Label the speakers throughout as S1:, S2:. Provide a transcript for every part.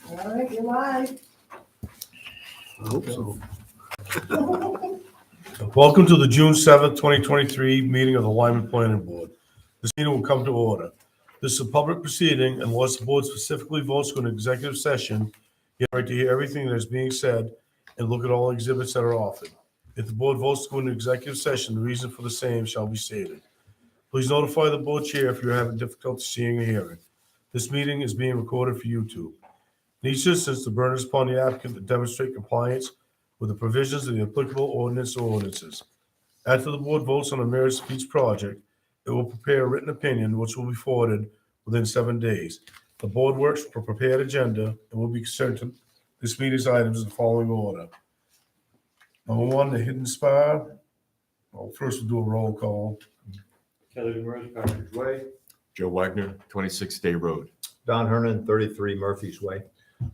S1: All right, you're live.
S2: I hope so.
S3: Welcome to the June 7th, 2023 meeting of the Lyman Planning Board. This meeting will come to order. This is a public proceeding unless the board specifically votes for an executive session. You have right to hear everything that is being said and look at all exhibits that are offered. If the board votes to go into executive session, the reason for the same shall be stated. Please notify the board chair if you're having difficulty seeing or hearing. This meeting is being recorded for YouTube. In each instance, the burden is upon the applicant to demonstrate compliance with the provisions of the applicable ordinance or ordinances. After the board votes on the merits of each project, it will prepare a written opinion which will be forwarded within 7 days. The board works for a prepared agenda and will be concerned to this meeting's items in the following order. Number one, the Hidden Spa. Well, first we'll do a roll call.
S4: Kelly Demers, Partridge Way.
S5: Joe Wagner, 26 Day Road.
S2: Don Hernan, 33 Murphy's Way.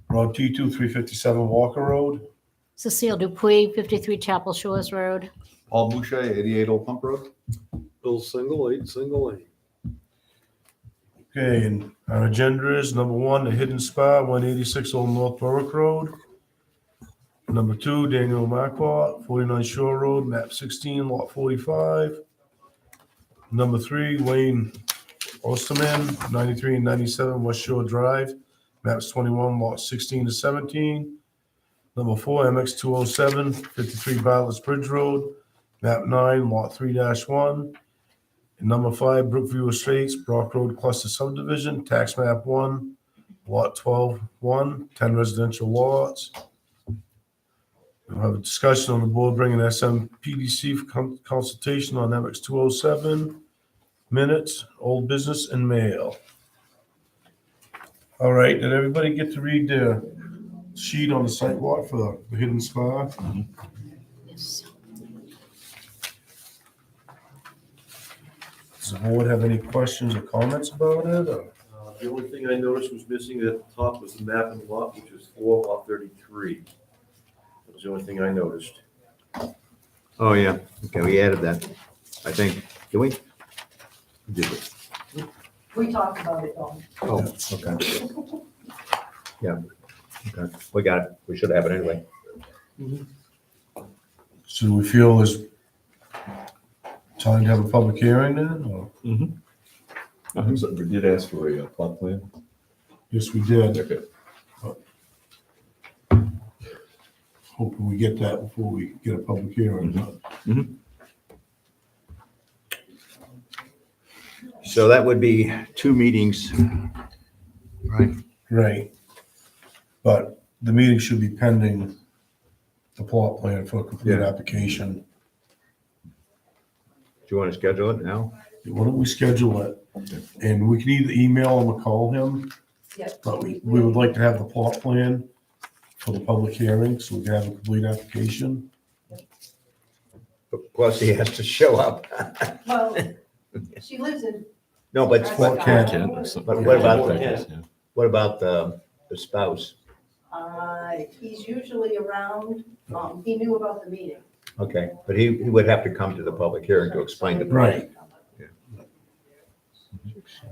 S3: Rod T2, 357 Walker Road.
S6: Cecile Dupuy, 53 Chapel Shores Road.
S7: Paul Boucher, 88 Old Pump Road.
S2: Bill Single, 8 Single Lane.
S3: Okay, and our agenda is number one, the Hidden Spa, 186 Old North Berwick Road. Number two, Daniel Marquardt, 49 Shore Road, map 16, lot 45. Number three, Wayne Osterman, 93 and 97 West Shore Drive, maps 21, lot 16 to 17. Number four, MX 207, 53 Bartlett's Bridge Road, map 9, lot 3-1. And number five, Brookview Estates, Brock Road Cluster Subdivision, tax map 1, lot 12-1, 10 residential lots. We'll have a discussion on the board bringing SMPDC for consultation on MX 207, minutes, old business, and mail. All right, did everybody get to read the sheet on the sidewalk for the Hidden Spa?
S6: Yes.
S3: Does the board have any questions or comments about it? Or?
S4: The only thing I noticed was missing at the top was the map and lot, which was 4 lot 33. That was the only thing I noticed.
S2: Oh, yeah. Okay, we added that. I think, did we? Did we?
S1: We talked about it, though.
S2: Oh, okay. Yeah, okay. We got it. We should have it anyway.
S3: So we feel there's time to have a public hearing then? Or?
S5: We did ask for a plot plan.
S3: Yes, we did.
S5: Okay.
S3: Hoping we get that before we get a public hearing.
S2: So that would be 2 meetings, right?
S3: Right. But the meeting should be pending the plot plan for a complete
S2: Yeah.
S3: application.
S2: Do you want to schedule it now?
S3: Why don't we schedule it? And we can either email him or call him,
S1: Yes.
S3: but we would like to have the plot plan for the public hearing so we can have a complete application.
S2: Plus, he has to show up.
S1: Well, she lives in.
S2: No, but
S3: Fort Kent.
S2: But what about
S4: the- the spouse?
S1: He's usually around. He knew about the meeting.
S2: Okay, but he would have to come to the public hearing to explain the
S3: Right.
S2: Yeah.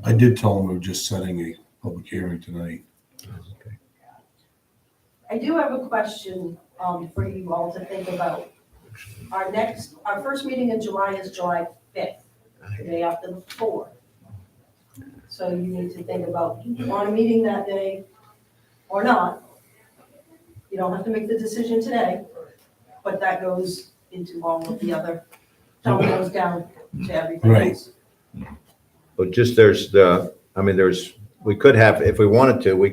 S3: I did tell him we were just setting a public hearing tonight.
S2: Okay.
S1: I do have a question for you all to think about. Our first meeting in July is July 5th, the day after the 4th. So you need to think about, do you want a meeting that day or not? You don't have to make the decision today, but that goes into all of the other, dominoes down to everything
S3: Right.
S1: else.
S2: But just we could have, if we wanted to,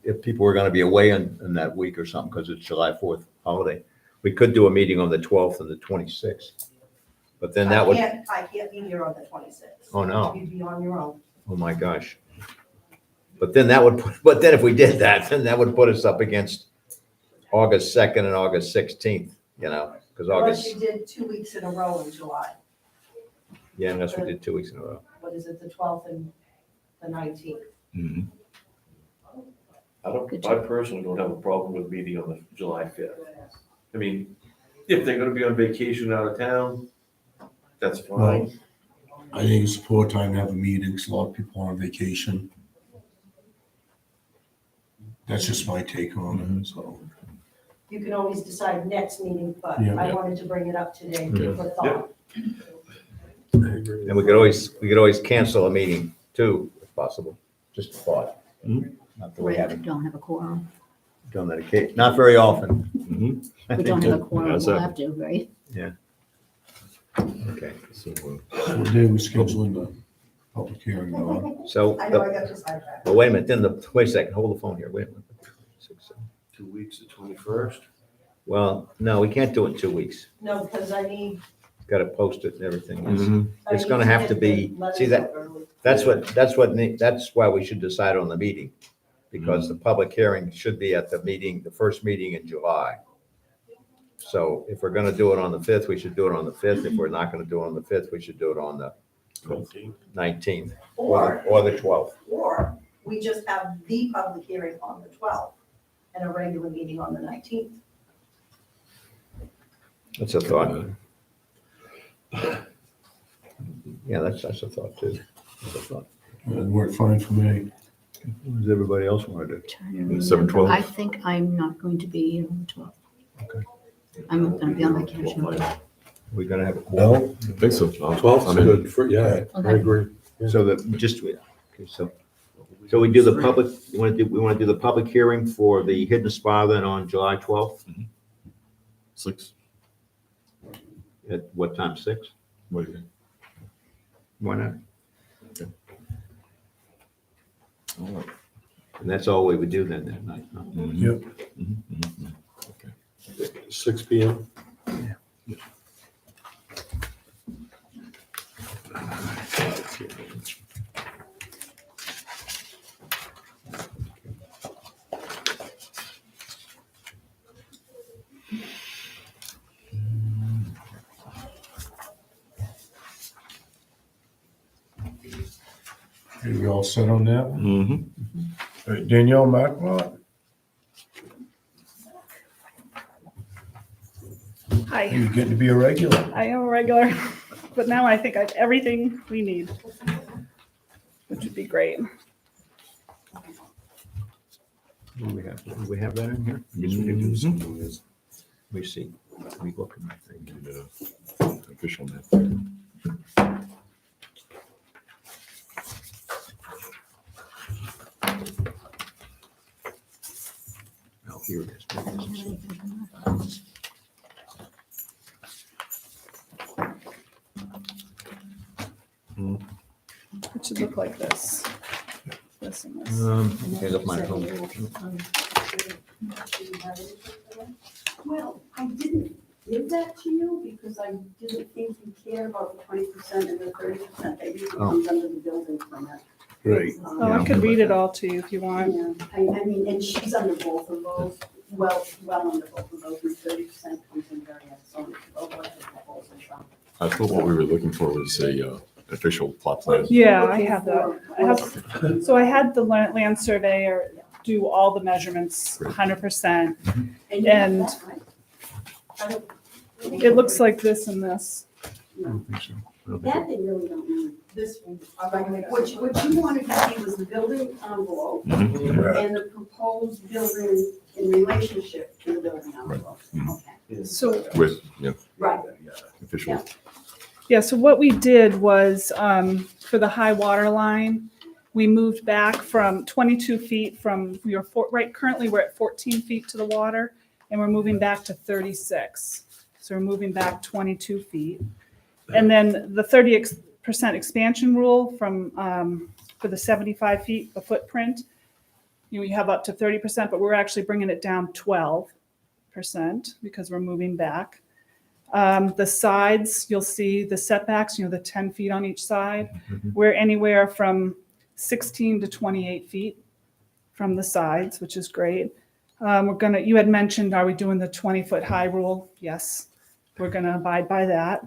S2: if people were going to be away in that week or something, because it's July 4th holiday, we could do a meeting on the 12th and the 26th. But then that would,
S1: I can't be here on the 26th.
S2: Oh, no.
S1: You'd be on your own.
S2: oh my gosh. But then if we did that, then that would put us up against August 2nd and August 16th, because
S1: Unless you
S2: August,
S1: did 2 weeks in a row in July.
S2: yeah, unless we did 2 weeks in a row.
S1: What is it, the 12th and the 19th?
S4: I personally don't have a problem with meeting on the July 5th. I mean, if they're gonna be on vacation out of town, that's
S3: Well,
S4: fine.
S3: I think it's a poor time to have a meeting, 'cause a lot of people are on vacation. That's just my take on it, so.
S1: You can always decide next meeting, but
S3: Yeah.
S1: I wanted to bring it up today for thought.
S2: And we could always cancel a meeting too, if possible, just a thought. Not that we
S6: We
S2: haven't
S6: don't have a quorum.
S2: done that occasion, not very often.
S6: We don't have a quorum,
S5: How's
S6: we'll
S5: that?
S6: have to, right?
S2: Okay,
S5: So,
S3: What day we scheduling the public hearing, Dawn?
S2: so,
S1: I know I got you sidetracked.
S2: but wait a minute, wait a second, hold the phone here, wait a minute. 6, 7.
S4: 2 weeks, the 21st.
S2: Well, no, we can't do it in 2 weeks.
S1: No, because I need.
S2: Got to post it and everything.
S1: I
S2: It's
S1: need
S2: gonna have to
S1: get
S2: be-
S1: the letters
S2: see that-
S1: out early.
S2: That's why we should decide on the meeting. Because the public hearing should be at the first meeting in July. So if we're gonna do it on the 5th, we should do it on the 5th. If we're not gonna do it on the 5th, we should do it on the 19th
S1: Or,
S2: or the 12th.
S1: or we just have the public hearing on the 12th and a regular meeting on the 19th.
S2: That's a thought. Yeah, that's a thought too. That's a thought.
S3: It worked fine for me.
S2: What does everybody else want to do?
S6: Trying to
S5: 7/12?
S6: remember. I think I'm not going to be here on the 12th.
S2: Okay.
S6: I'm going to be on vacation.
S2: We're gonna have a
S7: No,
S5: I think so.
S7: 12's
S5: I'm in.
S7: good for, yeah, I
S6: Okay.
S7: agree.
S2: So that, okay, so we do the public, we want to do the public hearing for the Hidden Spa then on July 12th?
S5: 6.
S2: At what time, 6?
S5: What do you think?
S2: Why not?
S5: All right.
S2: And that's all we would do then that night, huh?
S3: Yep.
S7: 6 PM.
S3: Are we all set on that one?
S5: Mm-hmm.
S3: All right, Danielle Maclot,
S8: Hi,
S3: you're getting to be a regular.
S8: I am a regular, but now I think I have everything we need, which would be great.
S2: Do we have that in here?
S5: Yes, we can do something.
S2: Let me see. Let me look at my thing.
S5: Official map.
S2: Oh, here it is.
S6: I don't have anything from that.
S8: It should look like this. This and this.
S2: Okay, look my phone.
S9: Well, I didn't give that to you because I didn't think you cared about the 20% and the 30% that usually comes under the building permit.
S3: Right.
S8: Oh, I could read it all to you if you want.
S9: Yeah, I mean, and she's under both of those, well under both of those, and 30% comes in various, so
S5: I thought what we were looking for was a official plot plan.
S8: Yeah, I have that. So I had the land surveyor do all the measurements 100%. And it looks like this and this.
S2: I don't think so. I don't think
S9: That they really don't know.
S1: This one,
S9: What you wanted to see was the building envelope
S5: Mhm.
S9: and the proposed building in relationship to the building envelope. Okay,
S8: So,
S5: With, yeah,
S9: right.
S5: official.
S8: yeah, so what we did was, for the high water line, we moved back from 22 feet from, currently we're at 14 feet to the water, and we're moving back to 36. So we're moving back 22 feet. And then the 30% expansion rule for the 75 feet, the footprint, you have up to 30%, but we're actually bringing it down 12% because we're moving back. The sides, you'll see the setbacks, the 10 feet on each side. We're anywhere from 16 to 28 feet from the sides, which is great. You had mentioned, are we doing the 20-foot high rule? Yes, we're gonna abide by that.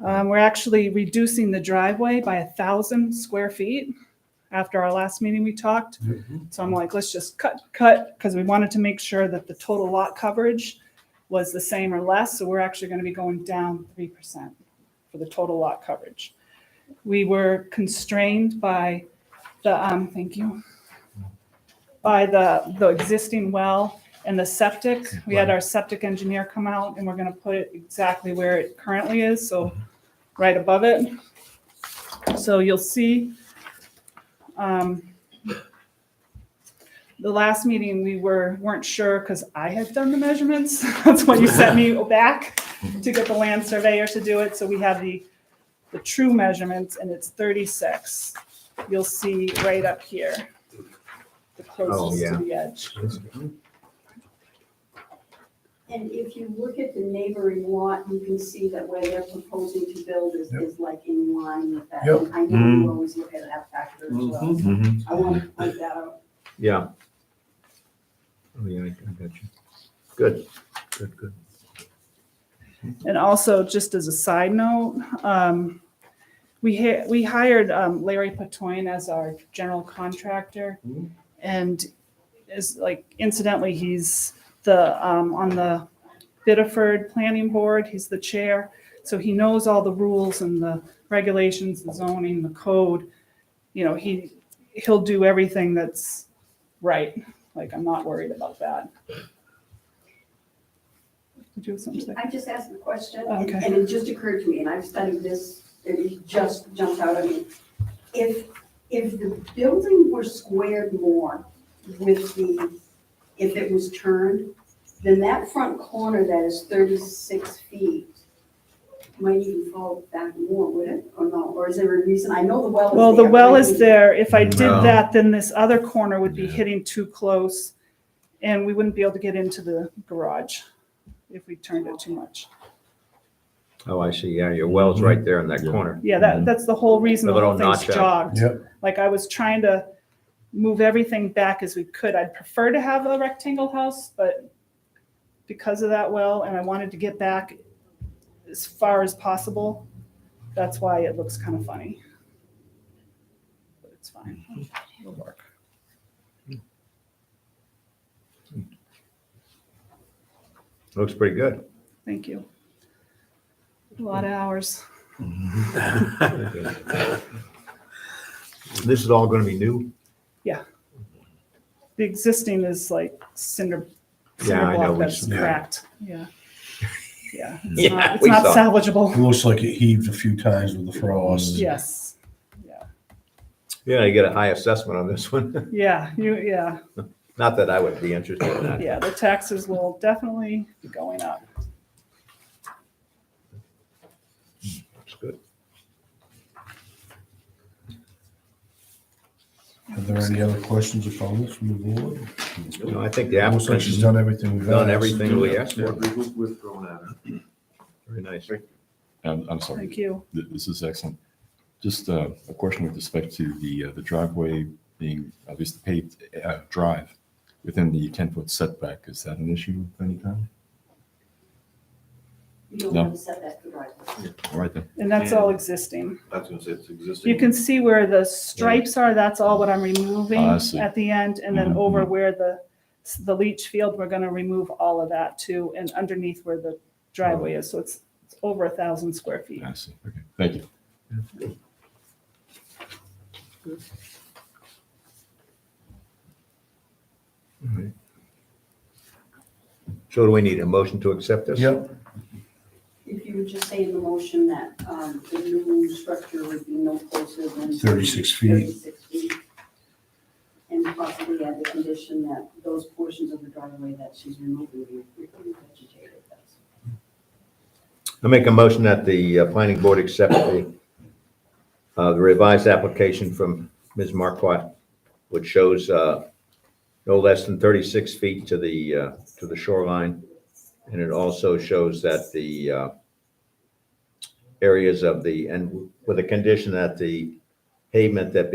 S8: We're actually reducing the driveway by 1,000 square feet. After our last meeting, we talked. So I'm like, let's just cut, because we wanted to make sure that the total lot coverage was the same or less. So we're actually going to be going down 3% for the total lot coverage. We were constrained by the, thank you. by the existing well and the septic. We had our septic engineer come out and we're gonna put it exactly where it currently is, so right above it. So you'll see, the last meeting, we weren't sure because I had done the measurements. That's when you sent me back to get the land surveyor to do it. So we have the true measurements and it's 36. You'll see right up here, the closest
S2: yeah.
S8: to the edge.
S9: And if you look at the neighboring lot, you can see that where they're proposing to build is like in line with that.
S3: Yep.
S9: And I know you always look at that factor as well.
S5: Mhm.
S9: I want to point that out.
S2: Yeah. Oh, yeah, I got you. Good, good.
S8: And also, just as a side note, we hired Larry Patoyne as our general contractor. And is like incidentally, he's on the Biddeford Planning Board, he's the chair. So he knows all the rules and the regulations, the zoning, the code. You know, he'll do everything that's right. Like, I'm not worried about that. Did you have something to say?
S9: I just asked the question,
S8: Okay.
S9: and it just occurred to me, and I've studied this, it just jumped out at me. If the building were squared more with if it was turned, then that front corner that is 36 feet might even fall back more, would it, or no? Or is there a reason? I know the well is there.
S8: Well, the well
S9: but I
S8: is
S9: think-
S8: there. If I did
S2: No.
S8: that, then this other corner would be
S5: Yeah.
S8: hitting too close and we wouldn't be able to get into the garage if we turned it too much.
S2: Oh, I see, yeah, your well's right there in that
S5: Yeah.
S2: corner.
S8: Yeah, that's the whole reason
S2: The
S8: the whole
S2: little
S8: thing's
S2: notch out.
S8: jogged.
S3: Yep.
S8: Like, I was trying to move everything back as we could. I'd prefer to have a rectangle house, but because of that well, and I wanted to get back as far as possible, that's why it looks kind of funny. But it's fine. It'll work.
S2: Looks pretty good.
S8: Thank you. A lot of hours.
S2: This is all gonna be new?
S8: The existing is like cinder
S2: Yeah, I know,
S8: block that's
S3: yeah.
S8: cracked. Yeah. Yeah.
S2: Yeah,
S8: It's
S2: we
S8: not
S2: saw it.
S8: salvageable.
S3: It looks like it heaved a few times with the frost.
S8: Yes.
S2: Yeah, you get a high assessment on this one.
S8: Yeah. Yeah.
S2: Not that I would be interested in that.
S8: Yeah. The taxes will definitely be going up.
S2: Looks good.
S3: Are there any other questions or comments from the board?
S2: You know, I think the
S3: Looks like
S2: applicant's
S3: she's done everything we've asked.
S2: done everything we asked
S4: Yeah,
S2: for.
S4: we've thrown at it.
S2: Very nice.
S5: I'm sorry.
S8: Thank you.
S5: This is excellent. Just a question with respect to the driveway being obviously paved drive within the 10-foot setback. Is that an issue of any kind?
S9: You don't
S5: No.
S9: have to set that for driveway.
S5: All right then.
S8: And that's all existing.
S4: I was gonna say it's existing.
S8: You can see where the stripes are. That's all what I'm removing
S5: I see.
S8: at the end. And then
S5: Mhm.
S8: over where the leach field, we're going to remove all of that too. And underneath where the driveway is. So it's over 1,000 square feet.
S5: I see. Okay. Thank you.
S2: So do we need a motion to accept this?
S3: Yep,
S9: If you would just say in the motion that the new structure would be no closer than
S3: 36 feet.
S9: 36 feet. And possibly add the condition that those portions of the driveway that she's removing be vegetated. That's-
S2: I make a motion that the planning board accept the revised application from Ms. Marquardt, which shows no less than 36 feet to the shoreline. And it also shows that the areas of and with a condition that the pavement that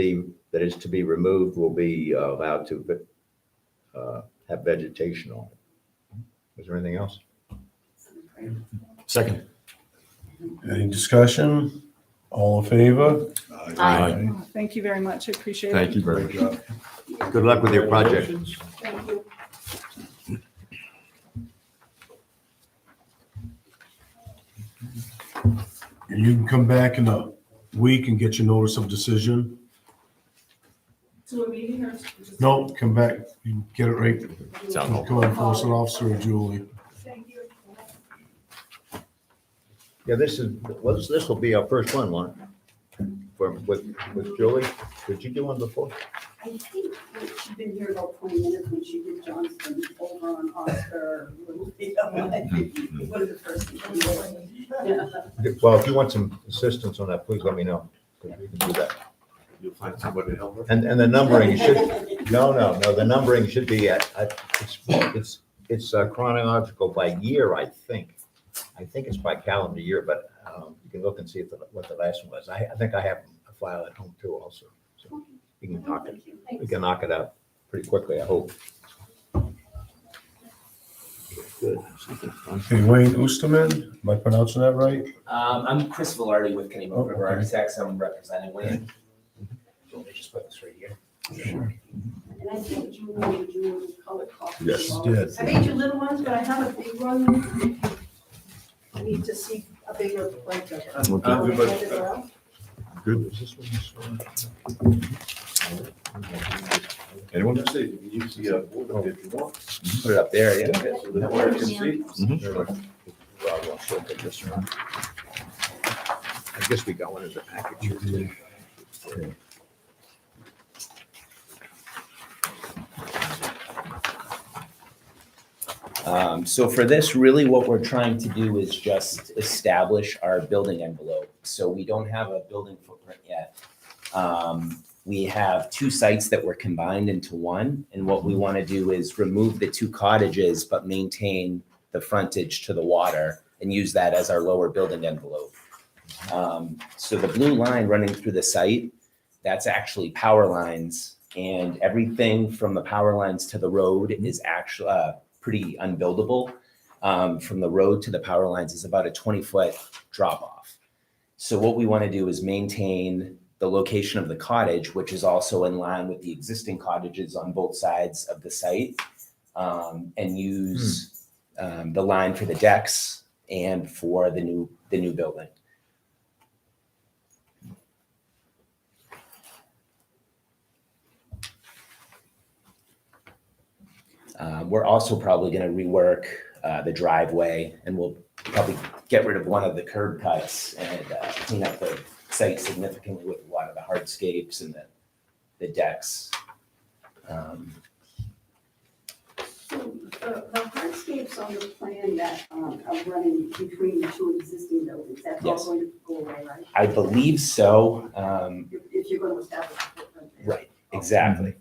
S2: is to be removed will be allowed to have vegetation on it. Is there anything else?
S5: Second.
S3: any discussion? All in favor?
S5: Aye.
S8: Oh, thank you very much. I appreciate it.
S5: Thank you very much.
S2: Good luck with your project.
S9: Thank you.
S3: And you can come back in a week and get your notice of decision.
S8: To a meeting or just?
S3: No, come back, you can get it right.
S5: Sounds
S3: Come on, enforcement officer or Julie.
S8: Thank you.
S2: Yeah, this will be our first one, won't it? With Julie. Did you do one before?
S9: I think that she'd been here about 20 minutes when she did Johnston over on Oscar. One of the first things. Yeah.
S2: Well, if you want some assistance on that, please let me know, because we can do that.
S4: You'll find somebody to help her.
S2: And the numbering should, no, the numbering should be it's chronological by year, I think. I think it's by calendar year, but you can look and see what the last one was. I think I have a file at home too also, so we can knock it out pretty quickly, I hope. Good.
S3: Okay, Wayne Oosterman, am I pronouncing that right?
S10: I'm Chris Velarde with Kennybrook
S3: Oh,
S10: River
S3: okay.
S10: Architects. I'm representing Wayne. So let me just put this right here.
S9: And I think Julie colored copies.
S5: Yes.
S9: of all
S3: Did.
S9: this.
S1: I made you little ones, but I have a big one. I need to see a bigger printer.
S5: Okay. Good. Anyone?
S4: Just say, you can use the board if you want.
S10: Put it up there, yeah.
S4: So the board can see.
S2: Rob wants to look at this one. I guess we got one as a package here too.
S10: So for this, really what we're trying to do is just establish our building envelope. So we don't have a building footprint yet. We have two sites that were combined into one. And what we want to do is remove the two cottages, but maintain the frontage to the water and use that as our lower building envelope. So the blue line running through the site, that's actually power lines. And everything from the power lines to the road is actually pretty unbuildable. From the road to the power lines is about a 20-foot drop off. So what we want to do is maintain the location of the cottage, which is also in line with the existing cottages on both sides of the site, and use the line for the decks and for the new building. We're also probably going to rework the driveway, and we'll probably get rid of one of the curb cuts and clean up the site significantly with a lot of the hardscapes and the decks.
S9: So the hardscapes on the plan that are running between the two existing buildings, that's all
S10: Yes.
S9: going to go away, right?
S10: I believe so.
S9: If you're going to establish a footprint there.
S10: Right, exactly.
S5: Okay.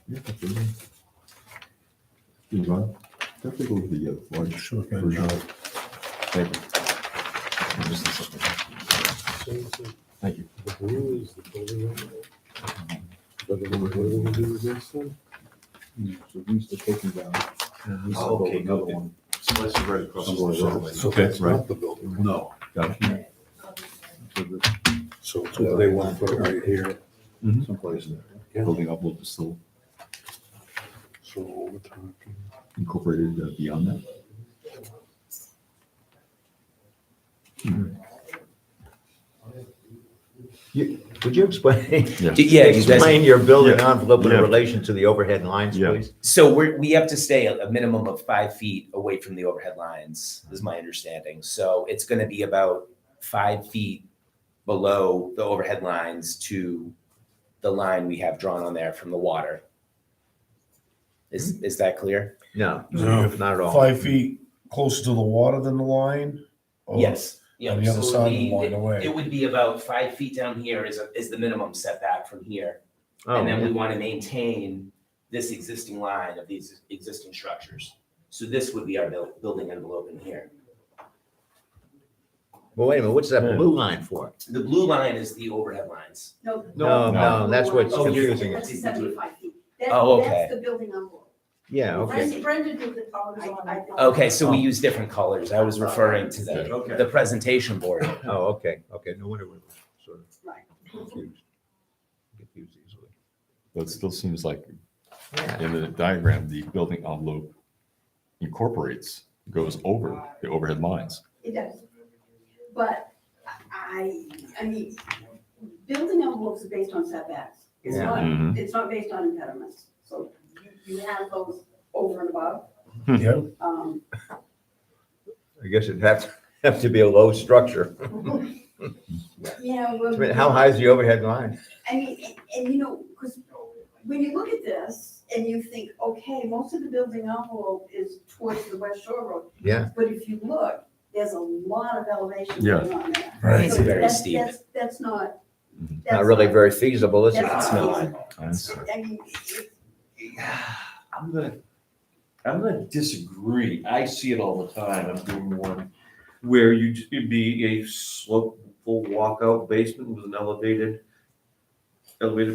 S5: Yeah, that's it. Yvonne, can I take over the large
S3: Sure, okay.
S5: version? Thank you. Just a second. Thank you.
S7: The blue is the building envelope. But then what are we gonna do with this then?
S5: So these are taken down.
S4: Oh, okay,
S5: Another
S4: okay.
S5: one.
S4: So that's right across the street.
S7: So
S3: Okay.
S7: that's not the building.
S4: No.
S5: Got it.
S7: So they want to put it right here.
S5: Someplace in
S7: Yeah.
S5: there. Building envelope is still
S7: So we're talking.
S5: incorporated beyond that.
S2: Would you explain?
S10: Yeah, you guys.
S2: Explain your building envelope in
S5: Yeah.
S2: relation to the overhead lines,
S5: Yeah.
S2: please?
S10: So we have to stay a minimum of 5 feet away from the overhead lines, is my understanding. So it's going to be about 5 feet below the overhead lines to the line we have drawn on there from the water. Is that clear?
S2: No,
S3: No.
S2: not at all.
S3: 5 feet closer to the water than the line? Or
S10: Yes. Yeah.
S3: On the other
S10: so
S3: side of
S10: the-
S3: the line away?
S10: It would be about 5 feet down here is the minimum setback from here. And then
S2: Oh,
S10: we want to maintain this existing line of these existing structures. So this would be our building envelope in here.
S2: well, wait a minute, what's that blue line for?
S10: The blue line is the overhead lines.
S2: No, that's what's
S10: Oh, you're-
S2: confusing.
S9: That's
S2: us.
S9: 75 feet.
S10: Oh, okay.
S9: That's the building envelope.
S2: Yeah, okay.
S1: Brenda did the colors on it.
S10: Okay, so we use different colors. I was referring to
S4: Okay.
S10: the presentation board.
S2: Oh, okay, no wonder. sort of
S9: Right.
S2: confused easily.
S5: But it still seems like
S2: Yeah.
S5: in the diagram, the building envelope goes over the overhead lines.
S9: It does. But I mean, building envelopes are based on setbacks. It's
S2: Yeah.
S9: not,
S5: Mhm.
S9: it's not based on impediments. So you have those over and above.
S3: Yeah,
S2: I guess it'd have to be a low structure.
S9: Yeah,
S2: I
S9: well.
S2: mean, how high is the overhead line?
S9: I mean, and you know, because when you look at this and you think, okay, most of the building envelope is towards the West Shore Road.
S2: Yeah.
S9: But if you look, there's a lot of elevation
S5: Yeah.
S9: going on there.
S3: Right.
S9: So
S10: It's very
S9: that's-
S10: steep.
S9: That's not.
S5: Mhm.
S9: that's
S2: Not really very feasible, is it?
S9: That's
S10: It's not.
S5: I see.
S9: I mean,
S4: I'm gonna disagree. I see it all the time. I'm doing one where it'd be a slopeful walkout basement with an elevated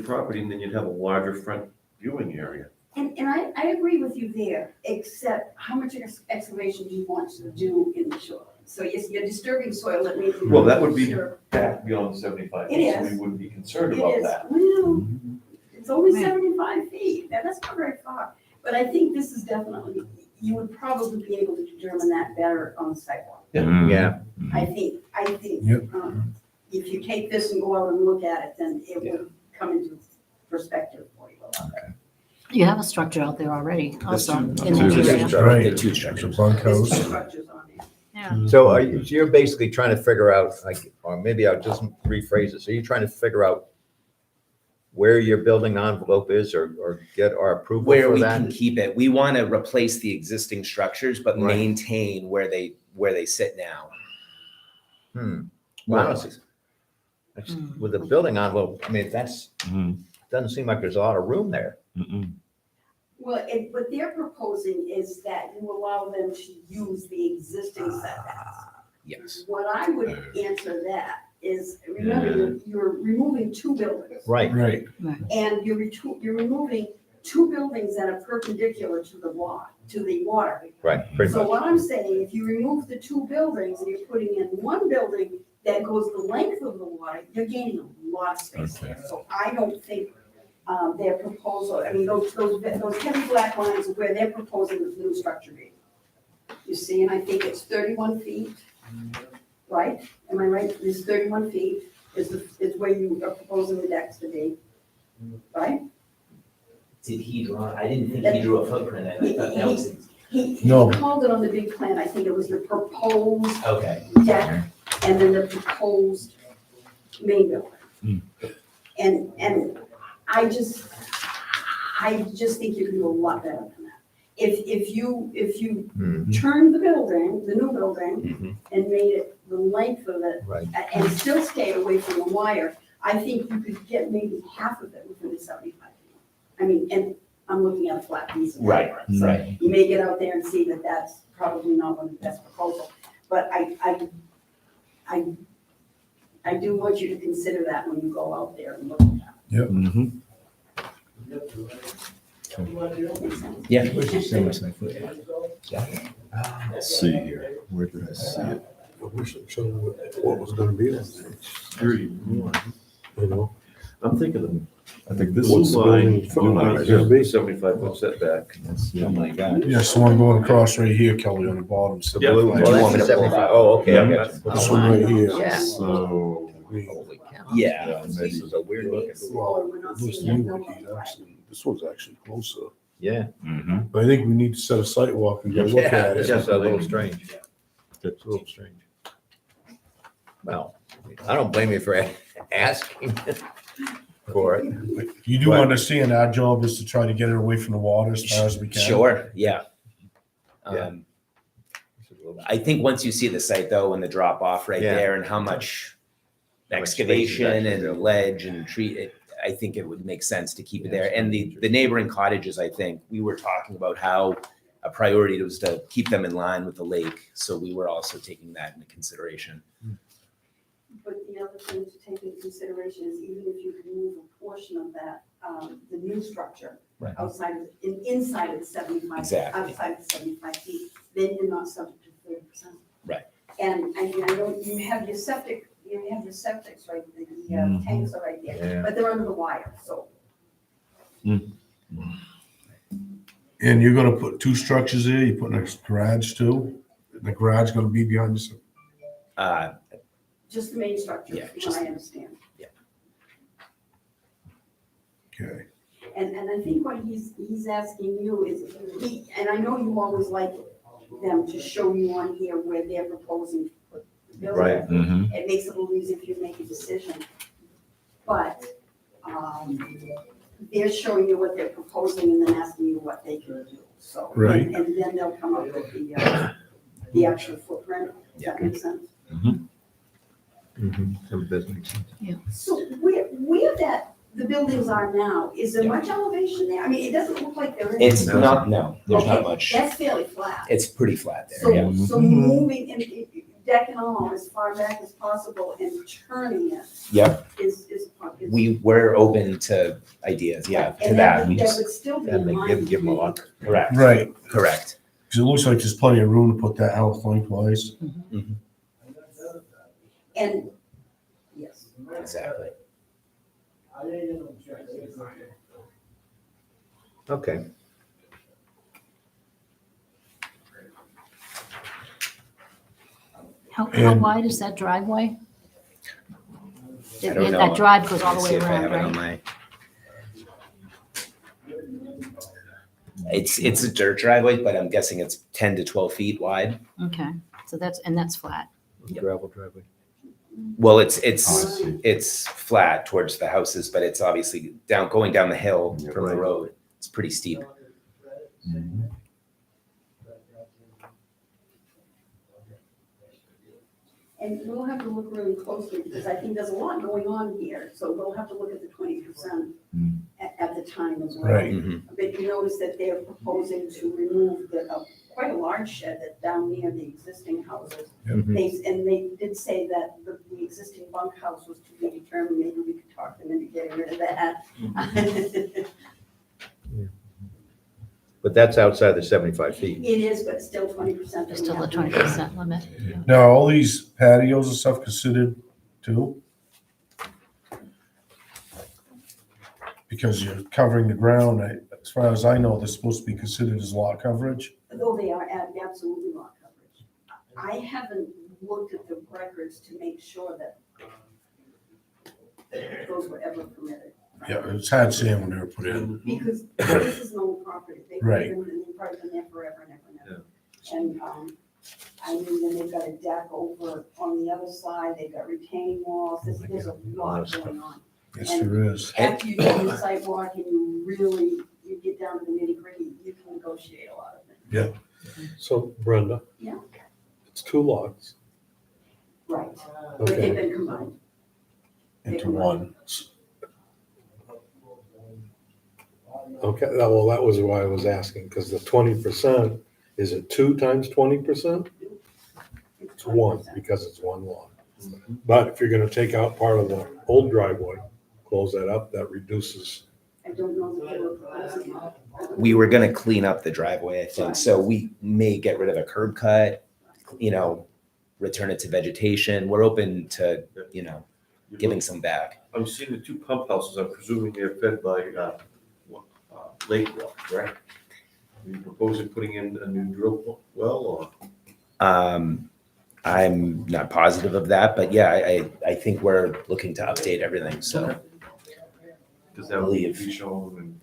S4: property, and then you'd have a larger front viewing area.
S9: and I agree with you there, except how much excavation do you want to do in the shore? So yes, you're disturbing soil that may be.
S4: Well, that would be
S9: Sure.
S4: back beyond 75
S9: It
S4: feet, so
S9: is.
S4: we wouldn't be concerned
S9: It
S4: about
S9: is,
S4: that.
S9: well, it's only
S6: Right.
S9: 75 feet, now that's not very far. But I think this is definitely, you would probably be able to determine that better on the sidewalk.
S5: Mhm.
S2: Yeah.
S9: I think,
S3: Yep.
S9: if you take this and go out and look at it, then it will come into perspective for you a lot better.
S6: You have a structure out there already also in
S5: two
S6: that area.
S5: structures.
S3: right.
S10: The two
S3: It's a
S10: structures.
S3: bunkhouse.
S9: There's two structures on there.
S6: Yeah.
S2: So so you're basically trying to figure out, like, or maybe I'll just rephrase it. So you're trying to figure out where your building envelope is or get our approval
S10: Where
S2: for
S10: we
S2: that?
S10: can keep it. We want to replace the existing structures, but
S2: Right.
S10: maintain where they sit now.
S2: Well, honestly, with the building envelope, I mean,
S5: Mhm.
S2: doesn't seem like there's a lot of room there.
S5: Mhm.
S9: Well, what they're proposing is that you allow them to use the existing setbacks.
S10: Yes.
S9: What I would answer that is, remember, you're removing two buildings.
S2: Right.
S3: Right.
S9: And you're removing two buildings that are perpendicular to the water.
S2: Right, pretty
S9: So
S2: much.
S9: what I'm saying, if you remove the two buildings and you're putting in one building that goes the length of the water, you're gaining a lot of space there. So I don't think their proposal, I mean, those heavy black lines are where they're proposing the new structure be. You see, and I think it's 31 feet, right? Am I right? It's 31 feet is where you are proposing the decks to be, right?
S10: Did he draw? I didn't think he drew a footprint. I thought that was
S9: He
S3: No.
S9: called it on the big plan, I think it was the proposed
S10: okay.
S9: deck and then the proposed main building. And I just think you can do a lot better than that. If you
S2: Hmm,
S9: turned the building, the new building, and made it the length of it,
S2: Right.
S9: and still stayed away from the wire, I think you could get maybe half of it within the 75 feet. I mean, and I'm looking at a flat piece of
S10: Right,
S9: paper. So
S10: right.
S9: you may get out there and see that that's probably not one of the best proposal. But I do want you to consider that when you go out there and look at that.
S5: Mhm.
S9: Makes sense?
S10: Yeah.
S5: Let's see here. Where did I see it?
S7: I wish it showed what was gonna be on there, you know?
S4: I'm thinking of
S5: I think this
S7: What's
S5: is
S7: the
S4: blue line,
S7: building
S5: blue line right here.
S4: 75-foot setback.
S5: Yeah.
S2: Oh, my God.
S3: Yes, the one going across right here, Kelly, on the bottom. So
S4: Yeah.
S2: Well,
S10: Do you want me
S2: that's
S10: to pull
S2: 75.
S10: that?
S2: Oh, okay. I
S4: Yeah.
S2: got you.
S7: This one right here.
S2: Yeah.
S5: So,
S2: Holy cow.
S10: Yeah.
S2: This is a weird looking.
S9: Or we're not
S7: This
S9: seeing
S7: new
S9: that
S7: one,
S9: no.
S7: this one's actually closer.
S2: Yeah.
S5: mhm.
S3: But I think we need to set a site walk and go look
S2: Yeah,
S3: at
S2: it's
S3: it.
S2: just a little strange. It's a little strange. Well, I don't blame you for asking for it.
S3: You do
S2: Right.
S3: understand our job is to try to get it away from the water as far as we can.
S10: Sure, yeah.
S2: Yeah.
S10: Um, I think once you see the site though, and the drop off right
S2: Yeah.
S10: there and how much
S2: How much space is
S10: excavation
S2: actually
S10: and
S2: available.
S10: ledge and tree, I think it would make sense to keep it there. And the neighboring cottages, I think, we were talking about how a priority was to keep them in line with the lake. So we were also taking that into consideration.
S9: But the other thing to take into consideration is even if you remove a portion of that, the new structure
S10: Right.
S9: outside of, inside of the 75,
S10: Exactly.
S9: outside the 75 feet, then you're not subject to 30%.
S10: Right.
S9: And I mean, I don't, you have your septic, you have your septics, right? the tanks are right there,
S2: Yeah.
S9: but they're under the wire, so.
S3: And you're gonna put two structures there, you put a garage too? The garage gonna be behind this?
S9: Just the main structure,
S10: Yeah,
S9: from
S10: just-
S9: what I understand.
S3: Okay.
S9: And I think what he's asking you is, and I know you always like them to show you on here where they're proposing to put the building.
S2: Right.
S5: Mhm.
S9: It makes it a little easier if you make a decision. But, they're showing you what they're proposing and then asking you what they can do, so.
S3: Right.
S9: And then they'll come up with the actual footprint, does that make sense?
S2: That does make sense.
S9: So where the buildings are now, is there much elevation there? I mean, it doesn't look like there is.
S10: It's not, no, there's not
S9: Okay,
S10: much.
S9: That's fairly flat.
S10: It's pretty flat there, yeah.
S9: So moving and decking all as far back as possible and turning it
S10: Yep,
S9: is.
S10: we're open to ideas, yeah, to that. We
S9: That
S10: just,
S9: would still be
S2: That may
S9: in line.
S2: give them a lot.
S10: correct,
S3: Right,
S10: correct.
S3: because it looks like there's plenty of room to put that out lengthwise.
S9: And, yes.
S10: Exactly.
S2: Okay.
S6: How
S3: And-
S6: wide is that driveway?
S10: I don't know.
S6: That drive goes all the
S10: Let's see
S6: way
S10: if I have
S6: around,
S10: it on
S6: right?
S10: my. It's a dirt driveway, but I'm guessing it's 10 to 12 feet wide.
S6: Okay, so that's flat.
S2: Gravel driveway.
S10: Well,
S5: Oh, I see.
S10: it's flat towards the houses, but it's obviously going down the hill from the road. It's pretty steep.
S5: Mhm.
S9: And we'll have to look really closely because I think there's a lot going on here. So we'll have to look at the 20%
S5: Mm.
S9: at the time as well.
S3: Right.
S10: Mhm.
S9: But you notice that they're proposing to remove quite a large shed that's down near the existing houses.
S2: Mhm.
S9: And they did say that the existing bunkhouse was to be determined, maybe we could talk them into getting rid of that.
S2: But that's outside the 75 feet.
S9: It is, but still 20%.
S6: Still the 20% limit.
S3: Now, are all these patios and stuff considered too? Because you're covering the ground, as far as I know, they're supposed to be considered as lot coverage.
S9: Though they are absolutely lot coverage. I haven't looked at the records to make sure that those were ever permitted.
S3: Yeah, it's hard saying when they were put in.
S9: Because this is an old property. They've
S3: Right.
S9: probably been there forever and ever and ever. And, I mean, then they've got a deck over on the other side, they've got retaining walls, there's a lot going on.
S3: Yes, there is.
S9: After you do the sidewalk and you get down to the nitty gritty, you can negotiate a lot of things.
S7: So Brenda?
S9: Yeah.
S7: It's two lots.
S9: Right, but they've
S7: Okay.
S9: been combined.
S3: Into one.
S7: Okay, well, that was why I was asking, because the 20%, is it 2 times 20%? It's 1, because it's one lot. But if you're gonna take out part of the old driveway, close that up, that reduces.
S9: I don't know that they were proposing it.
S10: We were gonna clean up the driveway, I think, so we may get rid of the curb cut, return it to vegetation. We're open to, giving some back.
S4: I'm seeing the two pump houses, I'm presuming they're fed by, lake water, correct? Are you proposing putting in a new drill well, or?
S10: I'm not positive of that, but yeah, I think we're looking to update everything, so.
S4: Does that need to be shown?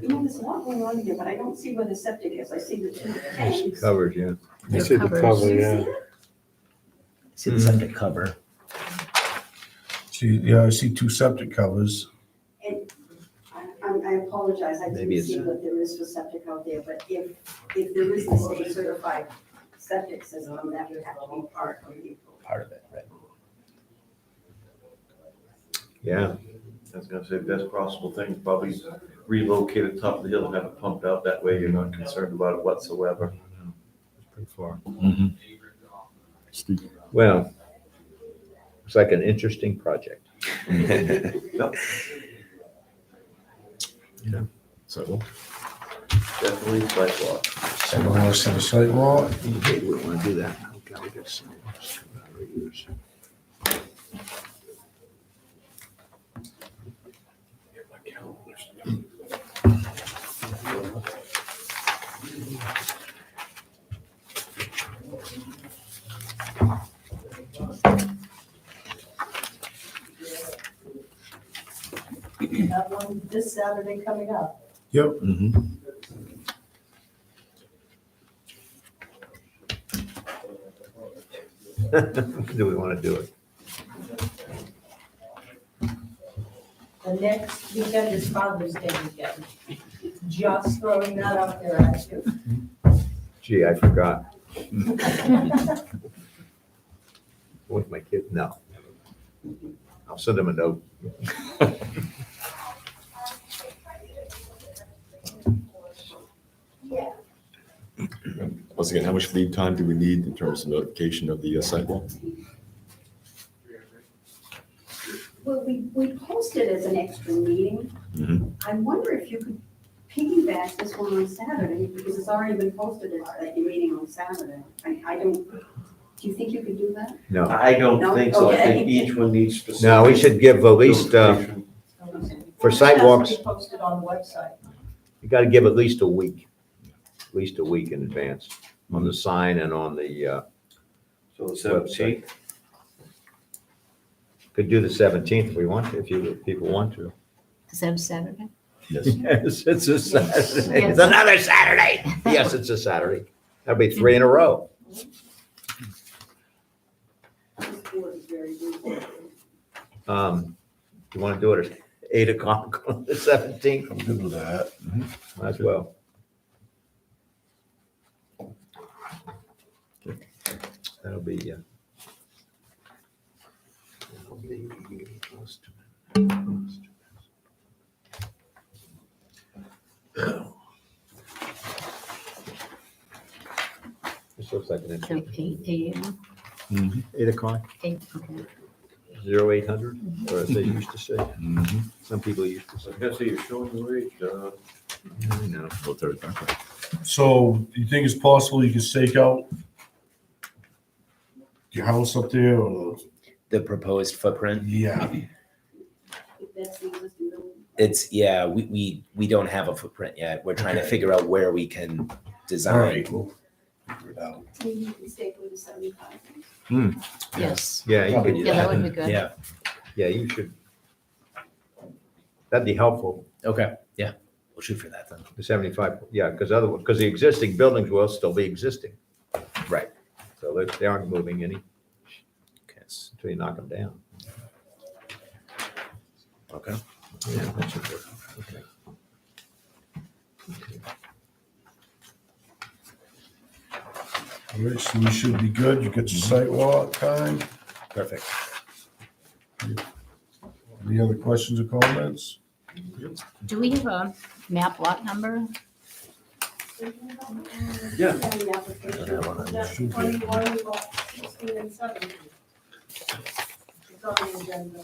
S9: There's a lot going on here, but I don't see where the septic is. I see the two tanks.
S2: Covered, yeah.
S7: I see the
S6: covers.
S7: cover,
S9: Do you
S7: yeah.
S9: see it?
S10: See the septic cover.
S3: See, yeah, I see two septic covers.
S9: And I apologize, I
S2: Maybe
S9: didn't
S2: it's-
S9: see what there is for septic out there, but if there is a state certified septic system, that would have to be part of the.
S10: Part of it, right?
S2: Yeah.
S4: I was gonna say, best possible thing, probably relocate it top of the hill and have it pumped out, that way you're not concerned about it whatsoever.
S2: It's pretty far.
S5: Mhm. Steep.
S2: Well, it's like an interesting project.
S5: So,
S4: Definitely sidewalk.
S3: So we're gonna set a site walk.
S2: Okay, we don't want to do that. Okay, we got sidewalks coming out right here, so.
S1: We have one this Saturday coming up.
S3: Yep.
S2: Mhm. Do we want to do it?
S1: The next weekend is Father's Day weekend. Just throwing that out there at you.
S2: Gee, I forgot. With my kid, no. I'll send him a note.
S5: Once again, how much lead time do we need in terms of notification of the sidewalk?
S9: Well, we posted as an extra meeting.
S5: Mhm.
S9: I wonder if you could piggyback this one on Saturday, because it's already been posted as that you're meeting on Saturday. I don't, do you think you could do that?
S2: No,
S4: I don't
S9: No?
S4: think so. I
S9: Okay.
S4: think each one needs specific.
S2: no, we should give at least,
S4: notification.
S2: for sidewalks,
S1: It has to be posted on the website.
S2: you got to give at least a week in advance on the sign and on the,
S4: So the 17th.
S2: could do the 17th if we want to, if people want to.
S6: Is that a Saturday?
S5: Yes.
S2: Yes, it's a Saturday.
S6: Yes.
S2: It's another Saturday. Yes, it's a Saturday. That'll be 3 in a row.
S9: This board is very good.
S2: You want to do it at 8 o'clock on the 17th?
S3: I'm good with that.
S2: Might as well. That'll be, this looks like an
S6: So
S2: interesting.
S6: 8 a.m.
S2: 8 o'clock,
S6: 8, okay.
S2: 0800, or as they used to say.
S5: Mhm.
S2: Some people used to say.
S4: I guess you're showing the age,
S2: I know.
S5: We'll throw it back.
S3: So do you think it's possible you can stake out your house up there or,
S10: The proposed footprint,
S3: yeah,
S9: If that's the existing building.
S10: it's, yeah, we don't have a footprint yet. We're trying to figure out where we can
S3: all
S10: design.
S3: right. We'll figure it out.
S9: Maybe you can stay with the 75.
S6: Yes.
S2: Yeah, you could,
S6: Yeah, that would be good.
S10: Yeah,
S2: yeah, you should. That'd be helpful,
S10: okay, yeah, we'll shoot for that then.
S2: the 75, yeah, because because the existing buildings will still be existing.
S10: Right.
S2: So they aren't moving any
S10: Okay,
S2: until you knock them down.
S10: okay.
S2: Yeah, that should work. Okay.
S3: All right, so we should be good. You got your site walk time.
S10: Perfect.
S3: Any other questions or comments?
S6: Do we have a map lot number?
S4: Yeah.
S9: On the application.
S1: That's 21, 16, and 17. It's on the agenda.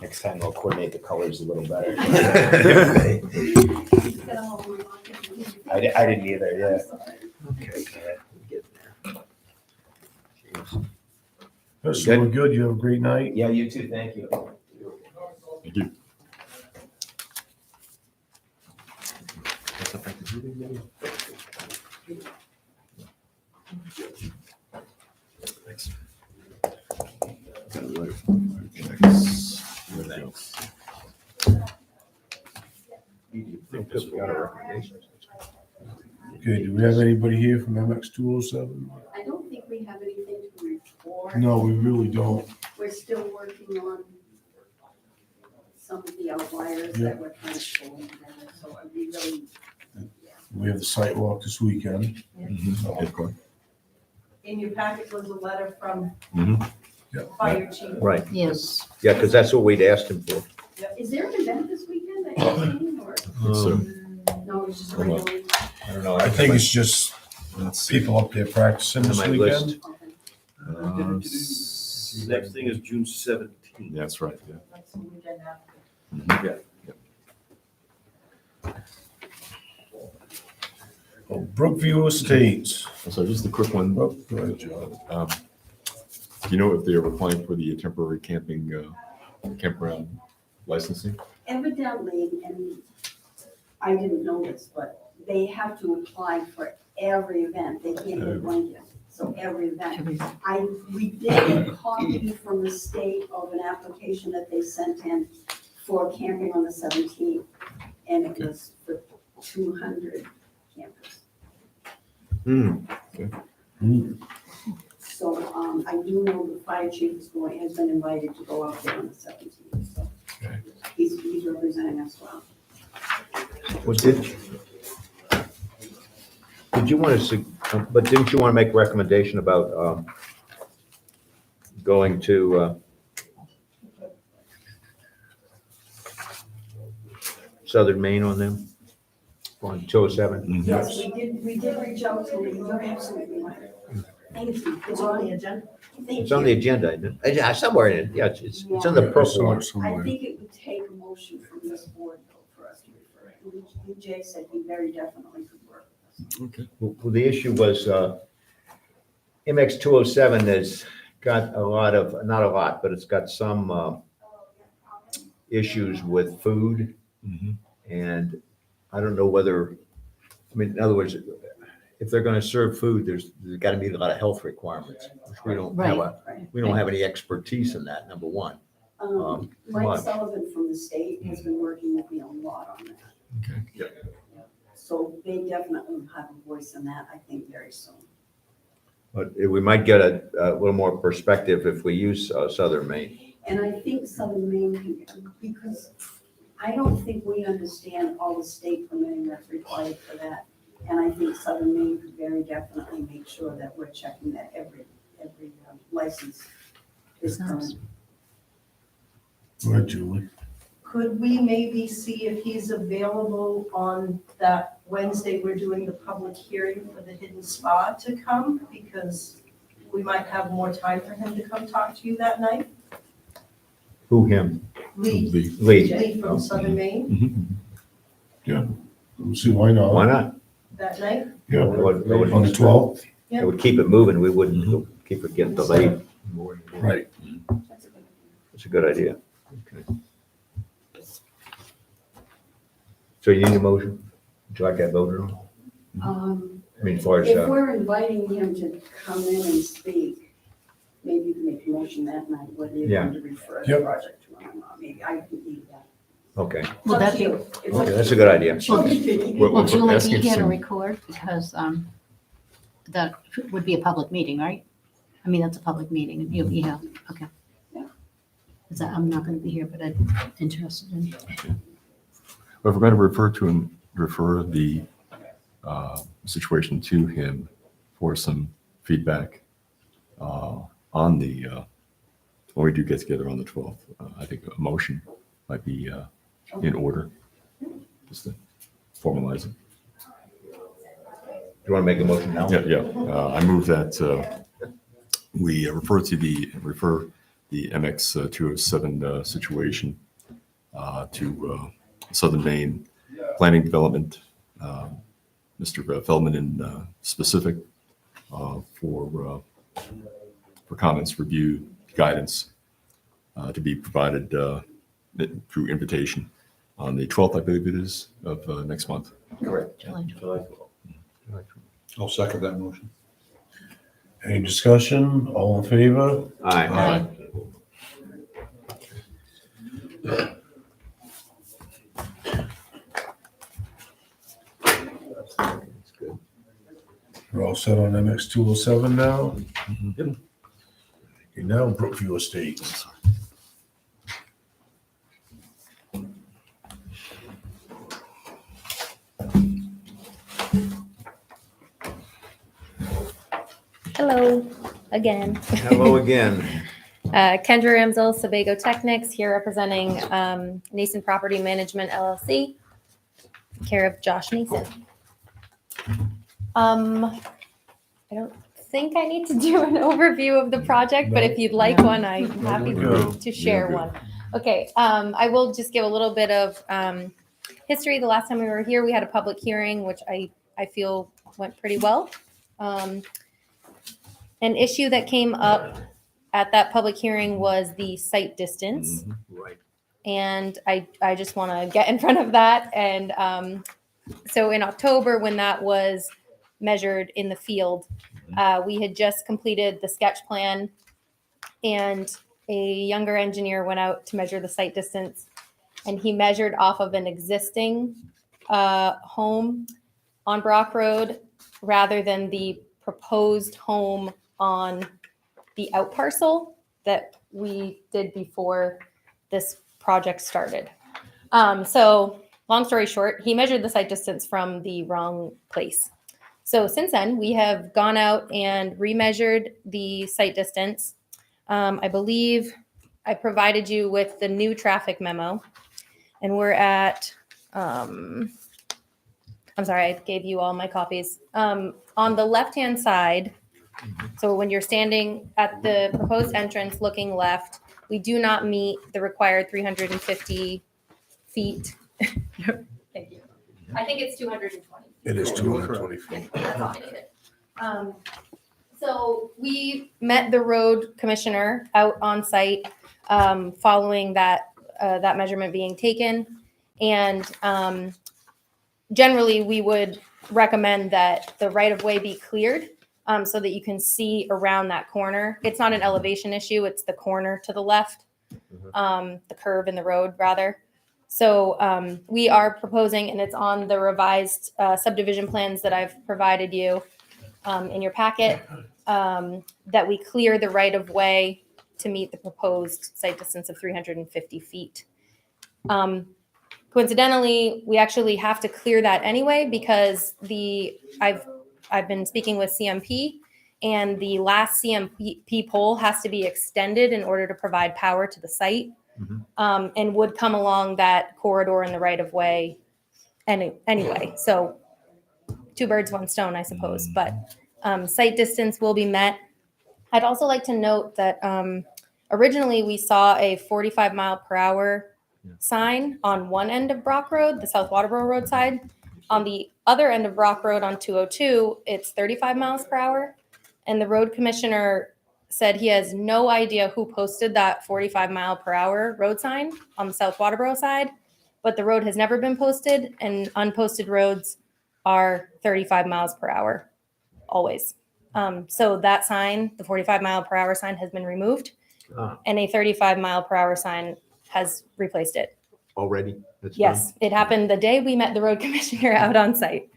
S10: Next time I'll coordinate the colors a little better.
S9: Got all my markers.
S10: I didn't either, yeah.
S2: Okay.
S3: So we're good. You have a great night.
S10: Yeah, you too, thank you.
S5: Thank you.
S2: Because we got our recommendations.
S3: Okay, do we have anybody here from MX 207?
S9: I don't think we have anything to report.
S3: No, we really don't.
S9: We're still working on some of the outliers
S3: Yeah.
S9: that we're trying to pull together, so we really,
S3: We have the site walk this weekend.
S5: Okay.
S1: In your packet was a letter from
S5: Mhm.
S1: the fire chief.
S2: Right,
S6: Yes.
S2: yeah, because that's what we'd asked him for.
S9: is there an event this weekend that you're seeing, or,
S5: So,
S9: no, it's just
S5: Hold on.
S9: regularly?
S2: I don't know.
S3: I think it's just
S5: let's see.
S3: people up there practicing this
S2: On my
S3: weekend.
S2: list.
S9: Okay.
S4: The next thing is June 17th.
S5: Yeah, that's right, yeah.
S1: That's the weekend after.
S3: Oh, Brookview Estates.
S5: So just a quick one.
S3: Oh, go ahead, John.
S5: Do you know if they're applying for the temporary camping, campground licensing?
S9: Evidently, and I didn't know this, but they have to apply for every event. They can't get blanket. So every event.
S6: Everything.
S9: We did get a copy from the state of an application that they sent in for camping on the 17th, and it was for 200 campers. So I do know the fire chief has been invited to go out there on the 17th, so
S3: Okay.
S9: he's representing us well.
S2: Well, did you want to, but didn't you want to make a recommendation about going to Southern Maine on them? On 207?
S9: Yes, we did reach out to him, you're absolutely right. Thank you.
S1: It's on the agenda.
S9: Thank
S2: It's on the
S9: you.
S2: agenda, isn't it? Yeah, somewhere in it, yeah, it's in the
S3: I
S2: purple
S3: saw
S2: one.
S3: it
S9: I
S3: somewhere.
S9: think it would take a motion from this board though for us to refer it. And Jay said he very definitely could work with us.
S2: Well, the issue was, MX 207 has got a lot of, not a lot, but it's got some issues with food.
S5: Mhm.
S2: And I don't know whether, I mean, in other words, if they're gonna serve food, there's gotta be a lot of health requirements, which we don't have
S9: Right.
S2: we don't have any expertise in that, number one.
S9: Mike
S2: much.
S9: Sullivan from the state has been working with me a lot on that.
S5: Okay.
S9: So they definitely have a voice in that, I think, very soon.
S2: But we might get a little more perspective if we use Southern Maine.
S9: And I think Southern Maine, because I don't think we understand all the state permitting that's required for that. And I think Southern Maine could very definitely make sure that we're checking that every license is current.
S3: Go ahead, Julie.
S1: Could we maybe see if he's available on that Wednesday, we're doing the public hearing for the hidden spa to come? Because we might have more time for him to come talk to you that night.
S2: Who, him?
S1: Lee,
S2: Lee.
S1: Lee from Southern Maine,
S3: We'll see, why not?
S2: Why not?
S1: that night?
S3: Yeah,
S2: It would-
S3: on the 12th,
S2: It would keep it moving. We wouldn't keep it getting delayed.
S3: right.
S9: That's a good idea.
S2: It's a good idea. Okay. So you need a motion? Would you like that voted on? I mean, as far as,
S9: If we're inviting him to come in and speak, maybe you can make a motion that night, whether you're
S2: Yeah.
S9: going to refer the
S3: Yep.
S9: project to him or not. Maybe I can leave that.
S2: okay,
S6: Will that be,
S9: It's up
S2: okay,
S9: to
S2: that's a
S9: you.
S2: good idea.
S6: will Julie be
S5: asking
S6: here to
S5: some-
S6: record? Because that would be a public meeting, right? I mean, that's a public meeting. You'll be here, okay.
S9: Yeah.
S6: 'Cause I'm not going to be here, but I'm interested in.
S5: But if we're going to refer the situation to him for some feedback on the, when we do get together on the 12th, I think a motion might be in order, just to formalize it.
S2: You want to make a motion now?
S5: Yeah. I move that we refer the MX 207 situation to Southern Maine Planning Development, Mr. Feldman in specific, for comments, review, guidance to be provided through invitation on the 12th, I believe it is, of next month.
S2: Correct.
S6: July.
S7: I'll second that motion.
S3: Any discussion? All in favor?
S2: Aye.
S6: Aye.
S2: That's good.
S3: We're all set on MX 207 now? Okay, now Brookview Estates.
S11: Hello again.
S2: Hello again.
S11: Kendra Ramsel, Sebago Technics, here representing Nason Property Management LLC, care of Josh Nason. I don't think I need to do an overview of the project, but if you'd like one, I'm happy to share
S5: good.
S11: one. Okay, I will just give a little bit of history. The last time we were here, we had a public hearing, which I feel went pretty well. An issue that came up at that public hearing was the site distance.
S2: Right.
S11: And I just want to get in front of that. And so in October, when that was measured in the field, We had just completed the sketch plan, and a younger engineer went out to measure the site distance, and he measured off of an existing home on Brock Road rather than the proposed home on the out parcel that we did before this project started. So long story short, he measured the site distance from the wrong place. So since then, we have gone out and remeasured the site distance. I believe I provided you with the new traffic memo, and we're at, I'm sorry, I gave you all my copies. On the left-hand side, so when you're standing at the proposed entrance looking left, we do not meet the required 350 feet. Thank you. I think it's 220.
S7: It is 220 feet.
S11: That's all I needed. So we met the road commissioner out on site following that measurement being taken. And generally, we would recommend that the right-of-way be cleared so that you can see around that corner. It's not an elevation issue, it's the corner to the left, the curve in the road, rather. So we are proposing, and it's on the revised subdivision plans that I've provided you in your packet, that we clear the right-of-way to meet the proposed site distance of 350 feet. Coincidentally, we actually have to clear that anyway because I've been speaking with CMP, and the last CMP pole has to be extended in order to provide power to the site, and would come along that corridor in the right-of-way anyway. So 2 birds, 1 stone, I suppose. But site distance will be met. I'd also like to note that originally we saw a 45 mile per hour sign on one end of Brock Road, the South Waterboro Road side. On the other end of Brock Road on 202, it's 35 miles per hour. And the road commissioner said he has no idea who posted that 45 mile per hour road sign on the South Waterboro side, but the road has never been posted, and unposted roads are 35 miles per hour, always. So that sign, the 45 mile per hour sign, has been removed, and a 35 mile per hour sign has replaced it.
S2: Already? That's
S11: Yes, it happened the day we met the road commissioner out on site.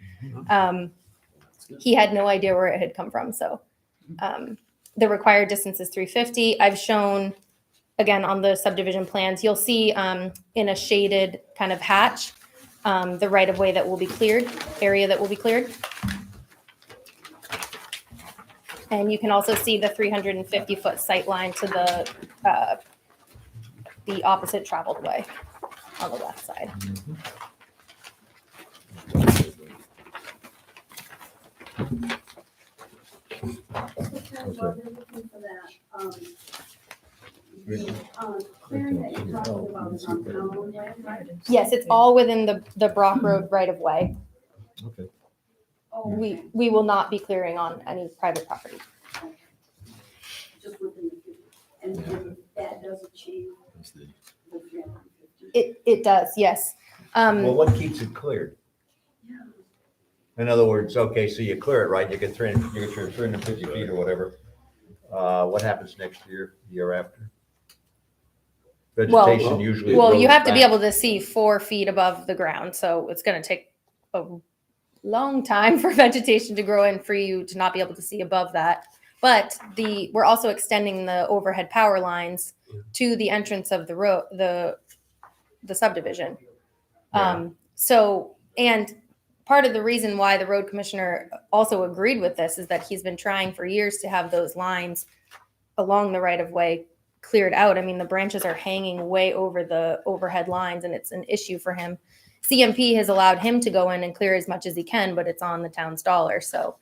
S11: He had no idea where it had come from. So the required distance is 350. I've shown, again, on the subdivision plans, you'll see in a shaded kind of hatch, the right of way that will be cleared, area that will be cleared. And you can also see the 350-foot sight line to the opposite traveled way on the left side.
S9: While they're looking for that, the clearing that you're talking about is on town land, right?
S11: Yes, it's all within the Brock Road right of way.
S2: Okay.
S9: Oh,
S11: We will not be clearing on any private property.
S9: just within the, and that does achieve
S5: That's the-
S9: the 350.
S11: It does, yes.
S2: Well, what keeps it cleared? In other words, okay, so you clear it, right? You get 350 feet or whatever. What happens next year, year after? Vegetation usually.
S11: Well, you
S2: grows
S11: have to be
S2: back.
S11: able to see 4 feet above the ground, so it's going to take a long time for vegetation to grow in for you to not be able to see above that. But we're also extending the overhead power lines to the entrance of the road, the subdivision.
S2: Yeah.
S11: So, and part of the reason why the road commissioner also agreed with this is that he's been trying for years to have those lines along the right of way cleared out. I mean, the branches are hanging way over the overhead lines, and it's an issue for him. CMP has allowed him to go in and clear as much as he can, but it's on the town's dollar. So,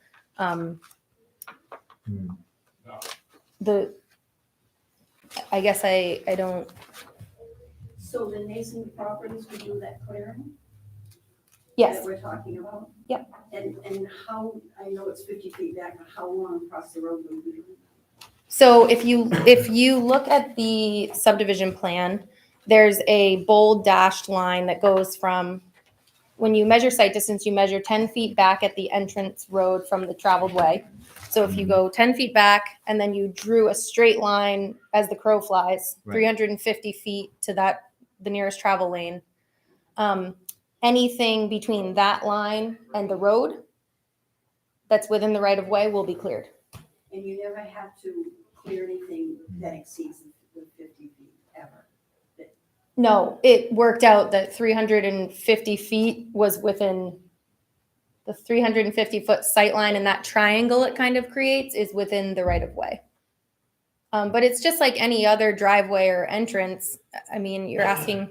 S11: I guess I don't.
S9: So the Nason properties would do that clearing?
S11: Yes.
S9: That we're talking about?
S11: Yep.
S9: And how, I know it's 50 feet back, but how long across the road would we do?
S11: So if you look at the subdivision plan, there's a bold dashed line that goes from, when you measure site distance, you measure 10 feet back at the entrance road from the traveled way. So if you go 10 feet back and then you drew a straight line as the crow flies,
S2: Right.
S11: 350 feet to the nearest travel lane, anything between that line and the road that's within the right of way will be cleared.
S9: And you never have to clear anything that exceeds the 50 feet ever.
S11: No, it worked out that 350 feet was within the 350-foot sight line, and that triangle it kind of creates is within the right of way. But it's just like any other driveway or entrance. I mean, you're asking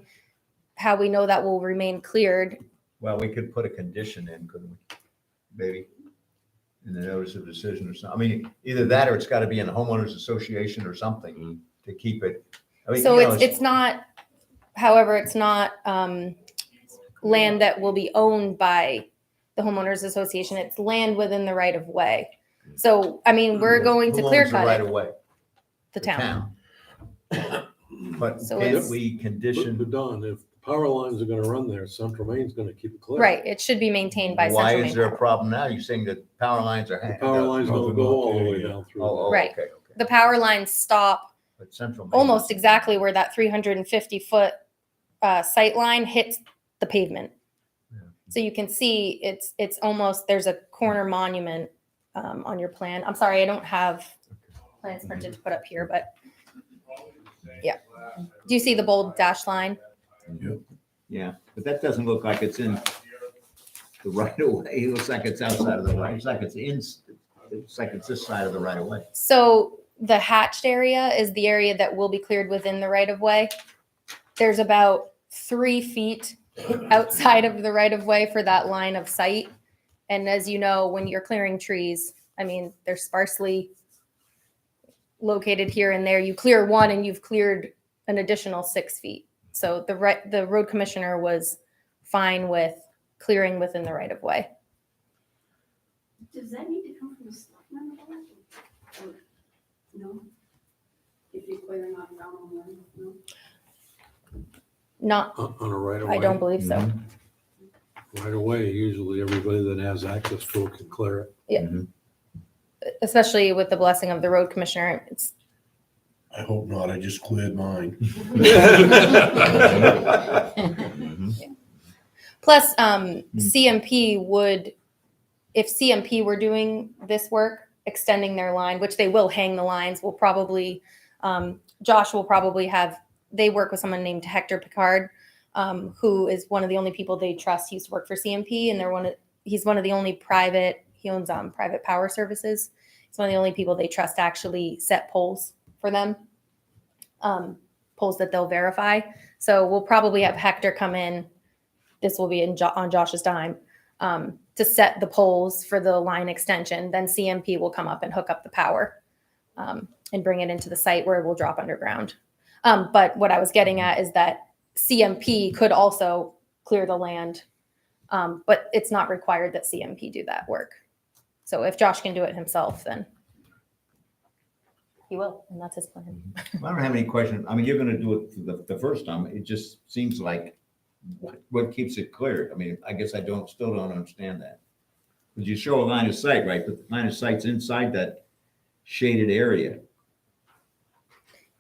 S11: how we know that will remain cleared.
S2: Well, we could put a condition in, couldn't we? Maybe in the notice of decision or something. I mean, either that or it's got to be in the homeowners association or something to keep it. I mean,
S11: So
S2: you know,
S11: it's not, however, it's not land that will be owned by the homeowners association. It's land within the right of way. So, I mean, we're going to
S2: who
S11: clear
S2: owns the
S11: cut
S2: right
S11: it,
S2: of way?
S11: the town.
S2: But
S11: So
S2: can't
S11: it's-
S2: we condition,
S7: But Don, if power lines are gonna run there, Central Main's gonna keep it clear.
S11: Right, it should be maintained by
S2: why
S11: Central
S2: is there a
S11: Maine.
S2: problem now? You're saying that power lines are.
S7: The power lines don't go all the way down through.
S2: Oh,
S11: Right.
S2: okay, okay.
S11: The power lines stop
S2: But Central Maine.
S11: almost exactly where that 350-foot sight line hits the pavement.
S2: Yeah.
S11: So you can see it's almost, there's a corner monument on your plan. I'm sorry, I don't have plans printed to put up here, but yeah. Do you see the bold dash line?
S2: Yeah, but that doesn't look like it's in the right of way. It looks like it's outside of the right. It's like it's this side of the right of way.
S11: So the hatched area is the area that will be cleared within the right of way. There's about 3 feet outside of the right of way for that line of sight. And as you know, when you're clearing trees, I mean, they're sparsely located here and there. You clear one and you've cleared an additional 6 feet. So the road commissioner was fine with clearing within the right of way.
S9: Does that need to come from the selectmen or no? If you're clearing on your own, no?
S11: Not,
S7: On a right of way.
S11: I don't believe so.
S2: Mm-hmm.
S7: Right away, usually everybody that has access to it can clear it.
S11: Especially with the blessing of the road commissioner. It's
S3: I hope not, I just cleared mine.
S11: plus CMP would, if CMP were doing this work, extending their line, which they will hang the lines, will probably, Josh will probably have, they work with someone named Hector Picard, who is one of the only people they trust. He used to work for CMP, and he's one of the only private, he owns private power services. He's one of the only people they trust to actually set poles for them, poles that they'll verify. So we'll probably have Hector come in. This will be on Josh's dime, to set the poles for the line extension. Then CMP will come up and hook up the power and bring it into the site where it will drop underground. But what I was getting at is that CMP could also clear the land, but it's not required that CMP do that work. So if Josh can do it himself, then he will, and that's his plan.
S2: I don't have any question. I mean, you're gonna do it for the first time. It just seems like what keeps it clear? I mean, I guess I still don't understand that. Because you show a line of sight, right? But the line of sight's inside that shaded area.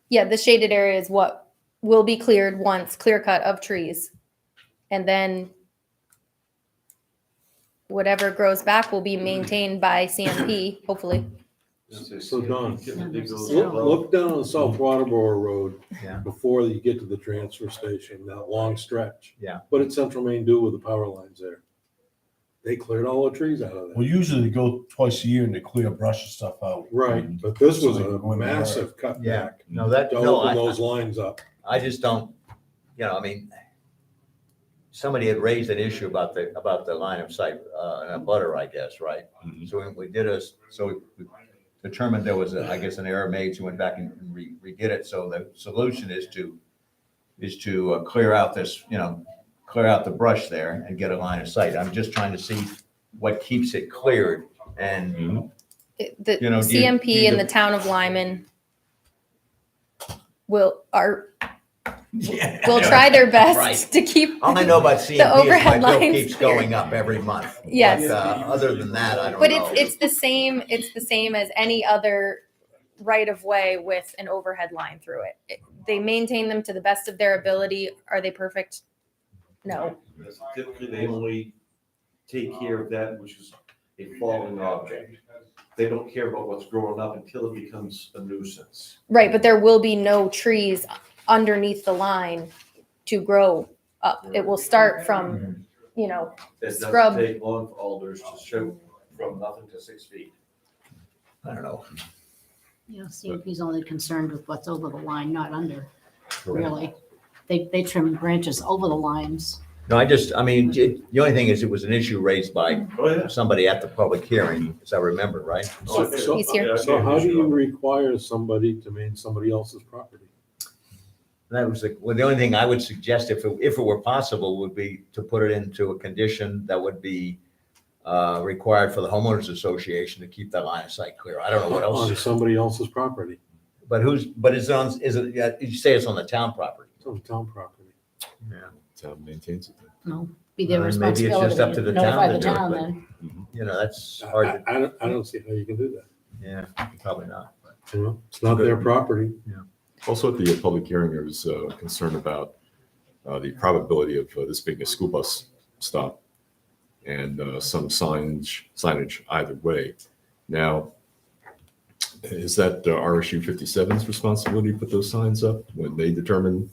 S11: Yeah, the shaded area is what will be cleared once, clear cut of trees. And then whatever grows back will be maintained by CMP, hopefully.
S7: So Don,
S11: Yeah.
S7: look down on South Waterboro Road
S2: Yeah.
S7: before you get to the transfer station, that long stretch.
S2: Yeah.
S7: What did Central Maine do with the power lines there? They cleared all the trees out of
S3: Well,
S7: there.
S3: usually they go twice a year and they clear brush and stuff out.
S7: Right, but this was
S3: So
S7: a
S3: they go in there.
S7: massive
S2: Yeah.
S7: cutback
S2: No, that,
S7: to
S2: no,
S7: open those lines up.
S2: I just don't, I mean, somebody had raised an issue about the line of sight, a butter, I guess, right?
S5: Mhm.
S2: So we determined there was, I guess, an error made, so went back and redid it. So the solution is to clear out this, clear out the brush there and get a line of sight. I'm just trying to see what keeps it cleared. And
S11: The
S2: You know, do
S11: CMP
S2: you-
S11: and the town of Lyman will try their best
S2: Right.
S11: to keep.
S2: All I know about CMP is my
S11: overhead
S2: bill
S11: lines
S2: keeps
S11: clear.
S2: going up every month.
S11: Yes.
S2: But, other than that, I don't know.
S11: But it's the same as any other right of way with an overhead line through it. They maintain them to the best of their ability. Are they perfect? No.
S4: Typically, they only take care of that which is a falling object. They don't care about what's growing up until it becomes a nuisance.
S11: Right, but there will be no trees underneath the line to grow up. It will start from,
S4: It doesn't
S11: Scrub.
S4: take long for alders to show from nothing to 6 feet.
S2: I don't know.
S6: You know, CMP's only concerned with what's over the line, not under, really. They trim branches over the lines.
S2: No, the only thing is it was an issue raised by
S4: Oh, yeah.
S2: somebody at the public hearing, as I remember, right?
S11: He's here.
S7: So how do you require somebody to maintain somebody else's property?
S2: That was the only thing I would suggest, if it were possible, would be to put it into a condition that would be required for the homeowners association to keep that line of sight clear. I don't know what
S7: On
S2: else,
S7: somebody else's property,
S2: but you say it's on the town property?
S7: it's on town property.
S2: Yeah.
S5: Town maintains it.
S6: No, be their
S2: Maybe it's
S6: responsibility.
S2: just up to the
S6: Notify
S2: town
S6: the
S2: to do it,
S6: town
S2: but-
S6: then.
S2: You know, that's hard,
S7: I don't see how you can do that.
S2: yeah, probably not. but-
S7: You know, it's not their property.
S5: Also, at the public hearing, there was concern about the probability of this being a school bus stop and some signage either way. Now, is that RSU 57's responsibility to put those signs up when they determine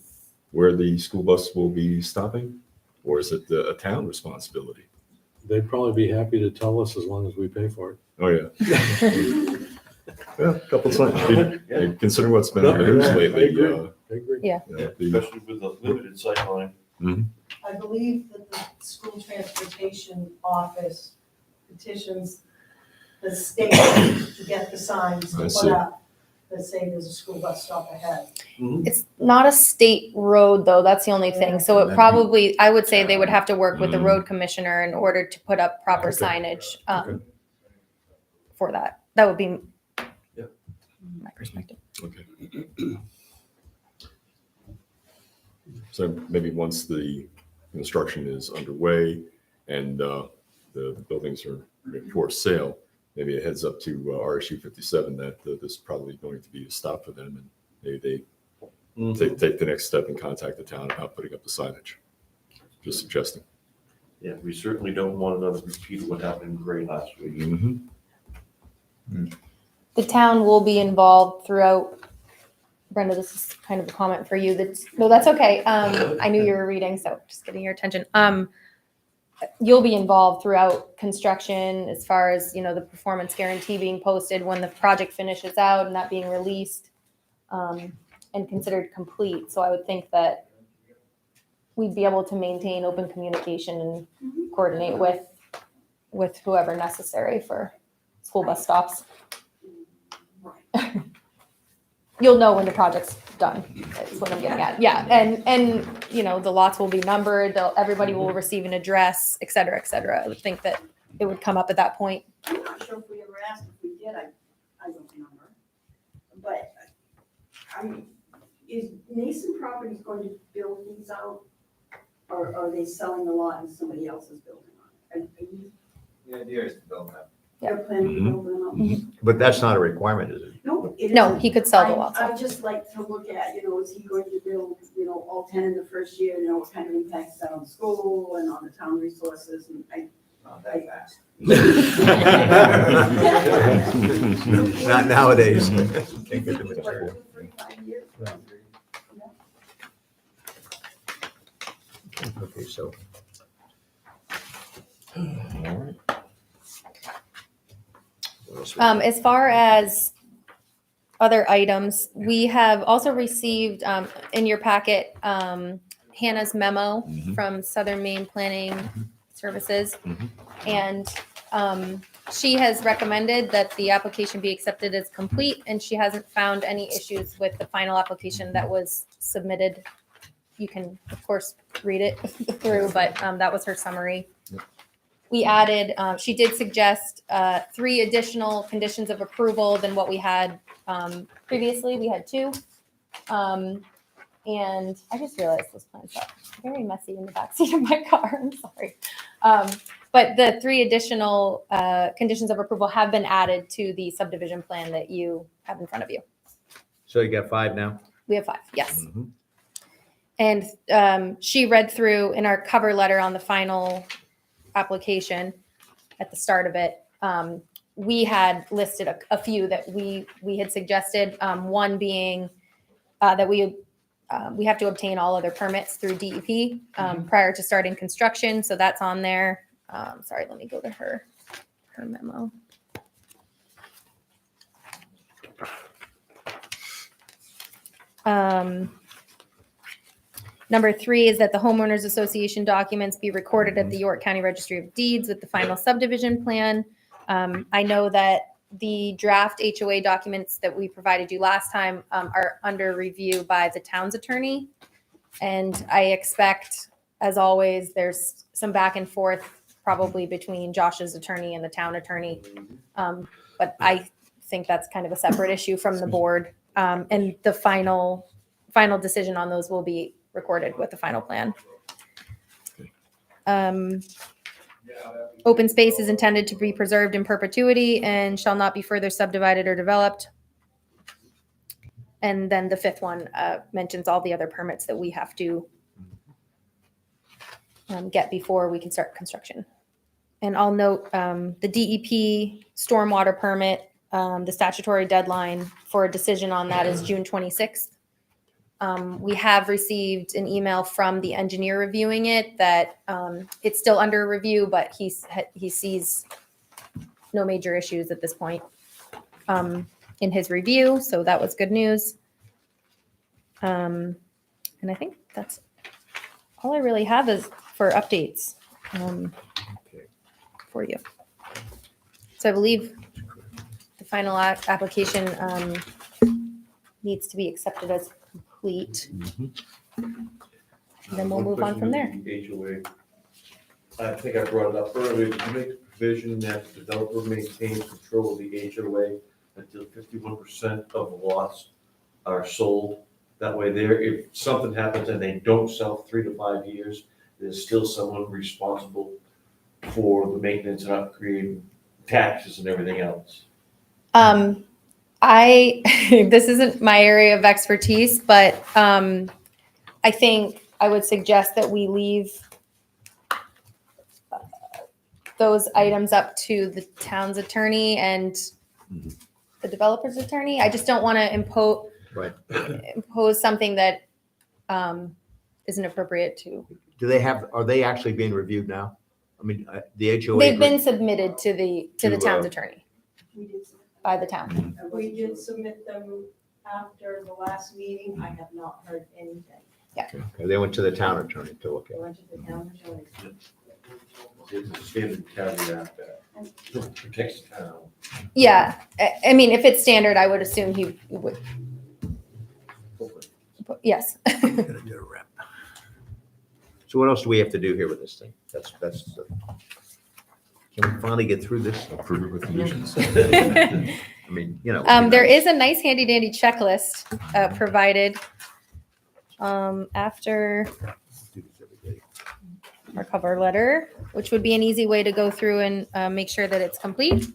S5: where the school bus will be stopping? Or is it a town responsibility?
S7: They'd probably be happy to tell us as long as we pay for it.
S5: Oh, yeah. Yeah, a couple of signs.
S4: Yeah.
S5: Considering what's been in the news
S7: I
S5: lately.
S7: agree.
S5: uh,
S7: I agree.
S11: Yeah.
S5: you know, the-
S4: Especially with the limited sight line.
S1: I believe that the school transportation office petitions the state to get the signs to
S5: I
S1: put
S5: see.
S1: up that say there's a school bus stop ahead.
S11: It's not a state road though, that's the only thing. So it probably, I would say they would have to work with the road commissioner in order to put up proper
S5: Okay.
S11: signage
S5: Okay.
S11: for that. That would be
S4: Yeah.
S11: my perspective.
S5: Okay. So maybe once the construction is underway and the buildings are for sale, maybe it heads up to RSU 57 that this is probably going to be a stop for them, and maybe they take the next step and contact the town about putting up the signage. Just suggesting.
S4: Yeah, we certainly don't want another repeat of what happened in Gray last week.
S11: The town will be involved throughout. Brenda, this is kind of a comment for you. No, that's okay. I knew you were reading, so just getting your attention. You'll be involved throughout construction as far as, the performance guarantee being posted when the project finishes out and that being released and considered complete. So I would think that we'd be able to maintain open communication and coordinate with whoever necessary for school bus stops. You'll know when the project's done, is what I'm getting at. Yeah, and the lots will be numbered, everybody will receive an address, et cetera, et cetera. I would think that it would come up at that point.
S9: I'm not sure if we ever asked. If we did, I don't remember. But, is Nason Properties going to build these out? Or are they selling the lot and somebody else is building on it? Are you,
S2: The idea is to build that.
S9: they're planning to build them out?
S2: But that's not a requirement, is it?
S9: No, it
S11: No,
S9: isn't.
S11: he could sell the lots.
S9: I just like to look at, is he going to build, all 10 in the first year, what kind of impact is that on the school and on the town resources, and
S2: Not that fast. Not nowadays. Can't get the material.
S9: 2, 3, 5 years.
S2: Okay, so.
S11: As far as other items, we have also received in your packet Hannah's memo from Southern Maine Planning Services. And she has recommended that the application be accepted as complete, and she hasn't found any issues with the final application that was submitted. You can, of course, read it through, but that was her summary. We added, she did suggest 3 additional conditions of approval than what we had previously. We had 2. And I just realized those plans are very messy in the backseat of my car. I'm sorry. But the 3 additional conditions of approval have been added to the subdivision plan that you have in front of you.
S2: So you got 5 now?
S11: We have 5, yes.
S2: Mhm.
S11: And she read through in our cover letter on the final application at the start of it. We had listed a few that we had suggested. One being that we have to obtain all other permits through DEP prior to starting construction. So that's on there. Sorry, let me go to her memo. Number 3 is that the homeowners association documents be recorded at the York County Registry of Deeds with the final subdivision plan. I know that the draft HOA documents that we provided you last time are under review by the town's attorney. And I expect, as always, there's some back and forth probably between Josh's attorney and the town attorney. But I think that's kind of a separate issue from the board. And the final decision on those will be recorded with the final plan. Open space is intended to be preserved in perpetuity and shall not be further subdivided or developed. And then the 5th one mentions all the other permits that we have to get before we can start construction. And I'll note the DEP stormwater permit, the statutory deadline for a decision on that is June 26th. We have received an email from the engineer reviewing it that it's still under review, but he sees no major issues at this point in his review. So that was good news. And I think that's all I really have is for updates for you. So I believe the final application needs to be accepted as complete. And then we'll move on from there.
S4: The HOA. I think I brought it up earlier. Did you make the provision that the developer maintains control of the HOA until 51% of the lots are sold? That way there, if something happens and they don't sell 3 to 5 years, there's still someone responsible for the maintenance and upgrade, taxes and everything else.
S11: This isn't my area of expertise, but I think I would suggest that we leave those items up to the town's attorney and the developer's attorney. I just don't want to impose something that isn't appropriate to.
S2: Are they actually being reviewed now? I mean, the HOA.
S11: They've been submitted to the town's attorney
S1: We did,
S11: by the town.
S1: we did submit them after the last meeting. I have not heard anything.
S2: Okay, they went to the town attorney to look
S1: They
S2: at it.
S1: went to the town attorney.
S4: It's a standard caveat that protects the town.
S11: Yeah, I mean, if it's standard, I would assume he would. Yes.
S2: So what else do we have to do here with this thing? Can we finally get through this?
S5: Approve it with conditions.
S2: I mean, you know.
S11: There is a nice handy dandy checklist provided after our cover letter, which would be an easy way to go through and make sure that it's complete.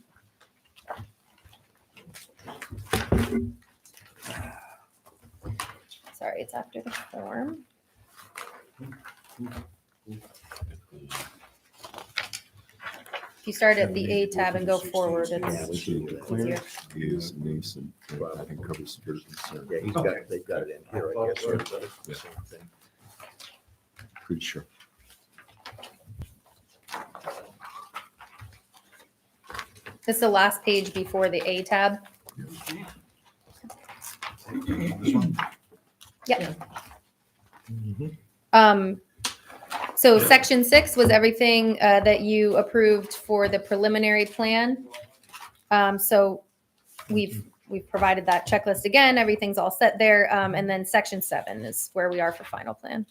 S11: Sorry, it's after the form. If you start at the A tab and go forward,
S2: Yeah, we
S11: it's
S2: should do that.
S11: easier.
S5: Is Mason, I think covers your concern.
S2: Yeah, they've got it in here, I guess.
S5: Yeah.
S2: Same thing.
S5: Pretty sure.
S11: This is the last page before the A tab.
S5: This one?
S11: Yep. So section 6 was everything that you approved for the preliminary plan. So we've provided that checklist again. Everything's all set there. And then section 7 is where we are for final plan.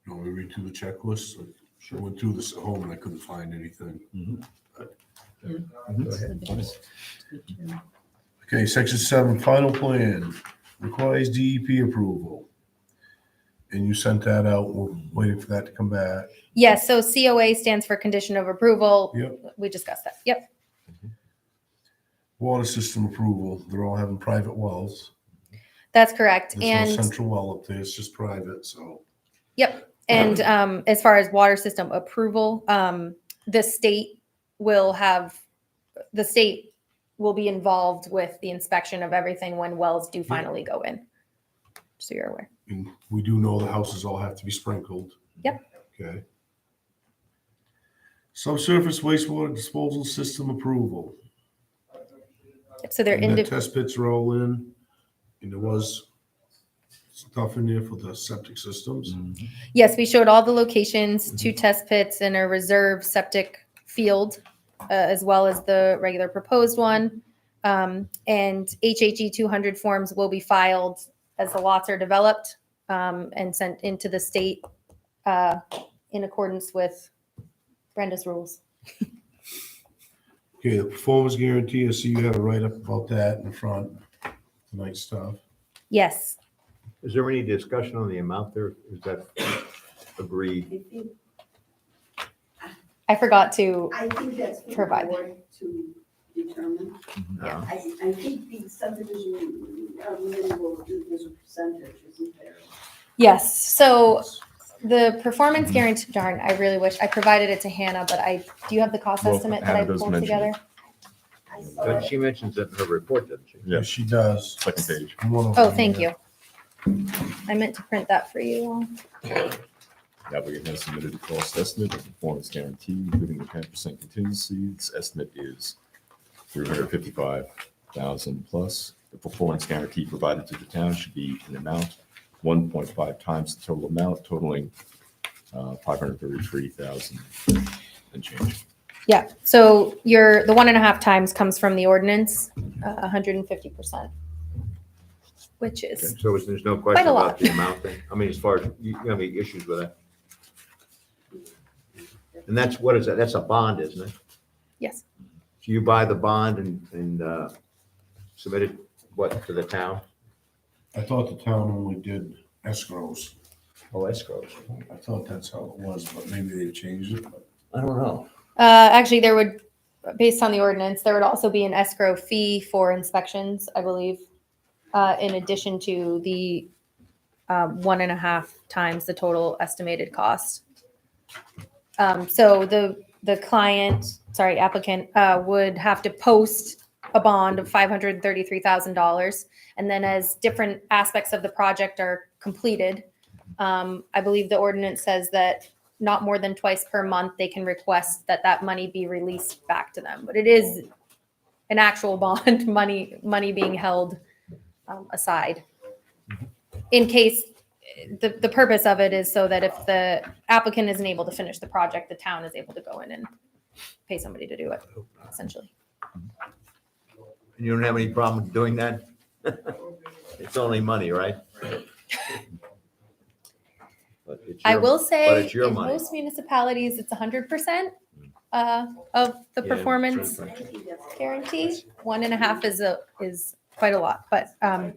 S3: You want me to read through the checklist? I went through this at home and I couldn't find anything.
S2: Go ahead.
S3: Okay, section 7, final plan, requires DEP approval. And you sent that out, we're waiting for that to come back.
S11: Yes, so COA stands for condition of approval.
S3: Yep.
S11: We discussed that. Yep.
S3: Water system approval, they're all having private wells.
S11: That's correct.
S3: There's no
S11: And
S3: central well up there, it's just private, so.
S11: yep. And as far as water system approval, the state will be involved with the inspection of everything when wells do finally go in. So you're aware.
S3: And we do know the houses all have to be sprinkled.
S11: Yep.
S3: Okay. Subsurface wastewater disposal system approval.
S11: So they're
S3: And the test pits are all in, and there was stuff in there for the septic systems.
S11: yes, we showed all the locations, 2 test pits and a reserve septic field, as well as the regular proposed one. And HHE 200 forms will be filed as the lots are developed and sent into the state in accordance with Brenda's rules.
S3: Okay, the performance guarantee, I see you had a write-up about that in the front. Nice stuff.
S11: Yes.
S2: Is there any discussion on the amount there? Is that agreed?
S9: I think,
S11: I forgot to,
S9: I think that's for the
S11: Provide.
S9: board to determine.
S2: No.
S9: I think the subdivision, minimal is a percentage, isn't there?
S11: yes. So the performance guarantee, darn, I really wish I provided it to Hannah, but do you have the cost
S5: Well,
S11: estimate that I
S5: Hannah does
S11: pulled
S5: mention
S11: together?
S5: it.
S9: I saw
S2: But
S9: it.
S2: she mentions it in her report, doesn't she?
S5: Yeah,
S3: She does.
S5: second page.
S11: Oh, thank you. I meant to print that for you all.
S5: The applicant has submitted a cost estimate of performance guarantee, including the 10% contingency. This estimate is $355,000 plus. The performance guarantee provided to the town should be an amount 1.5 times the total amount, totaling $533,000 and change.
S11: Yeah, so the 1.5 times comes from the ordinance, 150%, which is,
S2: Okay, so there's no
S11: Quite
S2: question
S11: a
S2: about
S11: lot.
S2: the amount thing? I mean, as far as, you have any issues with that? And that's, what is that? That's a bond, isn't it?
S11: yes,
S2: So you buy the bond and submit it, what, to the town?
S3: I thought the town only did escrows.
S2: Oh, escrows.
S3: I thought that's how it was, but maybe they changed it.
S2: I don't know.
S11: actually, there would, based on the ordinance, there would also be an escrow fee for inspections, I believe, in addition to the 1.5 times the total estimated cost. So the applicant would have to post a bond of $533,000. And then as different aspects of the project are completed, I believe the ordinance says that not more than twice per month, they can request that that money be released back to them. But it is an actual bond, money being held aside. In case, the purpose of it is so that if the applicant isn't able to finish the project, the town is able to go in and pay somebody to do it, essentially.
S2: And you don't have any problem doing that? It's only money, right? But it's
S11: I
S2: your-
S11: will
S2: but
S11: say,
S2: it's your
S11: in
S2: money.
S11: most municipalities, it's 100% of the
S2: Yeah,
S11: performance
S2: sure.
S11: guarantee. 1.5 is quite a lot, but
S9: But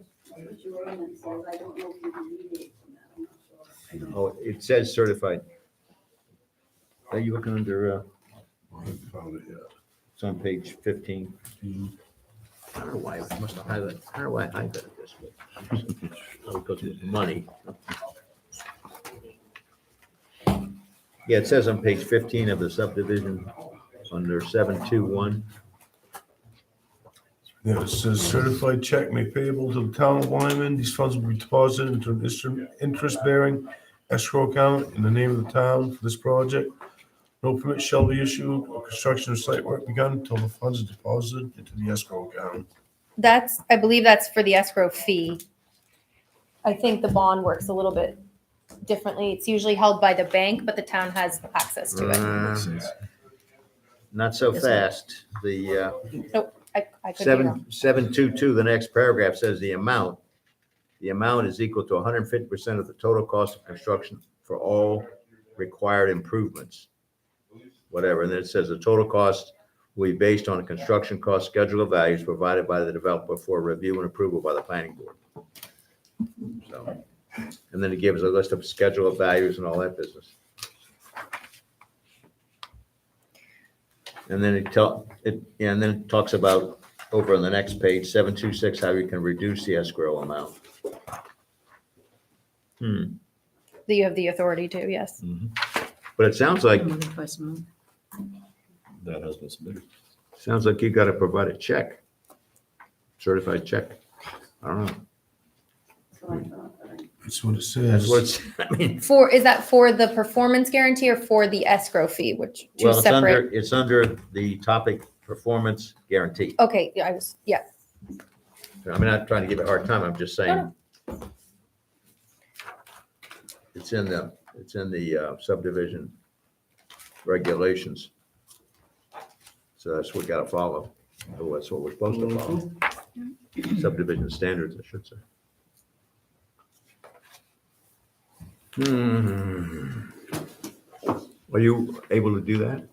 S9: your ordinance says, I don't know if you can deviate from that, I'm not sure.
S2: Oh, it says certified. Are you looking under,
S3: I haven't found it yet.
S2: it's on page 15.
S3: Mhm.
S2: I don't know why, I must have highlighted, I don't know why I highlighted this. Oh, because it's money. Yeah, it says on page 15 of the subdivision, under 721.
S3: Yeah, it says certified check may payable to the town of Lyman. These funds will be deposited into an interest-bearing escrow account in the name of the town for this project. No permit shall be issued or construction or site work begun until the funds are deposited into the escrow account.
S11: I believe that's for the escrow fee. I think the bond works a little bit differently. It's usually held by the bank, but the town has access to it.
S5: Makes sense.
S2: Not so
S11: Isn't it?
S2: fast. The
S11: Nope, I could be wrong.
S2: 722, the next paragraph says the amount is equal to 150% of the total cost of construction for all required improvements. Whatever, and then it says the total cost will be based on a construction cost schedule of values provided by the developer for review and approval by the planning board. So, and then it gives a list of schedule of values and all that business. And then and then it talks about, over on the next page, 726, how you can reduce the escrow amount.
S11: That you have the authority to, yes.
S2: But it sounds like,
S6: Twice a month.
S5: That has been submitted.
S2: you gotta provide a check, certified check. I don't know.
S9: So I thought, but I-
S3: That's what it
S2: That's
S3: says.
S2: what it's, I mean,
S11: Is that for the performance guarantee or for the escrow fee, which two
S2: well,
S11: separate?
S2: it's under the topic performance guarantee.
S11: Okay, yeah.
S2: I'm not trying to give it a hard time, I'm just saying. It's in the subdivision regulations. So that's what we gotta follow. Oh, that's what we're supposed to follow. Subdivision standards, I should say. Are you able to do that?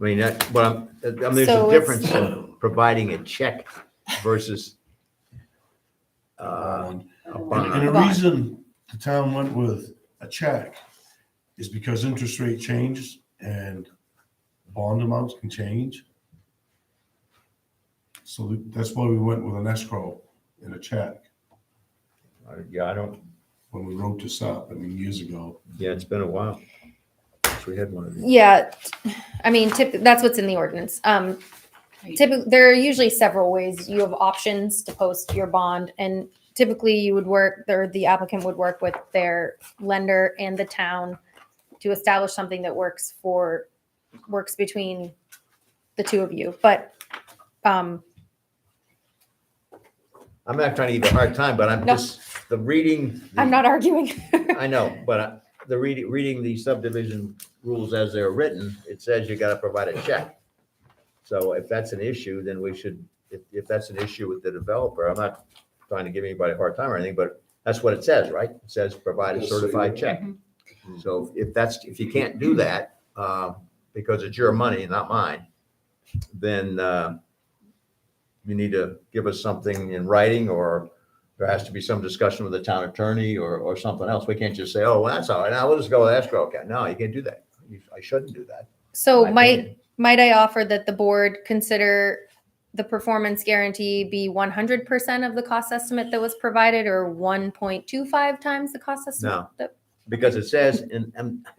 S2: I mean, there's
S11: So
S2: a
S11: it's-
S2: difference in providing a check versus a
S3: And the
S2: bond.
S3: reason the town went with a check is because interest rate changes and bond amounts can change. So that's why we went with an escrow and a check
S2: Yeah, I don't,
S3: when we wrote this up, years ago.
S2: yeah, it's been a while since we had one of these.
S11: Yeah, I mean, that's what's in the ordinance. Typically, there are usually several ways. You have options to post your bond, and typically you would work, or the applicant would work with their lender and the town to establish something that works between the two of you. But
S2: I'm not trying to give you a hard time, but I'm
S11: No.
S2: just, the reading.
S11: I'm not arguing.
S2: I know, but the reading the subdivision rules as they're written, it says you gotta provide a check. So if that's an issue, then we should, if that's an issue with the developer, I'm not trying to give anybody a hard time or anything, but that's what it says, right? It says provide a certified check. So if you can't do that, because it's your money, not mine, then you need to give us something in writing, or there has to be some discussion with the town attorney or something else. We can't just say, oh, well, that's all right, now we'll just go with escrow account. No, you can't do that. I shouldn't do that.
S11: So
S2: My opinion.
S11: might I offer that the board consider the performance guarantee be 100% of the cost estimate that was provided, or 1.25 times the cost estimate?
S2: No.
S11: that-
S2: Because it says, and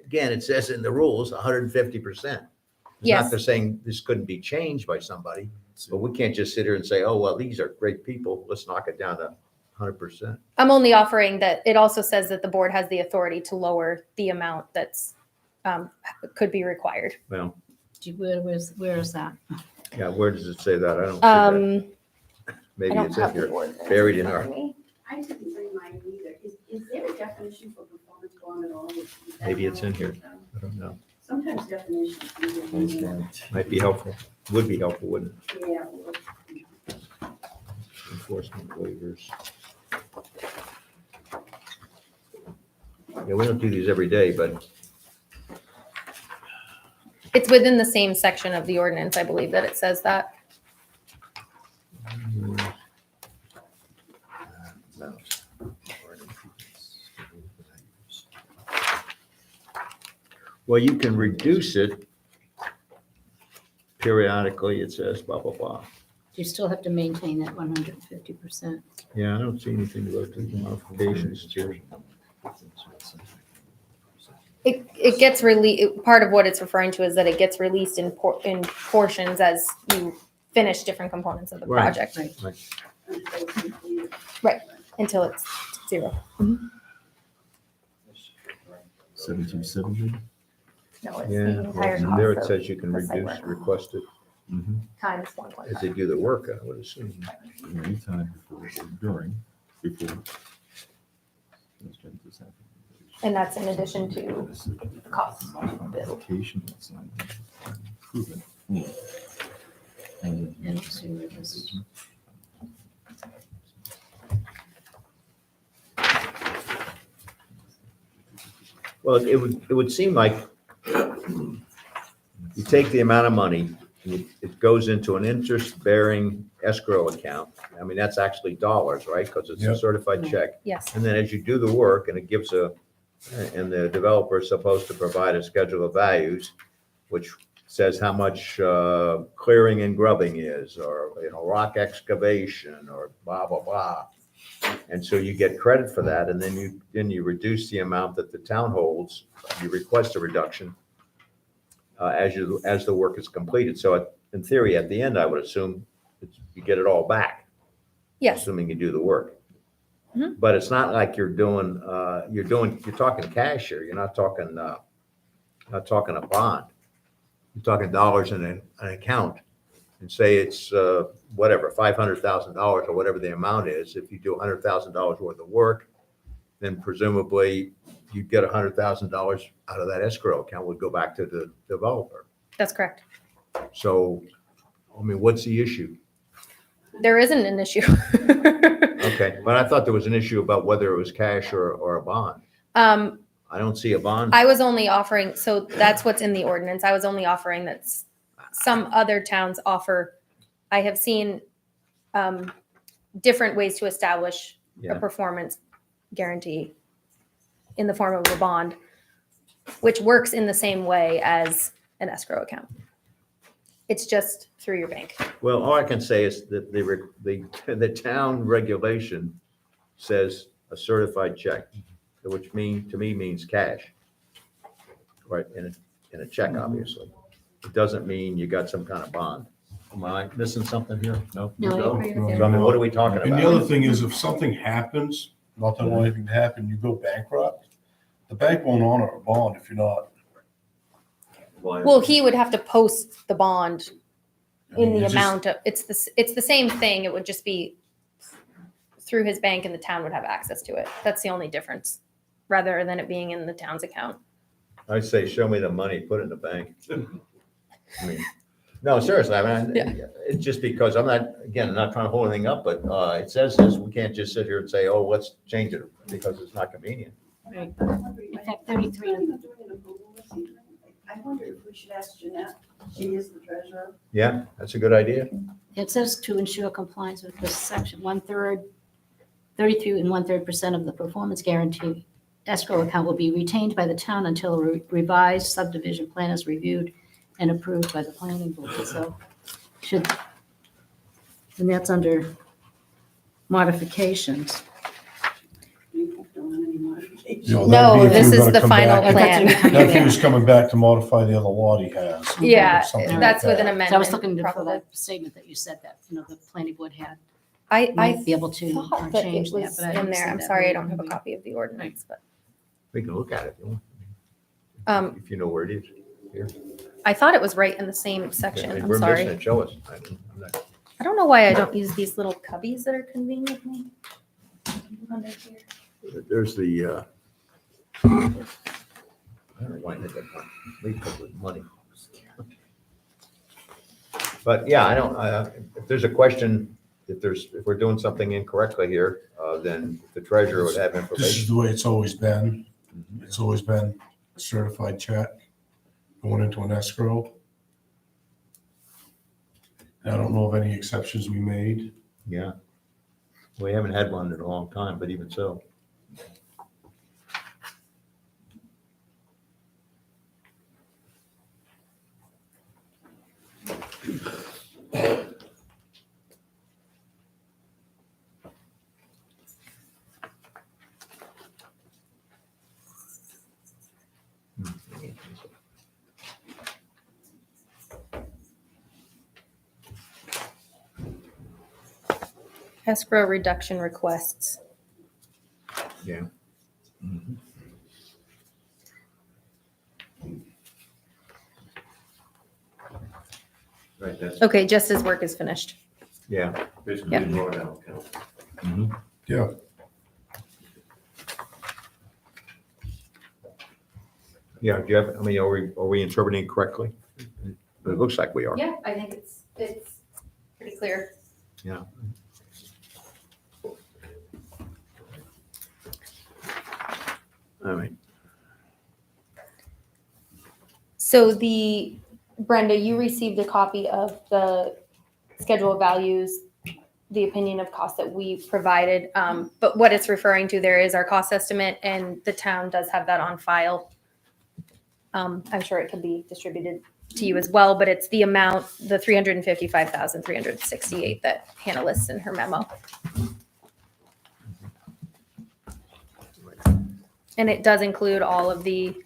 S2: again, it says in the rules, 150%. It's
S11: Yes.
S2: not they're saying this couldn't be changed by somebody, but we can't just sit here and say, oh, well, these are great people, let's knock it down to 100%.
S11: I'm only offering that it also says that the board has the authority to lower the amount that's could be required.
S2: Well,
S6: Where is that?
S2: yeah, where does it say that? I don't see that.
S11: I
S2: Maybe
S11: don't
S2: it's in
S11: have the
S2: here,
S11: ordinance
S2: buried in
S11: front
S2: our,
S11: of me.
S9: I didn't bring mine either. Is there a definition for performance bond at all? Is that
S2: Maybe it's in
S9: how-
S2: here. I don't know.
S9: Sometimes definitions.
S2: Might be helpful, would be helpful, wouldn't it?
S9: Yeah. well,
S2: Enforcement waivers. Yeah, we don't do these every day, but
S11: It's within the same section of the ordinance, I believe, that it says that.
S2: well, you can reduce it periodically, it says, blah, blah, blah.
S6: You still have to maintain that 150%.
S2: Yeah, I don't see anything about the modifications here.
S11: It gets part of what it's referring to is that it gets released in portions as you finish different components of the
S2: Right.
S11: project
S9: until it's completed.
S11: until it's zero.
S5: 727?
S11: No, it's
S2: Yeah,
S11: the entire
S2: well, there it
S11: cost
S2: says you can
S11: the site
S2: reduce,
S11: work.
S2: request it
S11: times
S2: as
S11: 1.5.
S2: they do the work, I would assume.
S5: Anytime before or during, before.
S11: And that's in addition to the cost.
S5: Application, that's not improvement.
S6: And let's see where this is.
S2: Well, it would seem like you take the amount of money, and it goes into an interest-bearing escrow account. I mean, that's actually dollars, right? Because it's a
S3: Yep.
S2: certified check.
S11: Yes.
S2: And then as you do the work and and the developer is supposed to provide a schedule of values, which says how much clearing and grubbing is, or, rock excavation, or blah, blah, blah. And so you get credit for that, and then you reduce the amount that the town holds, you request a reduction as the work is completed. So in theory, at the end, I would assume you get it all back,
S11: Yes.
S2: assuming you do the work.
S11: Mhm.
S2: But it's not like you're talking cash here. You're not talking a bond. You're talking dollars in an account. And say it's whatever, $500,000 or whatever the amount is. If you do $100,000 worth of work, then presumably you get $100,000 out of that escrow account would go back to the developer.
S11: That's correct.
S2: So, I mean, what's the issue?
S11: There isn't an issue.
S2: Okay, but I thought there was an issue about whether it was cash or a bond. I don't see a bond.
S11: I was only offering, so that's what's in the ordinance. I was only offering that some other towns offer. I have seen different ways to establish a
S2: Yeah.
S11: performance guarantee in the form of a bond, which works in the same way as an escrow account. It's just through your bank.
S2: Well, all I can say is that the town regulation says a certified check, which to me means cash. Right, in a check, obviously. It doesn't mean you got some kind of bond. Am I missing something here? No?
S6: No, I agree with you.
S2: So I mean, what are we talking
S3: And the other
S2: about?
S3: thing is, if something happens, not that want anything to happen, you go bankrupt, the bank won't honor a bond if you're not.
S11: Well, he would have to post the bond in the
S3: It's just-
S11: amount of, it's the same thing. It would just be through his bank and the town would have access to it. That's the only difference, rather than it being in the town's account.
S2: I say, show me the money, put it in the bank. I mean, no, seriously, I mean, it's just because I'm not trying to hold anything up, but it says this, we can't just sit here and say, oh, let's change it because it's not convenient.
S6: Right.
S9: In
S6: fact, 33
S9: I wonder if we should ask Jeanette, she is the treasurer.
S2: Yeah, that's a good idea.
S6: It says to ensure compliance with this section, 1/3, 33 and 1/3% of the performance guarantee escrow account will be retained by the town until a revised subdivision plan is reviewed and approved by the planning board. So and that's under modifications.
S9: You have done any modifications?
S3: You know,
S11: No,
S3: that'd be if
S11: this
S3: you were
S11: is
S3: gonna
S11: the
S3: come
S11: final
S3: back-
S11: plan.
S3: That's if he was coming back to modify the other lot he has.
S11: Yeah,
S3: Something like
S11: that's with an
S3: that.
S11: amendment.
S6: So I was looking for
S11: probably.
S6: that statement that you said that, the planning board had,
S11: I
S6: might be able to
S11: thought that it
S6: change that,
S11: was
S6: but I
S11: in
S6: didn't
S11: there.
S6: see
S11: I'm
S6: that.
S11: sorry, I don't have a copy of the ordinance, but
S2: We can look at it if you
S11: Um,
S2: want. If you know where it is. Here.
S11: I thought it was right in the same section.
S2: If
S11: I'm
S2: we're missing
S11: sorry.
S2: it, show us. I'm not-
S11: I don't know why I don't use these little cubbies that are conveniently under here.
S2: There's the, I don't know why they got one. They put with money. But yeah, I don't, if there's a question, if we're doing something incorrectly here, then the treasurer would have
S3: This is
S2: information.
S3: the way it's always been. It's always been a certified check going into an escrow. And I don't know of any exceptions we made.
S2: Yeah. We haven't had one in a long time, but even so.
S11: Escrow reduction requests.
S2: Yeah. Right, that's,
S11: Okay, just as work is finished.
S2: yeah.
S4: Basically,
S11: Yeah.
S4: the drawdown account.
S3: Yeah.
S2: Yeah, do you have, I mean, are we interpreting correctly? It looks like we are.
S11: Yeah, I think it's pretty clear.
S2: Yeah. All right.
S11: So Brenda, you received a copy of the schedule of values, the opinion of cost that we provided. But what it's referring to there is our cost estimate, and the town does have that on file. I'm sure it can be distributed to you as well, but it's the amount, the 355,368 that Hannah lists in her memo. And it does include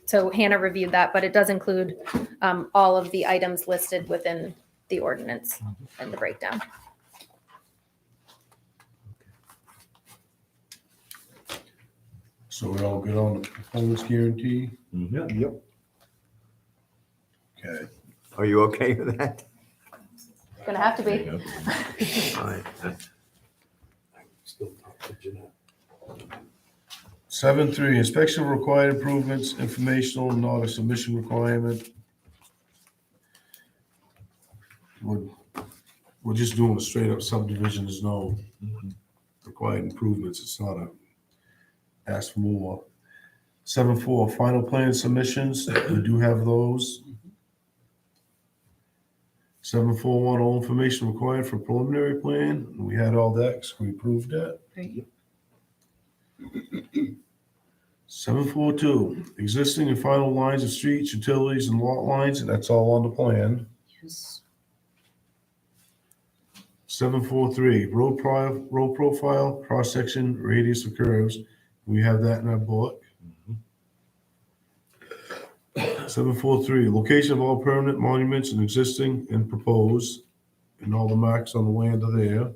S11: so Hannah reviewed that, but it does include all of the items listed within the ordinance and the breakdown.
S3: So we're all good on the performance guarantee?
S2: Yep.
S3: Okay.
S2: Are you okay with that?
S11: Gonna have to be.
S2: All right.
S7: Still talk to Jeanette.
S3: 7.3, inspection of required improvements, informational, not a submission requirement. We're just doing a straight up subdivision, there's no required improvements, it's not a ask for more. 7.4, final plan submissions, we do have those. 7.41, all information required for preliminary plan, we had all that, because we approved that.
S6: Right.
S3: 7.42, existing and final lines of streets, utilities, and lot lines, and that's all on the plan.
S6: Yes.
S3: 7.43, road profile, cross-section, radius of curves. We have that in our book. 7.43, location of all permanent monuments and existing and proposed, and all the marks on the land are there.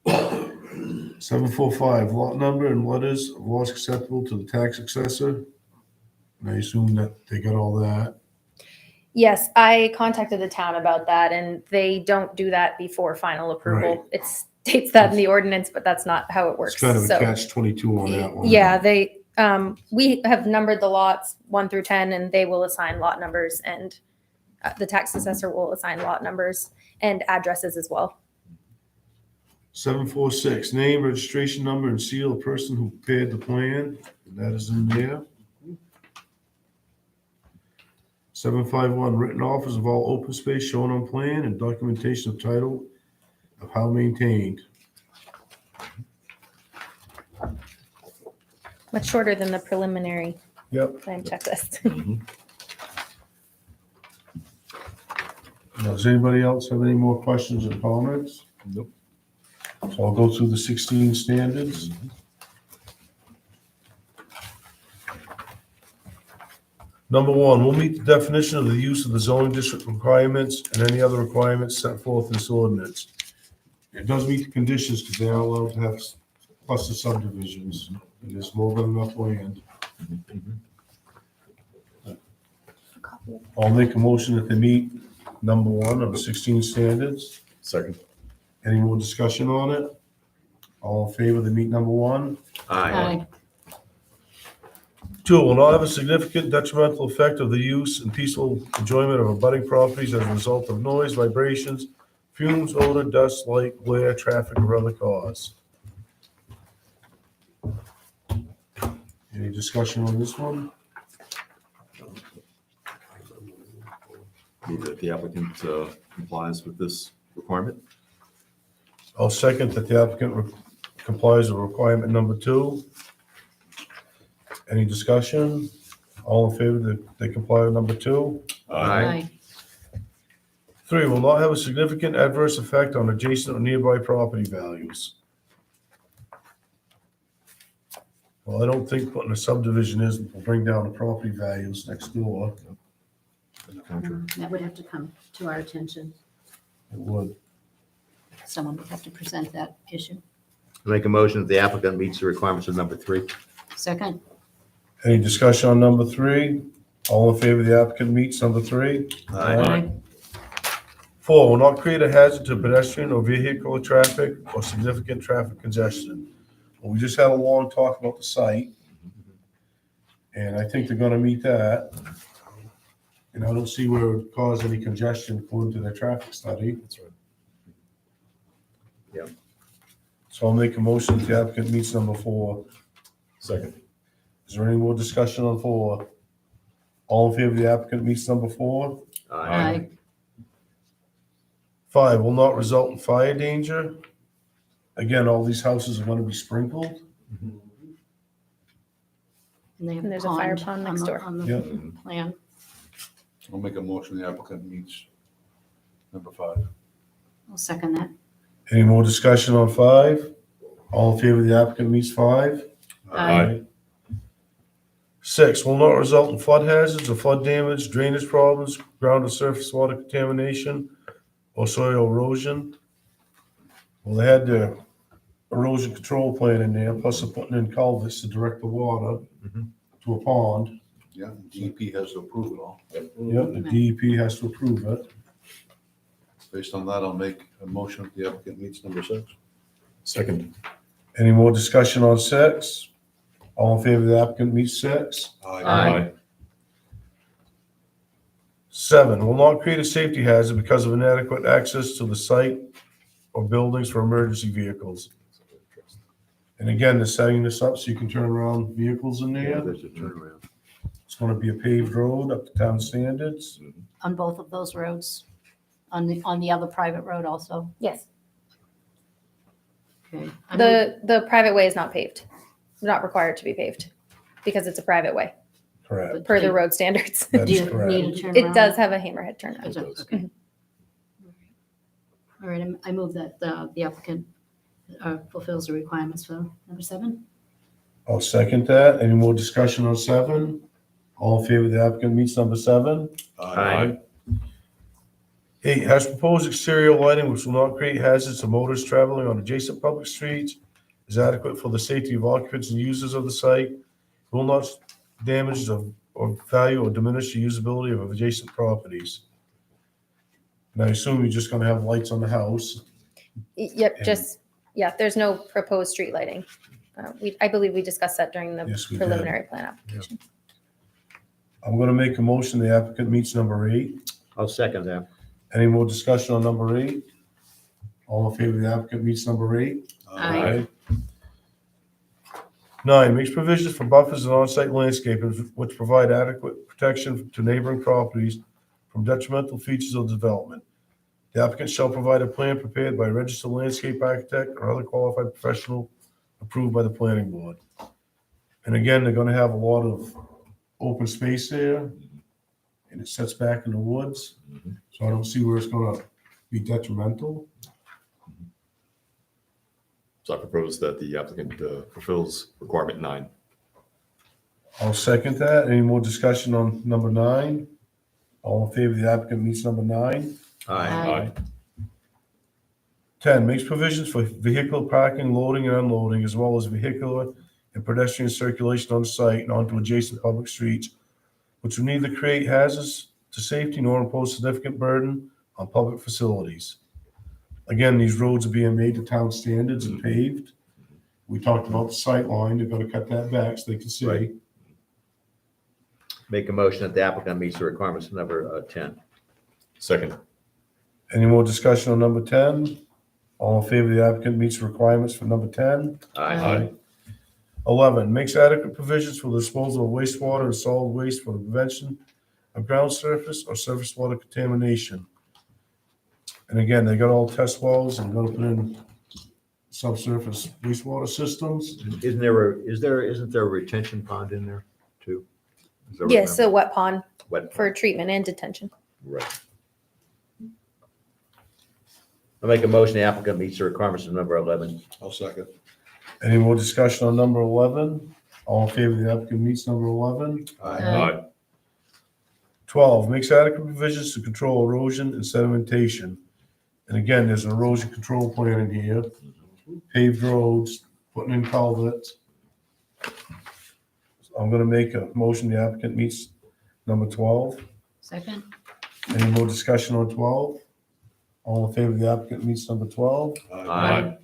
S3: 7.45, lot number and letters of lots acceptable to the tax assessor. And I assume that they got all that.
S11: Yes, I contacted the town about that, and they don't do that before final approval.
S3: Right.
S11: It states that in the ordinance, but that's not how it works.
S3: It's kind of a
S11: So,
S3: catch-22 on that one.
S11: yeah, we have numbered the lots 1 through 10, and they will assign lot numbers, and the tax assessor will assign lot numbers and addresses as well.
S3: 7.46, name, registration number, and seal of person who prepared the plan. That is in there. 7.51, written offers of all open space shown on plan and documentation of title of how maintained.
S11: Much shorter than the preliminary
S3: Yep.
S11: plan checklist.
S3: Now, does anybody else have any more questions or comments?
S5: Nope.
S3: So I'll go through the 16 standards. Number 1, we'll meet the definition of the use of the zoning district requirements and any other requirements set forth in this ordinance. It does meet the conditions because they are allowed to have cluster subdivisions, and there's more than enough land. I'll make a motion that they meet number 1 of the 16 standards.
S5: Second.
S3: Any more discussion on it? All in favor, they meet number 1?
S6: Aye.
S3: 2, will not have a significant detrimental effect of the use and peaceful enjoyment of abutting properties as a result of noise, vibrations, fumes, odor, dust, light, glare, traffic, or other cause. Any discussion on this one?
S5: Move that the applicant complies with this requirement.
S3: I'll second that the applicant complies with requirement number 2. Any discussion? All in favor that they comply with number 2?
S6: Aye.
S3: 3, will not have a significant adverse effect on adjacent or nearby property values. Well, I don't think putting a subdivision will bring down the property values next door.
S6: That would have to come to our attention.
S3: It would.
S6: Someone would have to present that issue.
S2: Make a motion that the applicant meets the requirements of number 3.
S6: Second?
S3: Any discussion on number 3? All in favor the applicant meets number 3?
S6: Aye.
S3: 4, will not create a hazard to pedestrian or vehicular traffic or significant traffic congestion. Well, we just had a long talk about the site, and I think they're gonna meet that. And I don't see where it would cause any congestion according to their traffic study.
S5: That's right.
S3: So I'll make a motion that the applicant meets number 4.
S5: Second.
S3: Is Is there any more discussion on 4? All in favor of the applicant meets number 4?
S6: Aye.
S3: 5, will not result in fire danger. Again, all these houses are gonna be sprinkled.
S6: And they have
S11: And there's a fire
S6: pond
S11: pond
S6: on
S11: next
S6: the-
S11: door.
S6: On the
S3: Yeah.
S6: plan.
S12: I'll make a motion, the applicant meets number 5.
S6: I'll second that.
S3: Any more discussion on 5? All in favor of the applicant meets 5?
S6: Aye.
S3: 6, will not result in flood hazards or flood damage, drainage problems, ground or surface water contamination, or soil erosion. Well, they had their erosion control plan in there, plus they're putting in culverts to direct the water
S2: Mhm.
S3: to a pond.
S12: Yeah, DEP has to approve it all.
S3: Yep, the DEP has to approve it.
S12: Based on that, I'll make a motion that the applicant meets number 6.
S5: Second.
S3: Any more discussion on 6? All in favor of the applicant meets 6?
S6: Aye.
S3: 7, will not create a safety hazard because of inadequate access to the site or buildings for emergency vehicles. And again, they're setting this up so you can turn around vehicles in
S2: Yeah,
S3: there.
S2: there's a turnaround.
S3: It's gonna be a paved road up to town standards.
S6: On both of those roads? On the other private road also?
S11: Yes.
S6: Okay. I move-
S11: The private way is not paved, not required to be paved because it's a private way
S3: Correct.
S11: per the road standards.
S3: That
S6: Do
S3: is
S6: you
S3: correct.
S6: need a turnaround?
S11: It does have a hammerhead turnaround.
S6: Does it? Okay. All right, I move that the applicant fulfills the requirements for number 7.
S3: I'll second that. Any more discussion on 7? All in favor of the applicant meets number 7?
S2: Aye.
S3: 8, has proposed exterior lighting which will not create hazards to motorists traveling on adjacent public streets, is adequate for the safety of occupants and users of the site, will not damage or value or diminish the usability of adjacent properties. And I assume you're just gonna have lights on the house.
S11: Yep,
S3: And-
S11: just, yeah, there's no proposed street lighting. I believe we discussed that during the
S3: Yes, we did.
S11: preliminary plan application.
S3: I'm gonna make a motion, the applicant meets number 8.
S2: I'll second that.
S3: Any more discussion on number 8? All in favor of the applicant meets number 8?
S6: Aye.
S3: 9, makes provisions for buffers and on-site landscaping which provide adequate protection to neighboring properties from detrimental features of development. The applicant shall provide a plan prepared by a registered landscape architect or other qualified professional approved by the planning board. And again, they're gonna have a lot of open space there, and it sets back in the woods, so I don't see where it's gonna be detrimental.
S5: So I propose that the applicant fulfills requirement 9.
S3: I'll second that. Any more discussion on number 9? All in favor of the applicant meets number 9?
S2: Aye.
S3: 10, makes provisions for vehicular parking, loading and unloading, as well as vehicular and pedestrian circulation on site and onto adjacent public streets, which will neither create hazards to safety nor impose significant burden on public facilities. Again, these roads are being made to town standards and paved. We talked about the sight line. They're gonna cut that back so they can see.
S2: Right. Make a motion that the applicant meets the requirements of number 10.
S5: Second.
S3: Any more discussion on number 10? All in favor of the applicant meets the requirements for number 10?
S6: Aye.
S3: 11, makes adequate provisions for the disposal of wastewater and solid waste for the prevention of ground surface or surface water contamination. And again, they got all test wells and gonna put in subsurface wastewater systems.
S2: Isn't there a retention pond in there too? Is there-
S11: Yes, so wet pond
S2: Wet.
S11: for treatment and detention.
S2: Right. I make a motion the applicant meets the requirements of number 11.
S12: I'll second.
S3: Any more discussion on number 11? All in favor of the applicant meets number 11?
S6: Aye.
S3: 12, makes adequate provisions to control erosion and sedimentation. And again, there's an erosion control plan in here, paved roads, putting in culverts. I'm gonna make a motion, the applicant meets number 12.
S6: Second?
S3: Any more discussion on 12? All in favor of the applicant meets number 12?
S2: Aye.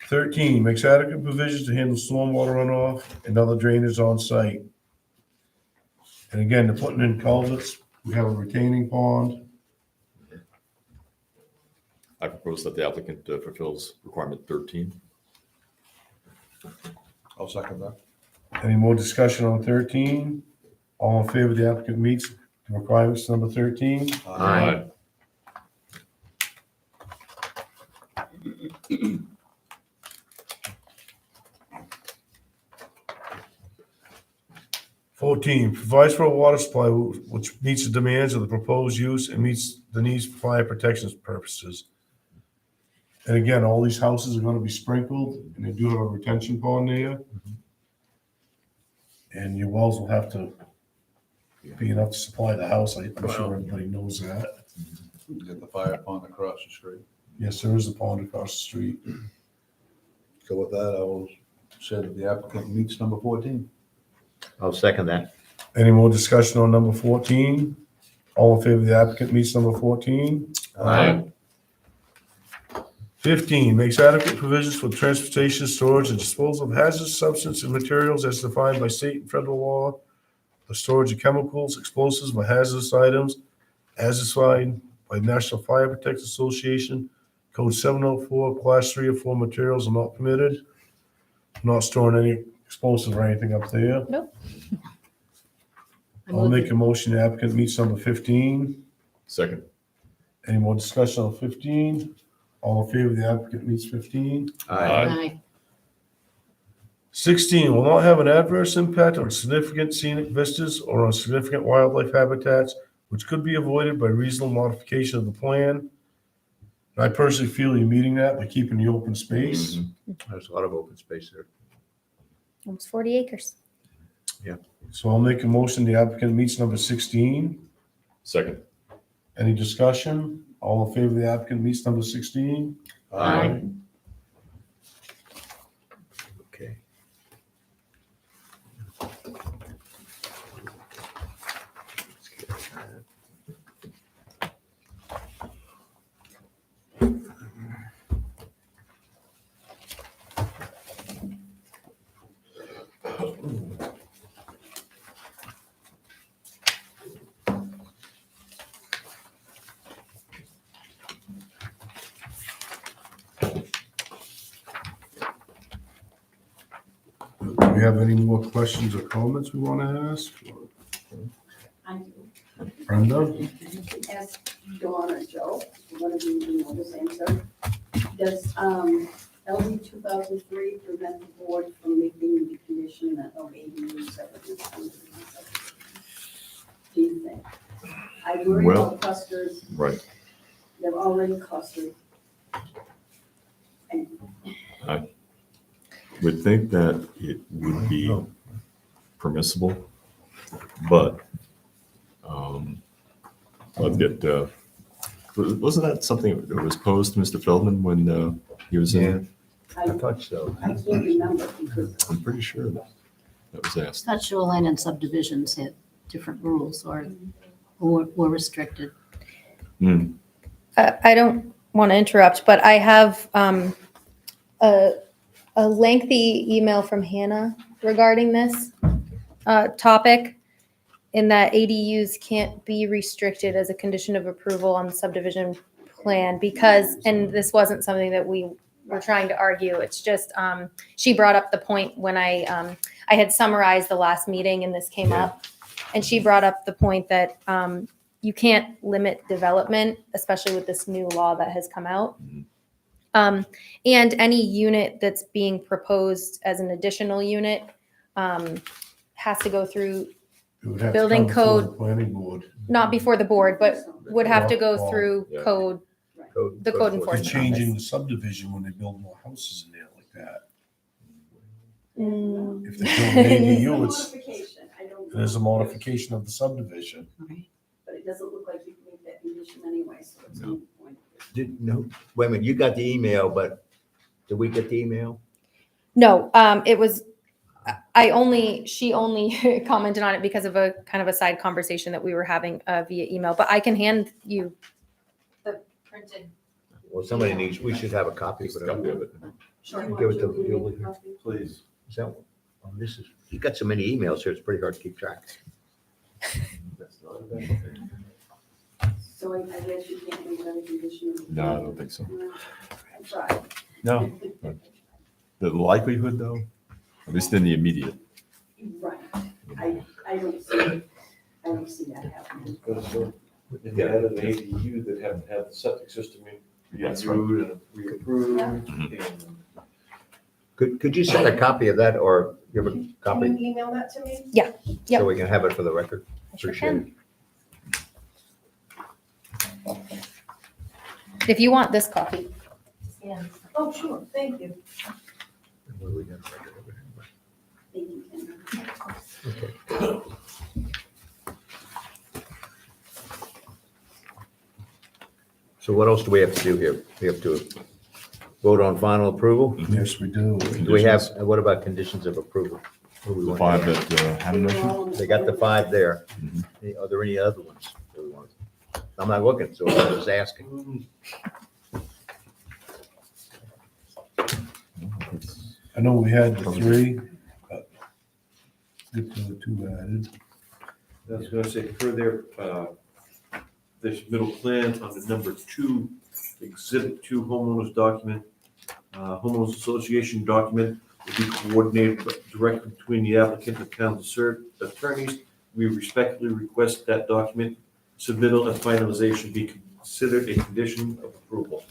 S3: 13, makes adequate provisions to handle stormwater runoff and other drainage on site. And again, they're putting in culverts, we have a retaining pond.
S5: I propose that the applicant fulfills requirement 13.
S12: I'll second that.
S3: Any more discussion on 13? All in favor, the applicant meets the requirements number 13?
S2: Aye.
S3: Fourteen, provides for a water supply which meets the demands of the proposed use and meets the needs for fire protection purposes. And again, all these houses are gonna be sprinkled, and they do have a retention pond there. And your wells will have to be enough to supply the house. I'm sure everybody knows that.
S12: You got the fire pond across the street.
S3: Yes, there is a pond across the street.
S12: So with that, I will say that the applicant meets number 14.
S2: I'll second that.
S3: Any more discussion on number 14? All in favor of the applicant meets number 14?
S2: Aye.
S3: 15, makes adequate provisions for transportation, storage, and disposal of hazardous substances and materials as defined by state and federal law, the storage of chemicals, explosives, or hazardous items as defined by National Fire Protection Association, Code 704, Class 3 or 4 materials are not permitted. Not storing any explosives or anything up there.
S11: Nope.
S3: I'll make a motion, the applicant meets number 15.
S5: Second.
S3: Any more discussion on 15? All in favor of the applicant meets 15?
S6: Aye.
S3: 16, will not have an adverse impact on significant scenic vistas or on significant wildlife habitats, which could be avoided by reasonable modification of the plan. And I personally feel you're meeting that by keeping the open space.
S2: There's a lot of open space there.
S11: Almost 40 acres.
S3: So I'll make a motion, the applicant meets number 16.
S5: Second.
S3: Any discussion? All in favor of the applicant meets number 16?
S6: Aye.
S2: Okay.
S3: Do we have any more questions or comments we want to ask?
S9: I do.
S3: Brenda?
S9: Ask Dawn or Joe, one of you know this answer. Does LD 2003 prevent the board from making the condition that of ADU separateness? Do you think? I worry
S5: Well-
S9: about clusters,
S5: Right.
S9: they're already clustered.
S5: Would think that it would be permissible, but I'd get, wasn't that something that was posed to Mr. Feldman when he was in?
S9: I
S2: thought so.
S9: I can't remember because
S5: I'm pretty sure that was asked.
S6: Thought shoreline and subdivisions had different rules or were restricted.
S5: Hmm.
S11: I don't want to interrupt, but I have a lengthy email from Hannah regarding this topic, in that ADUs can't be restricted as a condition of approval on the subdivision plan because, and this wasn't something that we were trying to argue, it's just, she brought up the point when I had summarized the last meeting and this came up, and she brought up the point that you can't limit development, especially with this new law that has come out. And any unit that's being proposed as an additional unit has to go through,
S3: It would have to
S11: Building
S3: come before the
S11: code.
S3: Planning board.
S11: not before the board, but would have to go
S3: Well,
S11: through
S5: yeah.
S11: code, the code
S3: They're
S11: enforcement
S3: changing
S11: office.
S3: the subdivision when they build more houses in there like that.
S11: Mm,
S3: If they build an ADU, it's,
S9: modification, I don't know.
S3: there's a modification of the subdivision.
S9: But it doesn't look like you can make that condition anyway, so it's no point.
S2: No, wait a minute, you got the email, but did we get the email?
S11: No, it was, she only commented on it because of a kind of a side conversation that we were having via email, but I can hand you the printed.
S2: Well, somebody needs, we should have a copy of
S5: Copy
S2: it.
S5: of it.
S9: Sure.
S2: Give it to Julie.
S12: Please.
S2: Is that, oh, this is, you got so many emails here, it's pretty hard to keep track.
S9: So I guess you can't make that a condition.
S5: No, I don't think so.
S9: I tried.
S5: No. The likelihood, though, at least in the immediate,
S9: Right, I don't see that happening.
S4: If you had an ADU that haven't had the septic system
S5: Yes, right.
S4: reviewed and reapproved,
S5: Mhm.
S4: and
S2: Could you send a copy of that or give a
S1: Can
S2: copy
S1: you email that to me?
S11: Yep.
S2: so we can have it for the record?
S11: I sure
S2: Appreciate it.
S11: can. If you want this copy. Yeah.
S1: Oh, sure, thank you.
S2: What do we got a record of it anyway?
S9: Thank you, Kendra.
S2: Okay. So what else do we have to do here? We have to vote on final approval?
S3: Yes, we do.
S2: Do we have, what about conditions of approval? What do we
S5: The
S2: want?
S5: five that Hannah mentioned?
S2: They got the 5 there.
S5: Mhm.
S2: Are there any other ones that we want? I'm not looking, so I'm just asking.
S3: I know we had the 3, but get the 2 added.
S4: I was gonna say, per their, this middle plan, under number 2, exhibit 2 homeowners document, homeowners association document will be coordinated directly between the applicant and the town's attorneys. We respectfully request that document submittal and finalization be considered a condition of approval.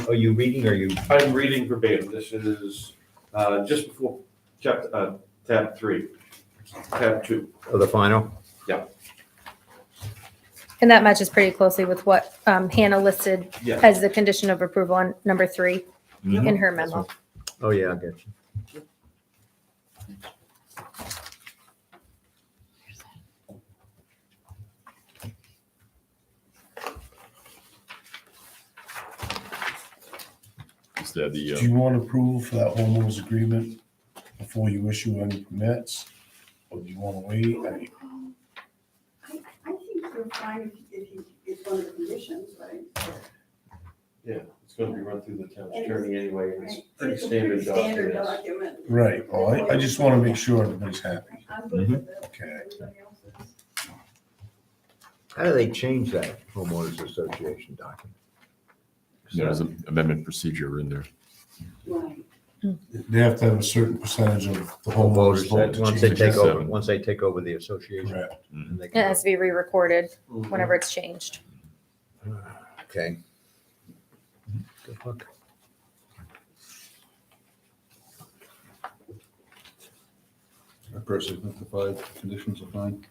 S2: Are you reading or are you?
S4: I'm reading verbatim. This is, just before chapter, tab 3, tab 2.
S2: Oh, the final?
S11: And that matches pretty closely with what Hannah listed
S4: Yeah.
S11: as the condition of approval on number 3
S5: Mhm.
S11: in her memo.
S2: Oh, yeah, I get you.
S5: Instead,
S3: Do
S5: the,
S3: you want approval for that homeowners agreement before you issue any permits? Or do you want to wait?
S9: I think you're fine if it's one of the conditions, right?
S4: Yeah, it's gonna be run through the town's
S9: And
S4: attorney anyway, and it's
S9: Right.
S4: pretty
S9: It's a
S4: standard
S9: Standard
S4: documents.
S9: document.
S3: Right, well, I just want to make sure everybody's happy.
S9: I'm good with it.
S3: Okay.
S9: Everybody else is.
S2: How do they change that homeowners association document?
S5: there's an amendment procedure in there.
S9: Right.
S3: They have to have a certain percentage of the homeowners vote to
S2: Once they
S3: change
S2: take
S3: it.
S2: over, once they take over the association.
S3: Correct.
S2: then they
S11: It
S2: can-
S11: has to be re-recorded
S4: Mhm.
S11: whenever it's changed.
S2: Okay. Good luck.
S12: I personally think the 5 conditions are fine.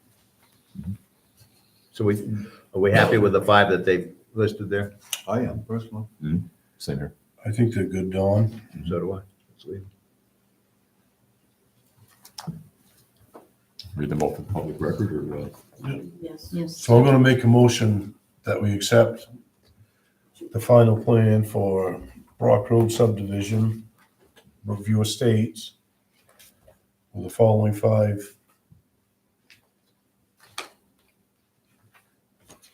S2: So are we happy with the 5 that they've listed there?
S12: I am personally.
S5: Same here.
S3: I think they're good, Dawn.
S2: So do I. Let's leave.
S5: Read them off the public record or,
S9: Yes.
S6: Yes.
S3: So I'm gonna make a motion that we accept the final plan for Brock Road subdivision, Brookview Estates, with the following 5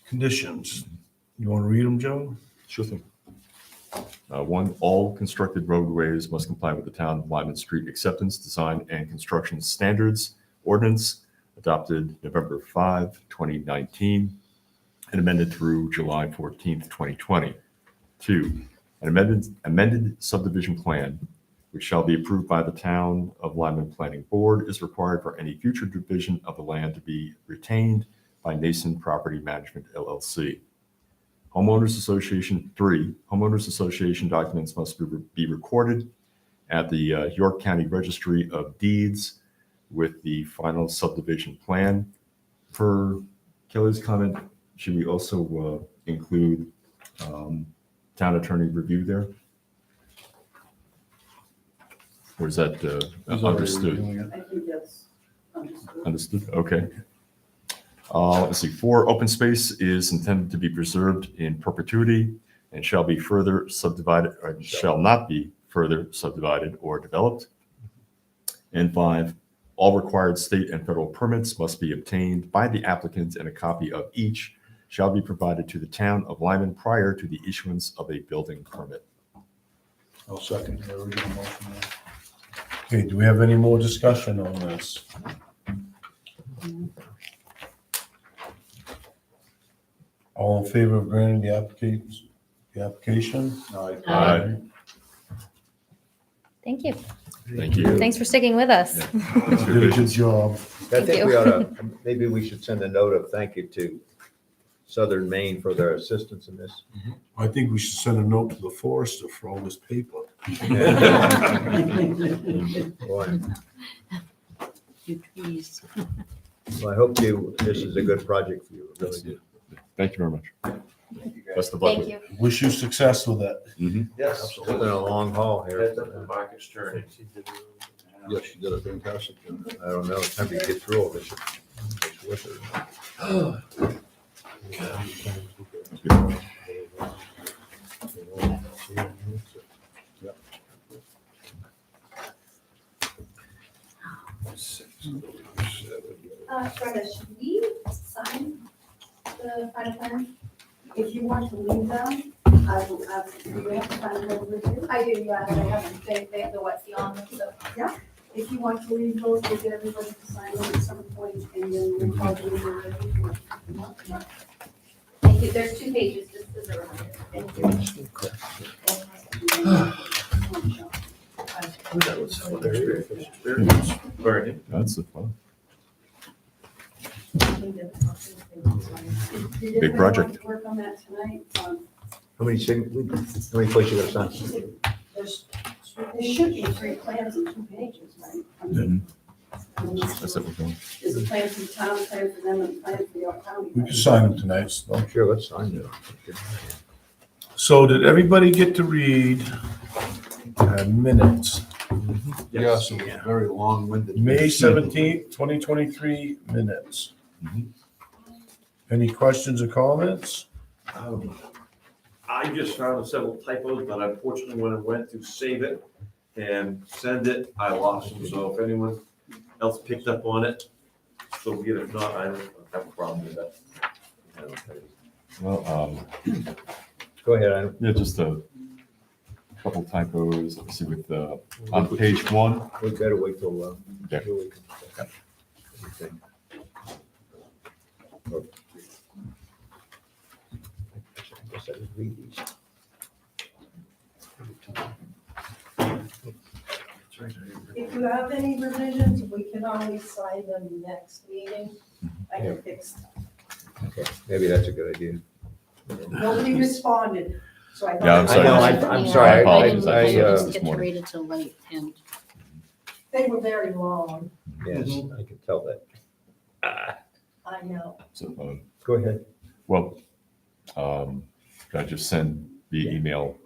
S3: conditions. You wanna read them, Joe?
S5: sure thing. 1, all constructed roadways must comply with the town of Lyman Street acceptance, design, and construction standards ordinance adopted November 5, 2019, and amended through July 14th, 2020. 2, an amended subdivision plan, which shall be approved by the town of Lyman Planning Board, is required for any future division of the land to be retained by Nason Property Management LLC. Homeowners Association 3, homeowners association documents must be recorded at the York County Registry of Deeds with the final subdivision plan. Per Kelly's comment, should we also include town attorney review there? Or is that
S12: He's already
S5: understood?
S12: reviewing it.
S9: I think that's understood.
S5: Understood, okay. Let's see, 4, open space is intended to be preserved in perpetuity and shall be further subdivided, or shall not be further subdivided or developed. And 5, all required state and federal permits must be obtained by the applicant, and a copy of each shall be provided to the town of Lyman prior to the issuance of a building permit.
S12: I'll second the original motion.
S3: Okay, do we have any more discussion on this? All in favor of granting the application?
S12: Aye.
S5: Aye.
S11: Thank you.
S5: Thank you.
S11: Thanks for sticking with us.
S5: Yeah.
S3: You did a good job.
S2: I
S11: Thank
S2: think
S11: you.
S2: we ought to, maybe we should send a note of thank you to Southern Maine for their assistance in this.
S3: I think we should send a note to the forester for all this paper.
S2: Boy,
S6: Few trees.
S2: well, I hope this is a good project for you, really good.
S5: Thank you very much. Best of luck.
S11: Thank you.
S3: Wish you success with that.
S4: Yes,
S2: It's been a long haul here.
S4: Heads up, the market's turning.
S12: Yes, she did a fantastic job.
S2: I don't know, it's time to get through all this. It's worth it.
S13: Brenda, should we sign the final plan?
S9: If you want to leave them, I will, do you have to find them with you?
S13: I do, yeah, I haven't, they have the wet seal on them, so.
S9: If you want to leave those, we'll get everybody to sign them at some point, and then we'll probably be ready.
S13: Thank you, there's 2 pages, just as a reminder.
S9: Thank you.
S4: That was fun experience. Learning.
S5: That's a fun.
S9: Did everybody
S5: project.
S9: want to work on that tonight?
S2: How many places you gotta sign?
S9: There should be 3 plans and 2 pages, right?
S5: Mhm. That's it. We're going.
S9: There's a plan for the town, a plan for them, and a plan for York County.
S3: We can sign them tonight. So.
S2: Sure, let's sign it.
S3: So did everybody get to read minutes?
S12: Yes, it was very long-winded.
S3: May 17th, 2023 minutes. Any questions or comments?
S4: I just found several typos, but unfortunately, when I went to save it and send it, I lost them. So if anyone else picked up on it, so be it. If not, I don't have a problem with that.
S5: Well,
S2: Go ahead, Adam.
S5: yeah, just a couple typos. Let's see with on page 1.
S2: We better wait till,
S5: Okay.
S2: Julie comes back. Okay. I guess I didn't read these.
S1: If you have any revisions, we can always sign them next meeting. I can fix them.
S2: Okay, maybe that's a good idea.
S1: Nobody responded, so I thought.
S5: Yeah, I'm
S2: I know, I'm sorry,
S5: I
S6: I
S5: apologize.
S6: didn't,
S5: I
S6: I
S5: saw
S6: didn't
S5: this
S6: get to
S5: morning.
S6: read it till late, and
S1: They were very long,
S2: Yes, I can tell that.
S1: I know.
S5: So,
S2: Go ahead.
S5: well, should I just send via email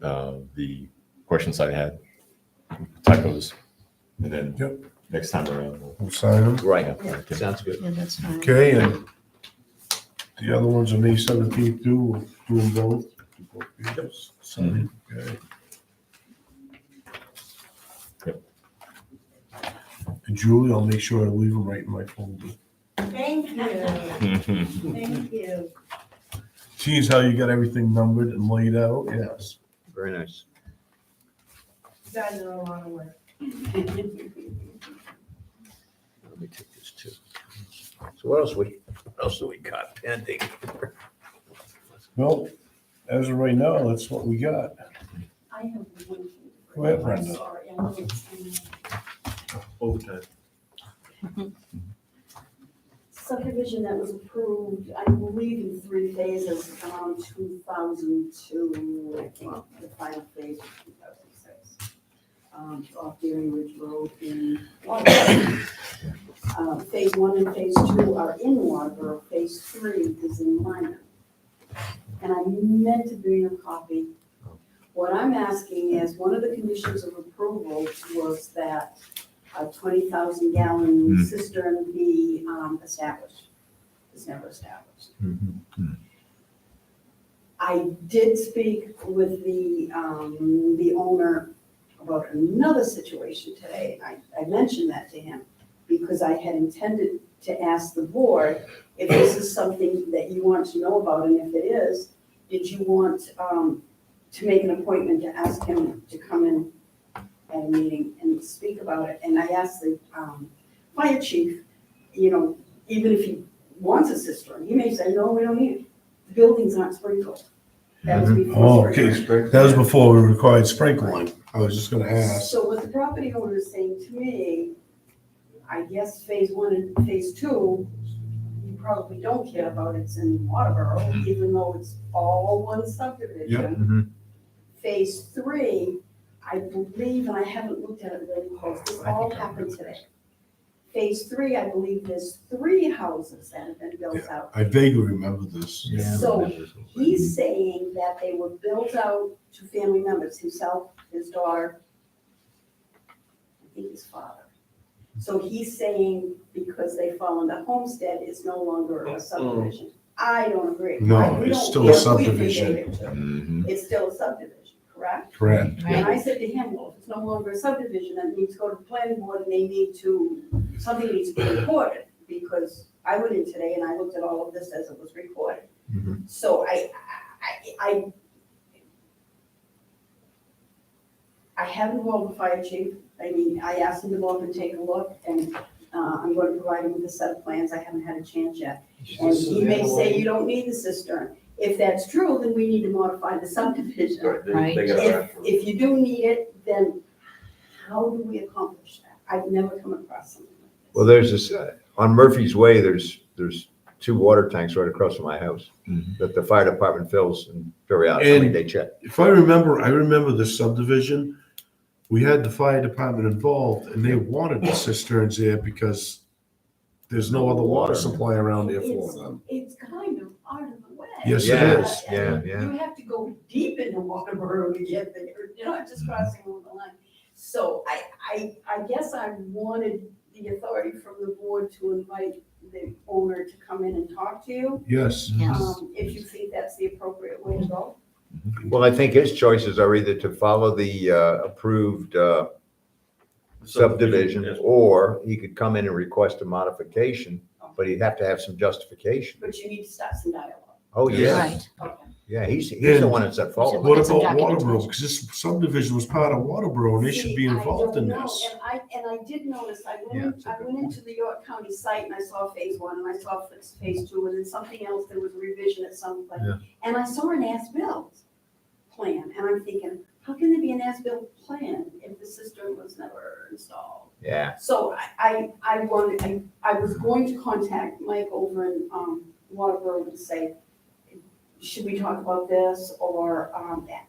S5: the questions I had, typos, and then
S3: Yep.
S5: next time around we'll.
S3: We'll sign them.
S2: Right,
S5: Okay.
S2: sounds good.
S6: yeah, that's fine.
S3: Okay, and the other ones are May 17th too. We'll do them both. Sign. Okay.
S5: Yep.
S3: And Julie, I'll make sure I leave them right in my folder.
S1: Thank you, thank you.
S3: Seeing how you got everything numbered and laid out, yes.
S2: Very nice.
S1: You guys are a lot of work.
S2: Let me take this too. So what else do we got pending?
S3: Well, as of right now, that's what we got.
S9: I have one.
S3: Go ahead,
S9: I'm
S3: Brenda.
S9: sorry, I'm really-
S4: Overtime.
S9: Subdivision that was approved, I believe in 3 phases, around 2002, well, the final phase was 2006. Off Dairy Ridge Road in Waterboro. Phase 1 and phase 2 are in Waterboro, phase 3 is in Lyman. And I meant to bring a copy. What I'm asking is, one of the conditions of approval was that a 20,000 gallon cistern be established. It's never established. I did speak with the owner about another situation today. I mentioned that to him because I had intended to ask the board if this is something that you want to know about, and if it is, did you want to make an appointment to ask him to come in at a meeting and speak about it? And I asked the fire chief, even if he wants a cistern, he may say, no, we don't need it. The buildings aren't sprinkled. That was before.
S3: Oh, okay. That was before we required sprinkling. I was just gonna ask.
S9: So what the property owner is saying to me, I guess phase one and phase two, you probably don't care about, it's in Waterboro, even though it's all one subdivision.
S2: Mhm.
S9: Phase three, I believe, and I haven't looked at it really close, this all happened today. Phase three, I believe there's 3 houses that have been built out.
S3: I vaguely remember this.
S9: So he's saying that they were built out to family members, himself, his daughter, I think his father. So he's saying because they fall under homestead, it's no longer a subdivision. I don't agree.
S3: No,
S9: We
S3: it's
S9: don't
S3: still a
S9: care who you
S3: subdivision.
S9: gave it to.
S5: Mhm.
S9: It's still a subdivision, correct?
S3: Correct.
S9: And I said to him, well, if it's no longer a subdivision, that needs to go to the planning board and they need to, something needs to be recorded. Because I went in today and I looked at all of this as it was recorded.
S2: Mhm.
S9: So I have involved the fire chief. I mean, I asked him to go up and take a look and I'm going to provide him with a set of plans. I haven't had a chance yet. And he may say you don't need the cistern. If that's true, then we need to modify the subdivision.
S6: Right.
S4: They gotta-
S9: If you do need it, then how do we accomplish that? I've never come across something like this.
S2: Well, there's this, on Murphy's Way, there's 2 water tanks right across from my house
S5: Mhm.
S2: that the fire department fills and periodically
S3: And-
S2: they check.
S3: If I remember this subdivision, we had the fire department involved and they wanted the cisterns there because there's no other water supply around there for them.
S9: It's kind of out of the way.
S3: Yes, it
S2: Yeah,
S3: is.
S2: yeah.
S9: You have to go deep into Waterboro to get there, you're not just crossing over the line. So I guess I wanted the authority from the board to invite the owner to come in and talk to you,
S3: Yes.
S6: Yes.
S9: if you think that's the appropriate way to go.
S2: Well, I think his choices are either to follow the approved subdivision,
S4: Yes.
S2: or he could come in and request a modification, but he'd have to have some justification.
S9: But you need to start some dialogue.
S2: Oh, yeah,
S6: Right.
S9: Okay.
S2: yeah, he's the
S3: And-
S2: one that's at fault.
S3: What
S6: Get some
S3: about
S6: documentation.
S3: Waterboro? Because this subdivision was part of Waterboro and they should be
S9: See, I
S3: involved in
S9: don't know,
S3: this.
S9: And I did notice,
S2: Yeah, it's a
S9: I
S2: good
S9: went into the York County site and I saw phase one and I saw phase two and then something else, there was a revision at some place.
S3: Yeah.
S9: And I saw an as-built plan and I'm thinking, how can there be an as-built plan if the cistern was never installed?
S2: Yeah,
S9: So I was going to contact Mike over in Waterboro and say, should we talk about this? Or,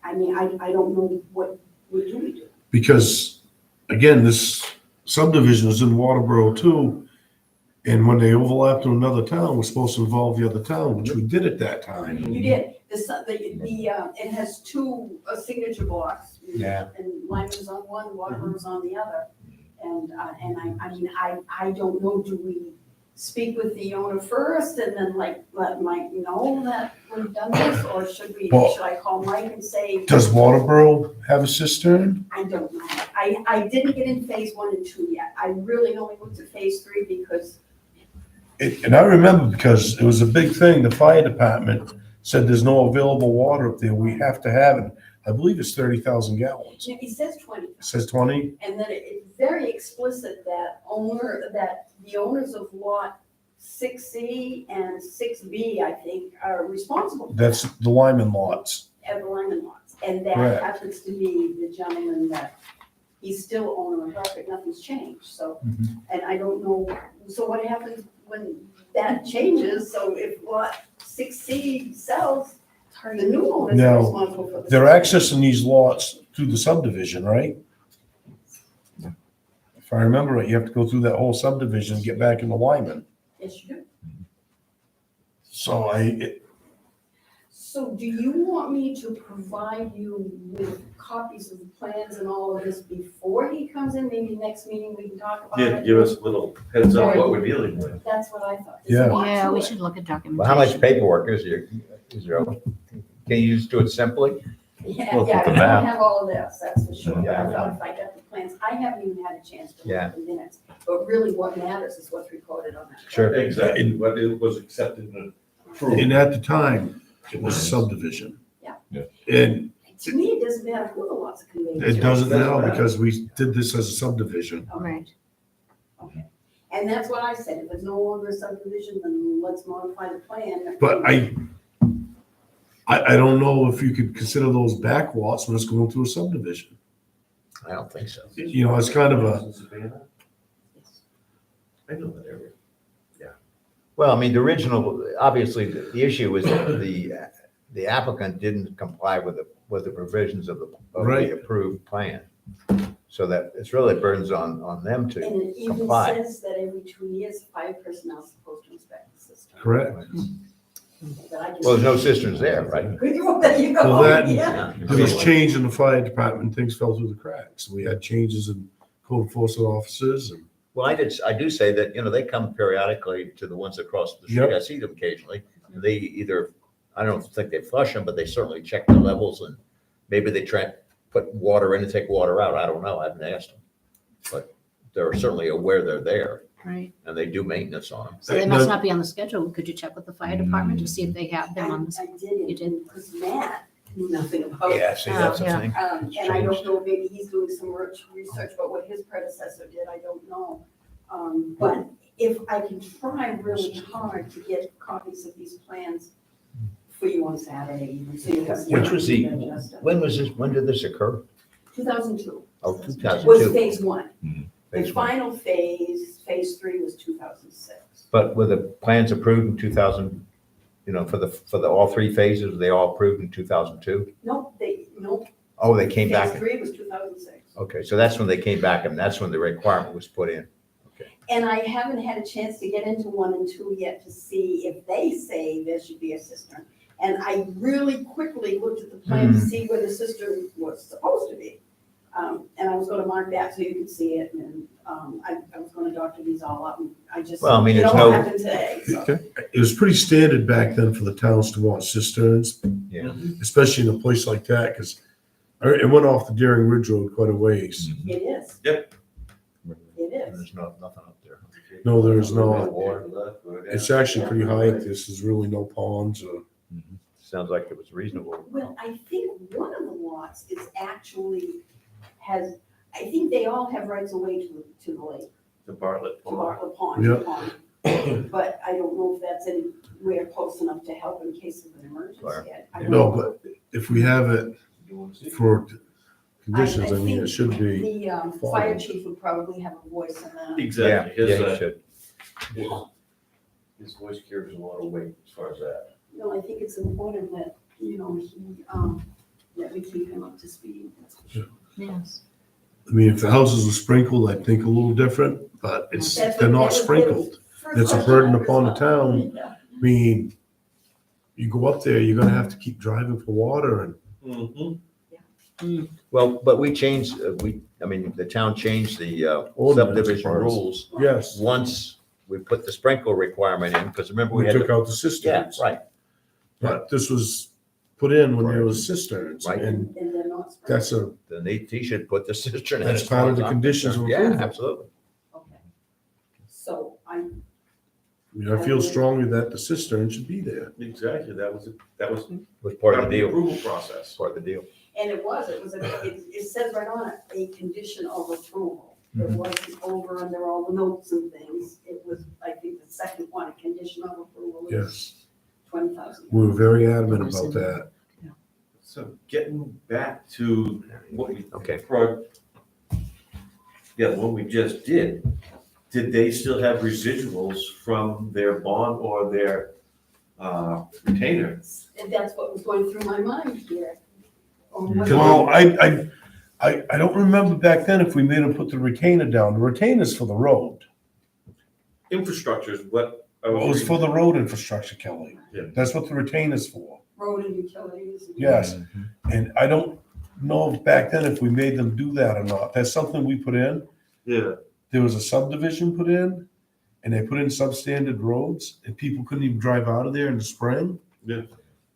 S9: I mean, I don't know what do we do?
S3: Because, again, this subdivision is in Waterboro too. And when they overlap to another town, we're supposed to involve the other town, which we did at that time.
S9: You did, it has 2 signature blocks.
S2: Yeah.
S9: And Lyman's on one, Waterboro's on the other. And I mean, I don't know, do we speak with the owner first and then let Mike know that we've done this? Or should
S3: Well-
S9: I call Mike and say,
S3: Does Waterboro have a cistern?
S9: I don't know. I didn't get in phase 1 and 2 yet. I really only looked at phase 3 because
S3: And I remember because it was a big thing, the fire department said there's no available water up there, we have to have it. I believe it's 30,000 gallons.
S9: he says 20.
S3: It says 20?
S9: And then it's very explicit that the owners of lot 6C and 6B, I think, are responsible for
S3: That's the Lyman lots.
S9: Lyman lots. And that
S3: Correct.
S9: happens to be the gentleman that, he's still owner of record, nothing's changed, so. And I don't know, so what happens when that changes? So if lot 6C sells, the new owner's
S3: No,
S9: responsible for the.
S3: They're accessing these lots through the subdivision, right? If I remember right, you have to go through that whole subdivision, and get back into Lyman.
S9: Yes, you do.
S3: So
S9: So do you want me to provide you with copies of the plans and all of this before he comes in? Maybe next meeting we can talk about
S4: Yeah,
S9: it?
S4: give us a little heads up what we're dealing with.
S9: That's what I thought. There's a
S3: Yeah.
S9: lot
S6: Yeah,
S9: to
S6: we
S9: it.
S6: should look at
S2: well,
S6: documentation.
S2: how much paperwork is there? Can you just do it simply?
S9: Yeah,
S5: Look
S9: yeah,
S5: at the
S9: I don't
S5: map.
S9: have all of this, that's for sure.
S2: Yeah.
S9: I thought if I got the plans, I haven't even had a chance to look
S2: Yeah.
S9: at the minutes. But really what matters is what's recorded on that.
S2: Sure.
S4: Exactly, what it was accepted and approved.
S3: and at the time, it was a subdivision.
S9: Yeah.
S5: Yeah.
S3: And
S9: To me, it doesn't matter who the lots are conveyed to.
S3: it doesn't now because we did this as a subdivision.
S6: Right.
S9: Okay. And that's what I said, if it's no longer a subdivision, then let's modify the plan.
S3: But I don't know if you could consider those back lots when it's going through a subdivision.
S2: I don't think so.
S3: You know, it's kind of a,
S4: Savannah? I know that area.
S2: Well, I mean, the original, obviously, the issue was that the applicant didn't comply with the provisions of
S3: Right.
S2: the approved plan. So that it's really burdens on them
S9: And
S2: to
S9: it even
S2: comply.
S9: says that every 2 years, fire personnel is supposed to inspect the system.
S3: correct.
S9: But I can-
S2: Well, there's no cisterns there, right?
S9: Good, there you go.
S3: Well, that-
S9: Yeah.
S3: There was change in the fire department, things fell through the cracks. We had changes in code enforcement officers and
S2: Well, I do say that, they come periodically to the ones across the street.
S3: Yep.
S2: I see them occasionally. They either, I don't think they flush them, but they certainly check the levels and maybe they try, put water in and take water out. I don't know. I haven't asked them. But they're certainly aware they're there
S6: Right.
S2: and they do maintenance on them.
S6: So they must not be on the schedule. Could you check with the fire department to see if they have them on the?
S9: I did
S6: You
S9: it,
S6: did?
S9: because Matt knew nothing about it.
S2: Yeah, see, that's the
S6: Yeah.
S2: thing.
S9: And I don't know, maybe he's doing some research about what his predecessor did, I don't know. But if I can try really hard to get copies of these plans for you on Saturday even, so you have.
S2: Which was the,
S9: Digest them.
S2: when did this occur?
S9: 2002
S2: Oh,
S9: was
S2: 2002.
S9: phase one. The
S2: Phase one.
S9: final phase 3 was 2006.
S2: But were the plans approved in 2000, for the all three phases, were they all approved in 2002?
S9: Nope,
S2: Oh, they came
S9: phase
S2: back.
S9: 3 was 2006.
S2: Okay, so that's when they came back and that's when the requirement was put in.
S9: And I haven't had a chance to get into 1 and 2 yet to see if they say there should be a cistern. And I really quickly looked at the plan to see where the cistern was supposed to be. And I was gonna mark that so you could see it, and, I was gonna doctor these all up, and I just,
S2: Well, I mean,
S9: it
S2: there's
S9: all
S2: no-
S9: happened today, so.
S3: it was pretty standard back then for the towns to want cisterns,
S2: Yeah.
S3: especially in a place like that, because it went off the Deering Ridge Road quite a ways.
S9: It is.
S4: Yep.
S9: It is.
S2: There's nothing up there.
S3: No, there's not.
S4: Or-
S3: It's actually pretty high. There's really no ponds or.
S2: Sounds like it was reasonable.
S9: Well, I think one of the lots is actually I think they all have rights of way to the lake,
S4: The Bartlett
S9: to
S4: Pond.
S9: Bartlett Pond.
S3: Yep.
S9: Pond. But I don't know if that's anywhere close enough to help in case of an emergency. I don't
S3: No,
S9: know.
S3: but if we have it for conditions, I mean, it
S9: think
S3: should be.
S9: The fire chief would probably have a voice in that.
S4: Exactly.
S2: Yeah,
S4: His,
S2: you should.
S4: his voice carries a lot of weight as far as that.
S9: No, I think it's important that, that we keep him up to speed. That's for sure.
S6: Yes.
S3: I mean, if the houses are sprinkled, I'd think a little different, but they're not sprinkled. It's a burden upon the town.
S9: Yeah.
S3: I mean, you go up there, you're gonna have to keep driving for water and.
S2: Well, but we changed, the town changed the
S3: Ordinance
S2: subdivision
S3: parts.
S2: rules
S3: Yes,
S2: once we put the sprinkle requirement in, because remember we
S3: we
S2: had.
S3: took
S2: to-
S3: out the
S2: Yeah,
S3: cisterns.
S2: right,
S3: But this was put in when there was cisterns,
S2: Right.
S3: and
S9: And they're not sprinkled.
S3: that's a,
S2: then he should put the cistern in.
S3: That's
S2: as far
S3: part of
S2: as
S3: the
S2: I'm
S3: conditions of
S2: concerned. Yeah,
S3: approval.
S2: absolutely.
S9: Okay. So
S3: I mean, I feel strongly that the cistern should be there.
S4: Exactly, that was
S2: Was part of the deal,
S4: approval process.
S2: part of the deal.
S9: and it says right on it, a condition of approval. It wasn't over under all the notes and things. It was, I think, the second one, a condition of approval is
S3: Yes,
S9: 20,000.
S3: we were very adamant about that.
S4: So getting back to what we.
S2: Okay.
S4: Yeah, the one we just did they still have residuals from their bond or their retainer?
S9: And that's what was going through my mind here. On what-
S3: Well, I don't remember back then if we made them put the retainer down. The retainer's for the road.
S4: Infrastructure is what I
S3: It
S4: was.
S3: was for the road infrastructure, Kelly.
S4: Yeah.
S3: That's what the retainer's for.
S9: Road and utilities.
S3: Yes, and I don't know if back then if we made them do that or not. That's something we put in.
S4: Yeah,
S3: There was a subdivision put in, and they put in substandard roads, and people couldn't even drive out of there in the spring.
S4: yeah.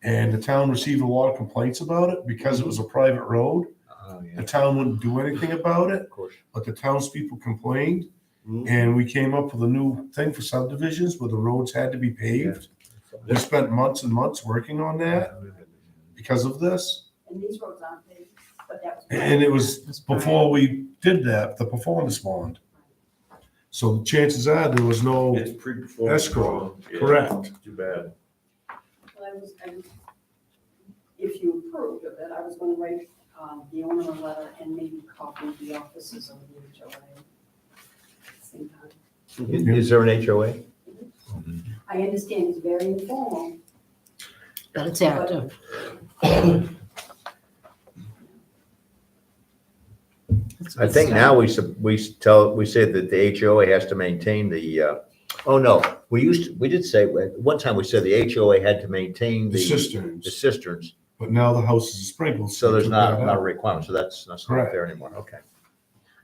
S3: And the town received a lot of complaints about it because it was a private road.
S2: Oh, yeah,
S3: The town wouldn't do anything about it,
S2: of course.
S3: but the townspeople complained,
S4: Mhm.
S3: and we came up with a new thing for subdivisions where the roads had to be paved. We spent months and months working on that because of this.
S9: And these roads aren't paved, but that was.
S3: And it was before we did that, the performance bond. So chances are there was no,
S4: It's pre-performance.
S3: Escrow,
S4: Yeah,
S3: correct.
S4: Too bad.
S9: Well, if you approved of it, I was gonna write the owner a letter and maybe copy the offices of the HOA. at the same time.
S2: Is there an HOA?
S9: I understand it's very informal.
S6: But it's active.
S2: I think now we say that the HOA has to maintain the, oh no, we did say, one time we said the HOA had to maintain
S3: The
S2: the
S3: cisterns,
S2: cisterns,
S3: but now the house is sprinkled.
S2: so there's
S3: took
S2: not
S3: that
S2: a
S3: out.
S2: requirement, so that's not
S3: Correct.
S2: there anymore, okay.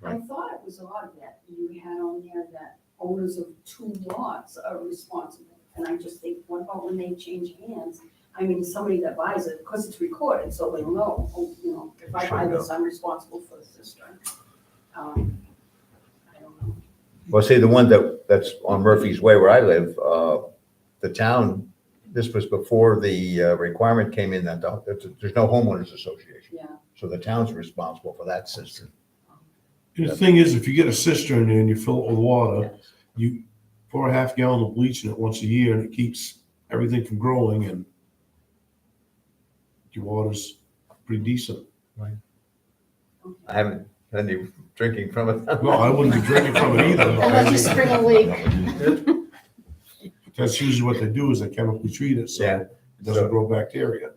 S9: I thought it was odd that you had on there that owners of 2 lots are responsible. And I just think, what about when they change hands? I mean, somebody that buys it, because it's recorded, so they'll know, oh, you know, if I buy this, I'm responsible for the cistern. I don't know.
S2: Well, see, the one that's on Murphy's Way where I live, the town, this was before the requirement came in that there's no homeowners association.
S9: Yeah.
S2: So the town's responsible for that cistern.
S3: And the thing is, if you get a cistern and you fill it with water, you pour a half gallon of bleach in it once a year and it keeps everything from growing and your water's pretty decent.
S2: I haven't had any drinking from it.
S3: No, I wouldn't be drinking from it either.
S6: Unless you spring a leak.
S3: That's usually what they do is they chemically treat it, so
S2: Yeah.
S3: it doesn't grow bacteria.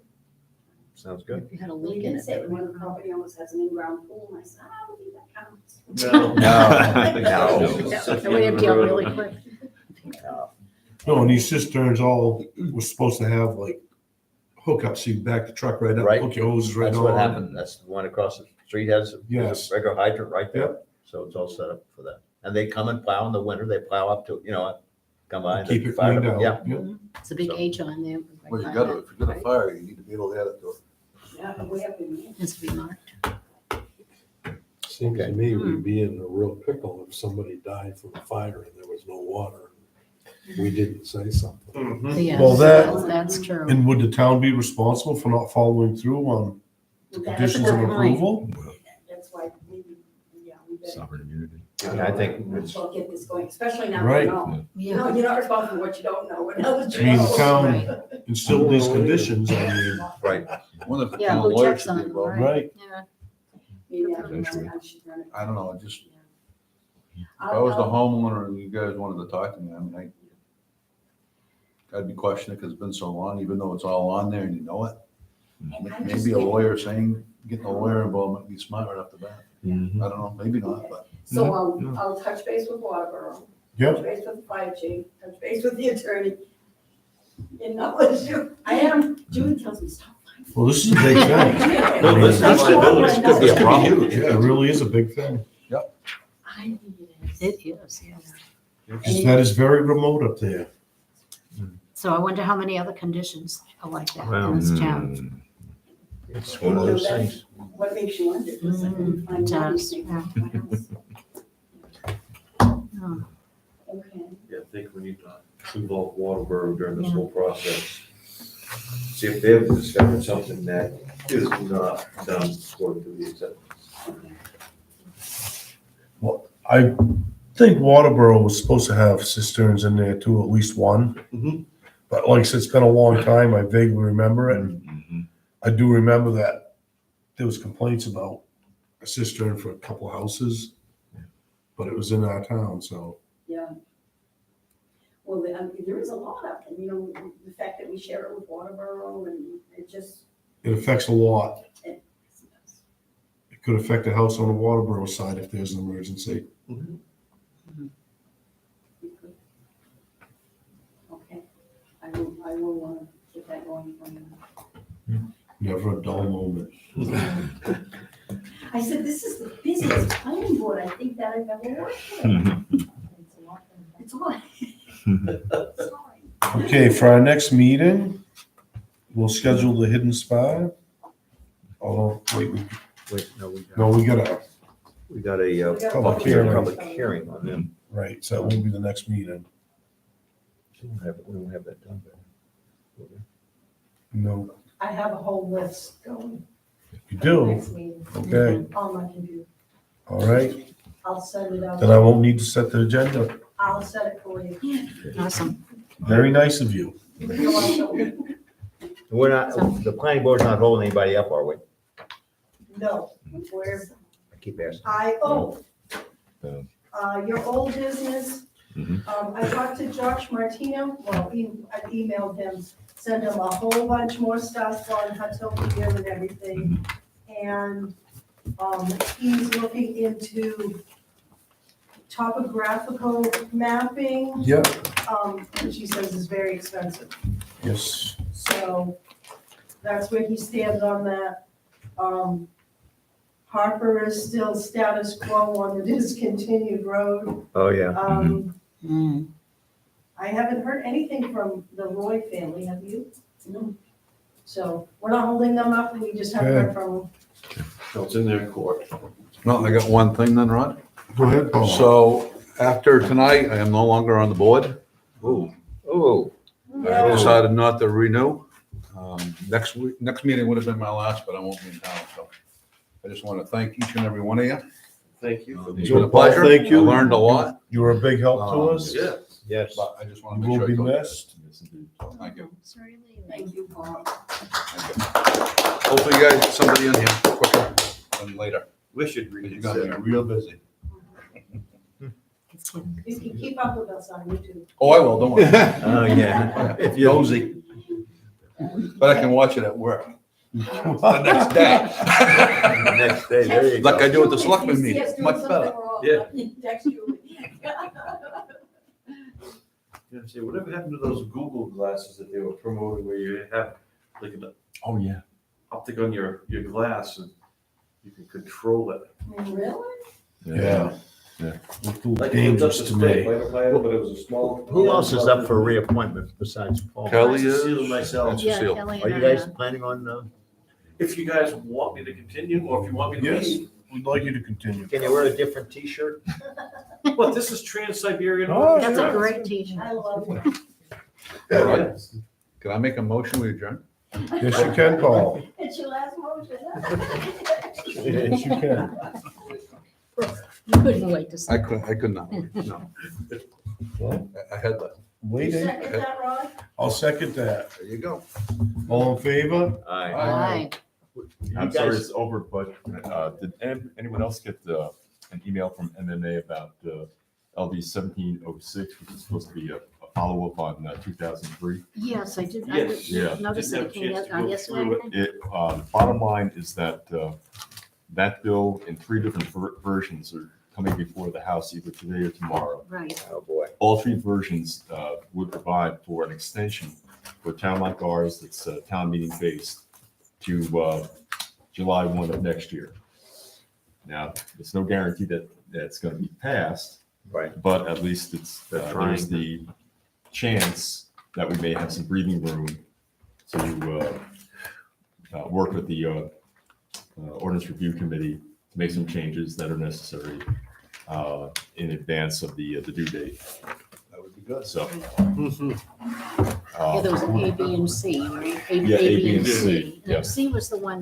S2: Sounds good.
S6: If you had a
S9: We
S6: leak in
S9: did
S6: it.
S9: say one of the property owners has an in-ground pool, and I said, I don't think that counts.
S4: No.
S2: No.
S6: It would empty out really quick.
S3: No, and these cisterns all were supposed to have like hookups, so you back the truck right up,
S2: Right.
S3: hook your hoses right
S2: That's
S3: on.
S2: what happened. That's the one across the street has
S3: Yes.
S2: a regular hydrant right there. So it's all set up for that. And they come and plow in the winter. They plow up to, come by. and
S3: Keep
S2: they
S3: it
S2: fire
S3: cleaned
S2: up.
S3: out.
S2: Yeah.
S3: Yeah.
S6: It's a big
S2: So-
S6: H on there.
S12: Well, you gotta, if you get a fire, you need to be able to add it to it.
S9: Yeah, way up in here.
S6: It's to be marked.
S7: Seems
S2: Okay.
S7: to me we'd be in a real pickle if somebody died from a fire and there was no water. We didn't say something.
S4: Mhm.
S6: Yes,
S3: Well,
S6: that's true.
S3: And would the town be responsible for not following through on
S9: That's
S3: conditions
S6: a
S3: of
S6: good point.
S3: approval?
S9: That's why maybe, yeah, we better.
S5: Sovereign immunity.
S2: Yeah, I think it's,
S9: Well, get this going, especially now
S3: Right.
S9: you know. You know,
S6: Yeah.
S9: you're not responsible for what you don't know, but now that
S3: I
S9: you
S3: mean, the
S9: know.
S3: town instilled these conditions, I mean,
S2: right.
S12: One of the
S6: Yeah,
S12: town
S6: who
S12: lawyers
S6: checks
S12: should
S6: on
S12: be
S6: them,
S12: involved.
S3: right?
S6: Yeah.
S9: Maybe I
S5: Eventually.
S9: should run it.
S12: I don't know, just, if I
S9: I'll-
S12: was the
S9: I'll-
S12: homeowner and you guys wanted to talk to me, I mean, I'd be questioning because it's been so long, even though it's all on there and you know it.
S9: I'm just
S12: Maybe a
S9: thinking-
S12: lawyer saying, getting a lawyer involved might be smart right off the bat.
S5: Mhm.
S12: I don't know, maybe not, but.
S9: So I'll touch base with Waterboro, touch
S3: Yep,
S9: base with the fire chief, touch base with the attorney. And not let you, I am, Julie tells me stop.
S3: well, this is a big thing.
S2: No, this could be a problem.
S3: Yeah, it really is a big thing.
S9: I think it is.
S6: It is, yeah.
S3: Because that is very remote up there.
S6: So I wonder how many other conditions are like that
S2: Well,
S6: in this town.
S2: It's one of those things.
S9: What makes you wonder? Because I couldn't find
S6: It
S9: one
S6: does,
S9: thing.
S6: yeah. Oh,
S9: Okay.
S4: Yeah, I think we need to involve Waterboro during this whole process. See if they've discovered something that is not done according to the acceptance.
S3: I think Waterboro was supposed to have cisterns in there too, at least one.
S4: Mhm.
S3: But like I said, it's been a long time. I vaguely remember it.
S5: Mhm.
S3: I do remember that there was complaints about a cistern for a couple of houses, but it was in our town, so.
S9: Yeah. Well, there is a lot of them, you know, the fact that we share it with Waterboro and it just.
S3: It affects a lot.
S9: it-
S3: It could affect a house on the Waterboro side if there's an emergency.
S9: Okay, I will get that going for you.
S3: Never a dull moment.
S9: I said, this is the busiest planning board I think that I've ever worked with. It's a lot. Sorry.
S3: Okay, for our next meeting, we'll schedule the hidden spy. Although, wait,
S2: Wait, no,
S3: we got a,
S2: we got a
S3: Public hearing.
S2: public hearing on them.
S3: right, so that won't be the next meeting.
S2: We don't have that done.
S3: No,
S1: I have a whole list going
S3: you
S1: for the
S3: do,
S1: next meeting
S3: okay,
S1: on my computer.
S3: all right.
S1: I'll send it out.
S3: Then I won't need to set the agenda.
S1: I'll set it for you.
S6: awesome.
S3: Very nice of you.
S1: You're welcome.
S2: We're not, the planning board's not holding anybody up, are we?
S1: No, where
S2: I keep asking.
S1: your old business.
S5: Mhm.
S1: I talked to Josh Martino, well, I emailed him, sent him a whole bunch more stuff on Huttonia and everything. And, he's looking into topographical mapping,
S3: Yep.
S1: which he says is very expensive.
S3: Yes.
S1: So that's where he stands on that. Harper is still status quo on the discontinued road.
S2: Oh, yeah.
S1: I haven't heard anything from the Roy family, have you? No. So we're not holding them up, we just haven't heard from them.
S4: So it's in their court.
S12: Well, I got one thing then, Rod.
S3: Go ahead, Paul.
S12: So after tonight, I am no longer on the board.
S2: Oh,
S12: I decided not to renew. Next week, next meeting would have been my last, but I won't be in town, so I just want to thank each and every one of you.
S4: Thank you.
S12: It's been a pleasure.
S3: Thank you.
S12: I learned a lot,
S3: You were a big help to us.
S4: Yeah.
S2: yes.
S12: but I just want
S3: You
S12: to make
S3: will
S12: sure.
S3: be
S12: I told you.
S3: missed.
S5: Yes, indeed.
S12: Thank you.
S9: Thank you, Paul.
S12: Hopefully you guys get somebody in here quicker than later.
S4: We should
S12: Because you're
S4: reconsider.
S12: gonna be real busy.
S1: You can keep up with us on YouTube.
S12: Oh, I will, don't worry.
S2: Oh, yeah.
S12: If you're nosy. But I can watch it at work. The next day.
S2: Next day, there you go.
S12: Like I do at the
S1: If you
S12: selectmen
S1: see
S12: meeting,
S1: us doing
S12: much
S1: something
S12: better.
S1: wrong,
S4: Yeah.
S1: Text you.
S4: Yeah, say, whatever happened to those Google glasses that they were promoting where you have like an
S5: Oh, yeah.
S4: optic on your glass and you can control it?
S1: Really?
S3: Yeah. Looked a little
S4: Like
S3: dangerous to me.
S4: But it was a small.
S2: Who else is up for reappointment besides Paul?
S12: Kelly is.
S4: Cecile and myself.
S12: and
S6: Yeah,
S12: Cecile.
S6: Kelly
S2: Are you
S6: and
S2: guys
S6: I.
S2: planning on,
S4: If you guys want me to continue or if you want me to
S3: Yes,
S4: leave.
S3: we'd like you to continue.
S2: can you wear a different t-shirt?
S4: Well, this is Trans-Siberian.
S3: Oh,
S6: That's a
S3: sure.
S6: great teacher.
S1: I love it.
S12: Yeah, right. Can I make a motion we adjourn?
S3: Yes, you can, Paul.
S1: It's your last motion,
S3: Yes, you can.
S6: You couldn't wait to see.
S12: I could not, no.
S3: Well,
S12: I had that.
S3: waiting.
S1: Second that, Ron?
S3: I'll second that.
S12: There you go.
S3: All in favor?
S2: Aye.
S6: Aye.
S5: I'm
S2: You
S5: sorry
S2: guys-
S5: it's over, but did anyone else get an email from MMA about LD 1706, which is supposed to be a follow-up on 2003?
S6: Yes, I did.
S4: Yes.
S5: Yeah.
S6: Notice
S4: Didn't
S6: that
S4: have
S6: it
S4: a
S6: came
S4: chance to
S6: out
S4: go
S6: yesterday.
S4: through
S6: I think.
S5: Bottom line is that that bill in 3 different versions are coming before the House either today or tomorrow.
S6: Right.
S2: Oh, boy.
S5: All 3 versions would provide for an extension for a town like ours that's town meeting based to July 1 of next year. Now, there's no guarantee that that's going to be passed,
S2: Right.
S5: but at least
S2: They're trying.
S5: there's the chance that we may have some breathing room to work with the ordinance review committee to make some changes that are necessary in advance of the due date.
S12: That would be good.
S5: So.
S6: Yeah, there was an A, B, and C, right?
S5: Yeah, A, B, and C,
S6: And
S5: yeah.
S6: C was the one